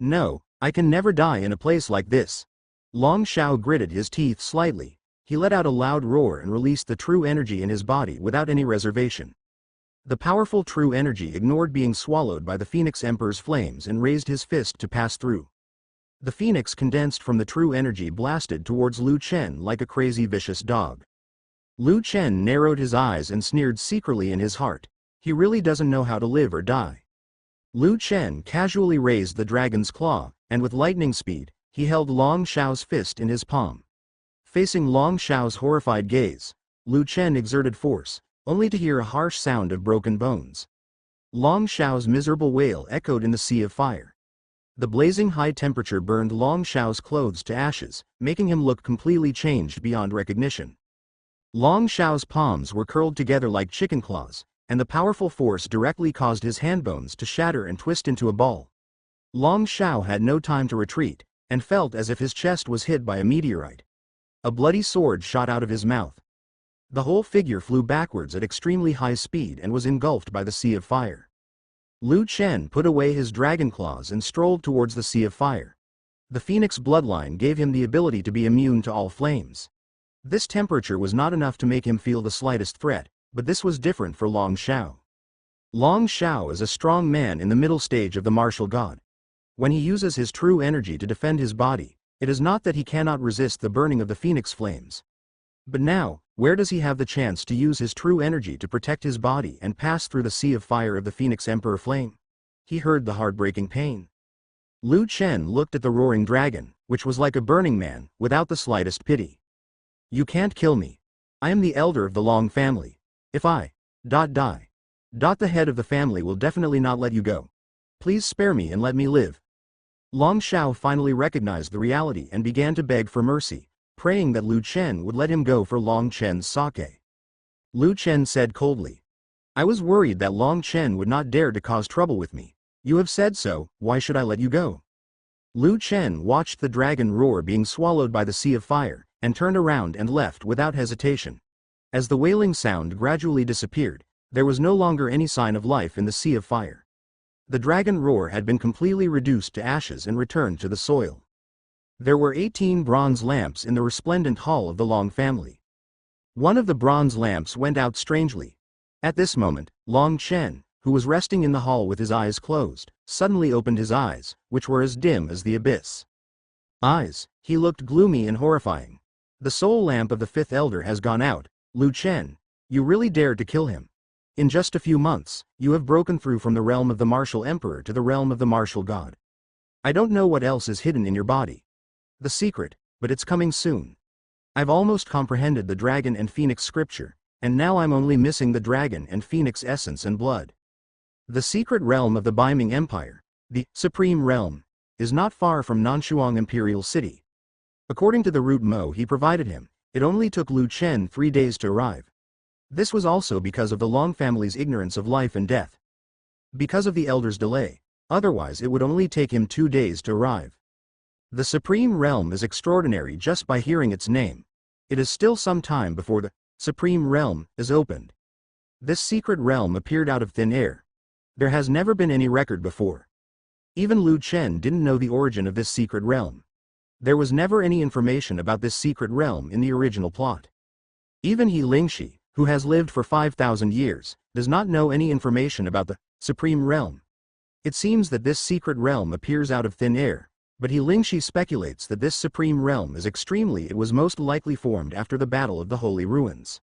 A: No, I can never die in a place like this. Long Xiao gritted his teeth slightly. He let out a loud roar and released the true energy in his body without any reservation. The powerful true energy ignored being swallowed by the Phoenix Emperor's flames and raised his fist to pass through. The phoenix condensed from the true energy blasted towards Lu Chen like a crazy vicious dog. Lu Chen narrowed his eyes and sneered secretly in his heart. He really doesn't know how to live or die. Lu Chen casually raised the dragon's claw, and with lightning speed, he held Long Xiao's fist in his palm. Facing Long Xiao's horrified gaze, Lu Chen exerted force, only to hear a harsh sound of broken bones. Long Xiao's miserable wail echoed in the sea of fire. The blazing high temperature burned Long Xiao's clothes to ashes, making him look completely changed beyond recognition. Long Xiao's palms were curled together like chicken claws, and the powerful force directly caused his hand bones to shatter and twist into a ball. Long Xiao had no time to retreat, and felt as if his chest was hit by a meteorite. A bloody sword shot out of his mouth. The whole figure flew backwards at extremely high speed and was engulfed by the sea of fire. Lu Chen put away his dragon claws and strolled towards the sea of fire. The phoenix bloodline gave him the ability to be immune to all flames. This temperature was not enough to make him feel the slightest threat, but this was different for Long Xiao. Long Xiao is a strong man in the middle stage of the martial god. When he uses his true energy to defend his body, it is not that he cannot resist the burning of the phoenix flames. But now, where does he have the chance to use his true energy to protect his body and pass through the sea of fire of the Phoenix Emperor flame? He heard the heartbreaking pain. Lu Chen looked at the roaring dragon, which was like a burning man, without the slightest pity. You can't kill me. I am the elder of the Long family. If I die, the head of the family will definitely not let you go. Please spare me and let me live. Long Xiao finally recognized the reality and began to beg for mercy, praying that Lu Chen would let him go for Long Chen's sake. Lu Chen said coldly, I was worried that Long Chen would not dare to cause trouble with me. You have said so, why should I let you go? Lu Chen watched the dragon roar being swallowed by the sea of fire, and turned around and left without hesitation. As the wailing sound gradually disappeared, there was no longer any sign of life in the sea of fire. The dragon roar had been completely reduced to ashes and returned to the soil. There were 18 bronze lamps in the resplendent hall of the Long family. One of the bronze lamps went out strangely. At this moment, Long Chen, who was resting in the hall with his eyes closed, suddenly opened his eyes, which were as dim as the abyss. Eyes, he looked gloomy and horrifying. The soul lamp of the fifth elder has gone out. Lu Chen, you really dared to kill him. In just a few months, you have broken through from the realm of the martial emperor to the realm of the martial god. I don't know what else is hidden in your body. The secret, but it's coming soon. I've almost comprehended the dragon and phoenix scripture, and now I'm only missing the dragon and phoenix essence and blood. The secret realm of the Baiming Empire, the Supreme Realm, is not far from Nanshuang Imperial City. According to the route Mo he provided him, it only took Lu Chen 3 days to arrive. This was also because of the Long family's ignorance of life and death. Because of the elder's delay, otherwise it would only take him 2 days to arrive. The Supreme Realm is extraordinary just by hearing its name. It is still some time before the Supreme Realm is opened. This secret realm appeared out of thin air. There has never been any record before. Even Lu Chen didn't know the origin of this secret realm. There was never any information about this secret realm in the original plot. Even He Lingxi, who has lived for 5,000 years, does not know any information about the Supreme Realm. It seems that this secret realm appears out of thin air, but He Lingxi speculates that this Supreme Realm is it was most likely formed after the Battle of the Holy Ruins.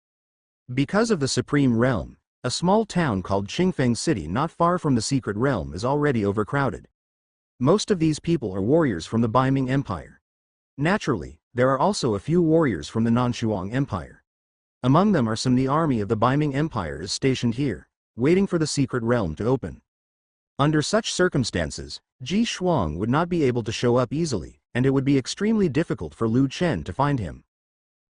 A: Because of the Supreme Realm, a small town called Qingfeng City not far from the secret realm is already overcrowded. Most of these people are warriors from the Baiming Empire. Naturally, there are also a few warriors from the Nanshuang Empire. Among them are some the army of the Baiming Empire is stationed here, waiting for the secret realm to open. Under such circumstances, Ji Shuang would not be able to show up easily, and it would be extremely difficult for Lu Chen to find him.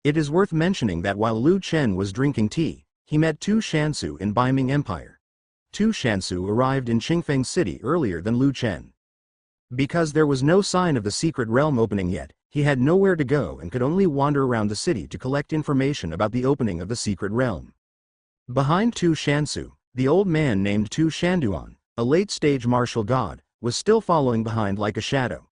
A: It is worth mentioning that while Lu Chen was drinking tea, he met Tu Shansu in Baiming Empire. Tu Shansu arrived in Qingfeng City earlier than Lu Chen. Because there was no sign of the secret realm opening yet, he had nowhere to go and could only wander around the city to collect information about the opening of the secret realm. Behind Tu Shansu, the old man named Tu Shanduan, a late-stage martial god, was still following behind like a shadow.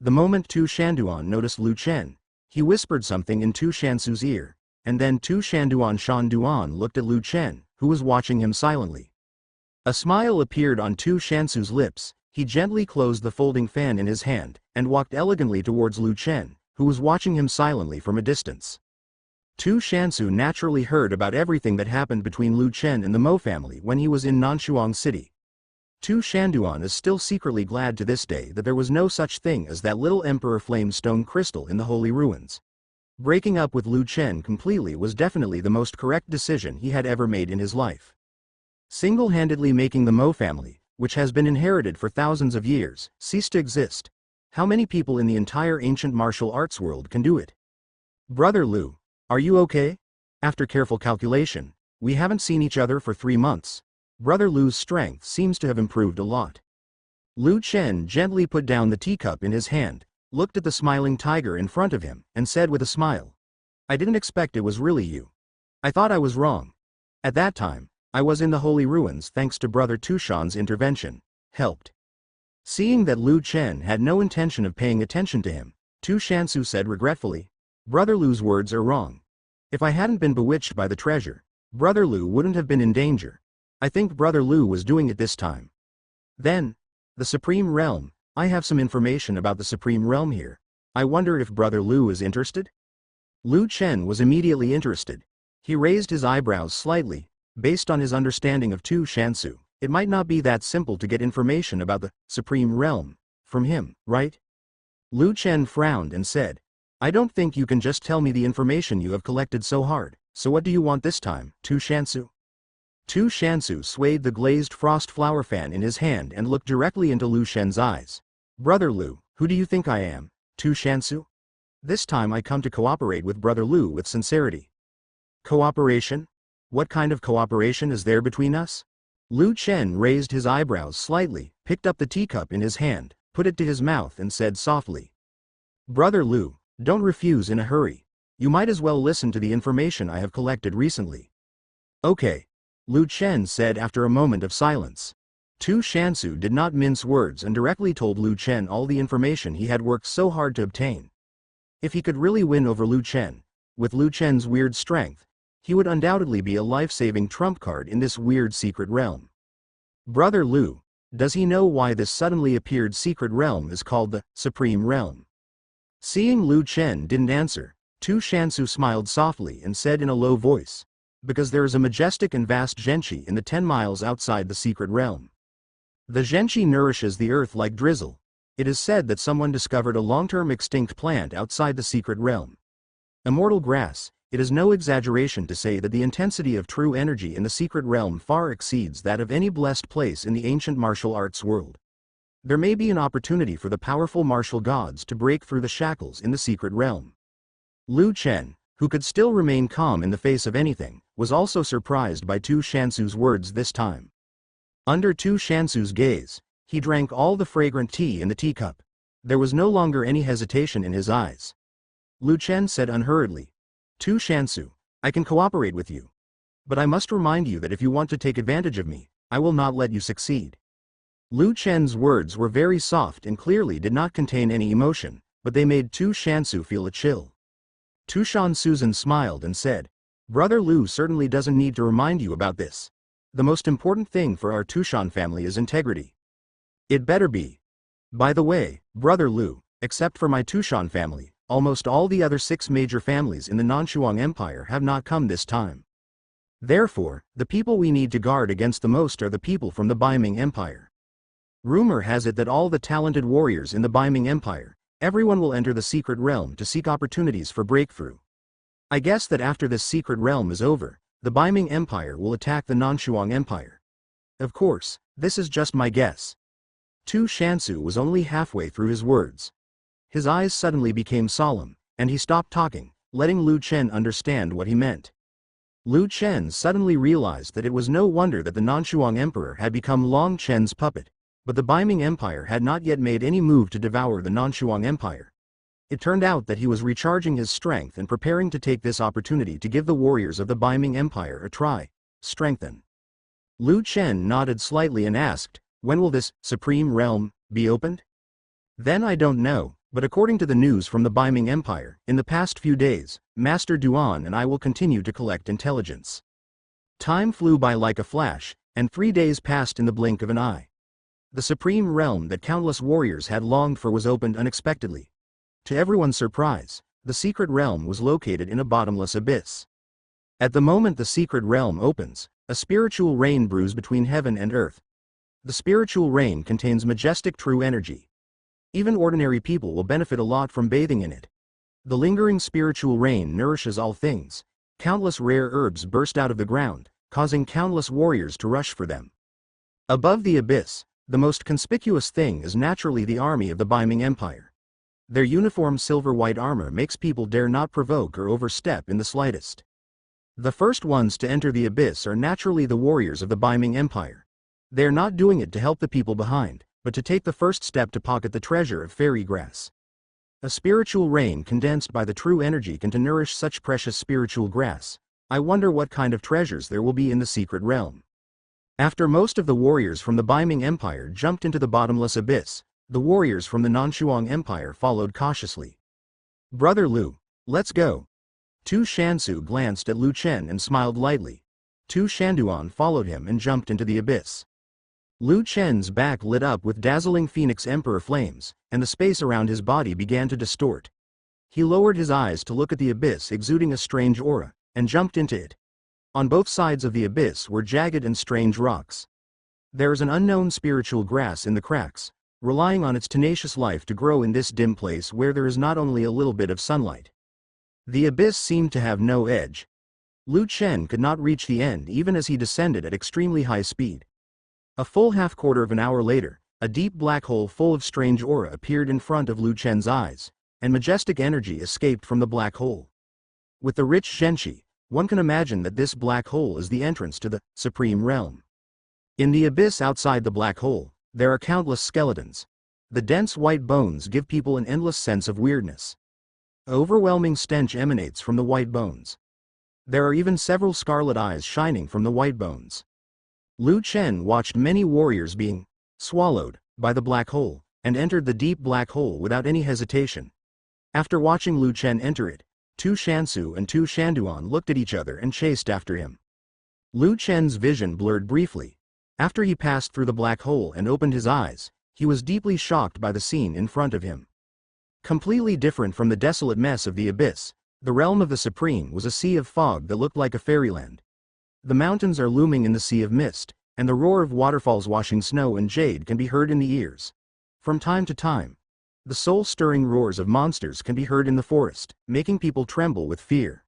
A: The moment Tu Shanduan noticed Lu Chen, he whispered something in Tu Shansu's ear, and then Tu Shanduan looked at Lu Chen, who was watching him silently. A smile appeared on Tu Shansu's lips. He gently closed the folding fan in his hand, and walked elegantly towards Lu Chen, who was watching him silently from a distance. Tu Shansu naturally heard about everything that happened between Lu Chen and the Mo family when he was in Nanshuang City. Tu Shanduan is still secretly glad to this day that there was no such thing as that little Emperor Flame Stone crystal in the Holy Ruins. Breaking up with Lu Chen completely was definitely the most correct decision he had ever made in his life. Single-handedly making the Mo family, which has been inherited for thousands of years, cease to exist. How many people in the entire ancient martial arts world can do it? Brother Lu, are you okay? After careful calculation, we haven't seen each other for 3 months. Brother Lu's strength seems to have improved a lot. Lu Chen gently put down the teacup in his hand, looked at the smiling tiger in front of him, and said with a smile, I didn't expect it was really you. I thought I was wrong. At that time, I was in the Holy Ruins thanks to Brother Tushan's intervention, helped. Seeing that Lu Chen had no intention of paying attention to him, Tu Shansu said regretfully, Brother Lu's words are wrong. If I hadn't been bewitched by the treasure, Brother Lu wouldn't have been in danger. I think Brother Lu was doing it this time. Then, the Supreme Realm, I have some information about the Supreme Realm here. I wonder if Brother Lu is interested? Lu Chen was immediately interested. He raised his eyebrows slightly. Based on his understanding of Tu Shansu, it might not be that simple to get information about the Supreme Realm, from him, right? Lu Chen frowned and said, I don't think you can just tell me the information you have collected so hard, so what do you want this time, Tu Shansu? Tu Shansu swayed the glazed frost flower fan in his hand and looked directly into Lu Shen's eyes. Brother Lu, who do you think I am, Tu Shansu? This time I come to cooperate with Brother Lu with sincerity. Cooperation? What kind of cooperation is there between us? Lu Chen raised his eyebrows slightly, picked up the teacup in his hand, put it to his mouth and said softly. Brother Lu, don't refuse in a hurry. You might as well listen to the information I have collected recently. Okay. Lu Chen said after a moment of silence. Tu Shansu did not mince words and directly told Lu Chen all the information he had worked so hard to obtain. If he could really win over Lu Chen, with Lu Chen's weird strength, he would undoubtedly be a life-saving trump card in this weird secret realm. Brother Lu, does he know why this suddenly appeared secret realm is called the Supreme Realm? Seeing Lu Chen didn't answer, Tu Shansu smiled softly and said in a low voice, because there is a majestic and vast Zhenqi in the 10 miles outside the secret realm. The Zhenqi nourishes the earth like drizzle. It is said that someone discovered a long-term extinct plant outside the secret realm. Immortal grass. It is no exaggeration to say that the intensity of true energy in the secret realm far exceeds that of any blessed place in the ancient martial arts world. There may be an opportunity for the powerful martial gods to break through the shackles in the secret realm. Lu Chen, who could still remain calm in the face of anything, was also surprised by Tu Shansu's words this time. Under Tu Shansu's gaze, he drank all the fragrant tea in the teacup. There was no longer any hesitation in his eyes. Lu Chen said unhurriedly, Tu Shansu, I can cooperate with you. But I must remind you that if you want to take advantage of me, I will not let you succeed. Lu Chen's words were very soft and clearly did not contain any emotion, but they made Tu Shansu feel a chill. Tu Shan smiled and said, Brother Lu certainly doesn't need to remind you about this. The most important thing for our Tushan family is integrity. It better be. By the way, Brother Lu, except for my Tushan family, almost all the other 6 major families in the Nanshuang Empire have not come this time. Therefore, the people we need to guard against the most are the people from the Baiming Empire. Rumor has it that all the talented warriors in the Baiming Empire, everyone will enter the secret realm to seek opportunities for breakthrough. I guess that after this secret realm is over, the Baiming Empire will attack the Nanshuang Empire. Of course, this is just my guess. Tu Shansu was only halfway through his words. His eyes suddenly became solemn, and he stopped talking, letting Lu Chen understand what he meant. Lu Chen suddenly realized that it was no wonder that the Nanshuang Emperor had become Long Chen's puppet, but the Baiming Empire had not yet made any move to devour the Nanshuang Empire. It turned out that he was recharging his strength and preparing to take this opportunity to give the warriors of the Baiming Empire a try. Strengthen. Lu Chen nodded slightly and asked, when will this Supreme Realm be opened? Then I don't know. But according to the news from the Baiming Empire, in the past few days, Master Duan and I will continue to collect intelligence. Time flew by like a flash, and 3 days passed in the blink of an eye. The supreme realm that countless warriors had longed for was opened unexpectedly. To everyone's surprise, the secret realm was located in a bottomless abyss. At the moment the secret realm opens, a spiritual rain brews between heaven and earth. The spiritual rain contains majestic true energy. Even ordinary people will benefit a lot from bathing in it. The lingering spiritual rain nourishes all things. Countless rare herbs burst out of the ground, causing countless warriors to rush for them. Above the abyss, the most conspicuous thing is naturally the army of the Baiming Empire. Their uniform silver-white armor makes people dare not provoke or overstep in the slightest. The first ones to enter the abyss are naturally the warriors of the Baiming Empire. They are not doing it to help the people behind, but to take the first step to pocket the treasure of fairy grass. A spiritual rain condensed by the true energy can to nourish such precious spiritual grass. I wonder what kind of treasures there will be in the secret realm. After most of the warriors from the Baiming Empire jumped into the bottomless abyss, the warriors from the Nanshuang Empire followed cautiously. Brother Lu, let's go. Tu Shansu glanced at Lu Chen and smiled lightly. Tu Shanduan followed him and jumped into the abyss. Lu Chen's back lit up with dazzling Phoenix Emperor flames, and the space around his body began to distort. He lowered his eyes to look at the abyss exuding a strange aura, and jumped into it. On both sides of the abyss were jagged and strange rocks. There is an unknown spiritual grass in the cracks, relying on its tenacious life to grow in this dim place where there is not only a little bit of sunlight. The abyss seemed to have no edge. Lu Chen could not reach the end even as he descended at extremely high speed. A full half-quarter of an hour later, a deep black hole full of strange aura appeared in front of Lu Chen's eyes, and majestic energy escaped from the black hole. With the rich zhenqi, one can imagine that this black hole is the entrance to the supreme realm. In the abyss outside the black hole, there are countless skeletons. The dense white bones give people an endless sense of weirdness. An overwhelming stench emanates from the white bones. There are even several scarlet eyes shining from the white bones. Lu Chen watched many warriors being swallowed by the black hole, and entered the deep black hole without any hesitation. After watching Lu Chen enter it, Tu Shansu and Tu Shanduan looked at each other and chased after him. Lu Chen's vision blurred briefly. After he passed through the black hole and opened his eyes, he was deeply shocked by the scene in front of him. Completely different from the desolate mess of the abyss, the realm of the Supreme was a sea of fog that looked like a fairyland. The mountains are looming in the sea of mist, and the roar of waterfalls washing snow and jade can be heard in the ears. From time to time, the soul-stirring roars of monsters can be heard in the forest, making people tremble with fear.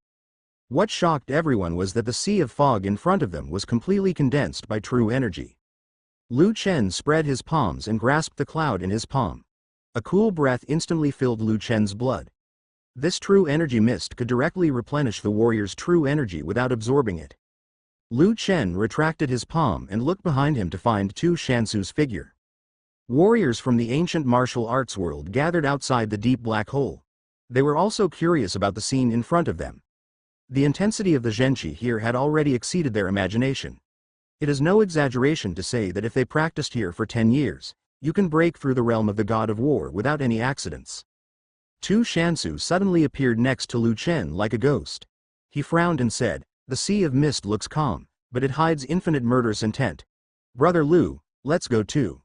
A: What shocked everyone was that the sea of fog in front of them was completely condensed by true energy. Lu Chen spread his palms and grasped the cloud in his palm. A cool breath instantly filled Lu Chen's blood. This true energy mist could directly replenish the warrior's true energy without absorbing it. Lu Chen retracted his palm and looked behind him to find Tu Shansu's figure. Warriors from the ancient martial arts world gathered outside the deep black hole. They were also curious about the scene in front of them. The intensity of the zhenqi here had already exceeded their imagination. It is no exaggeration to say that if they practiced here for 10 years, you can break through the realm of the god of war without any accidents. Tu Shansu suddenly appeared next to Lu Chen like a ghost. He frowned and said, "The sea of mist looks calm, but it hides infinite murderous intent. Brother Lu, let's go too."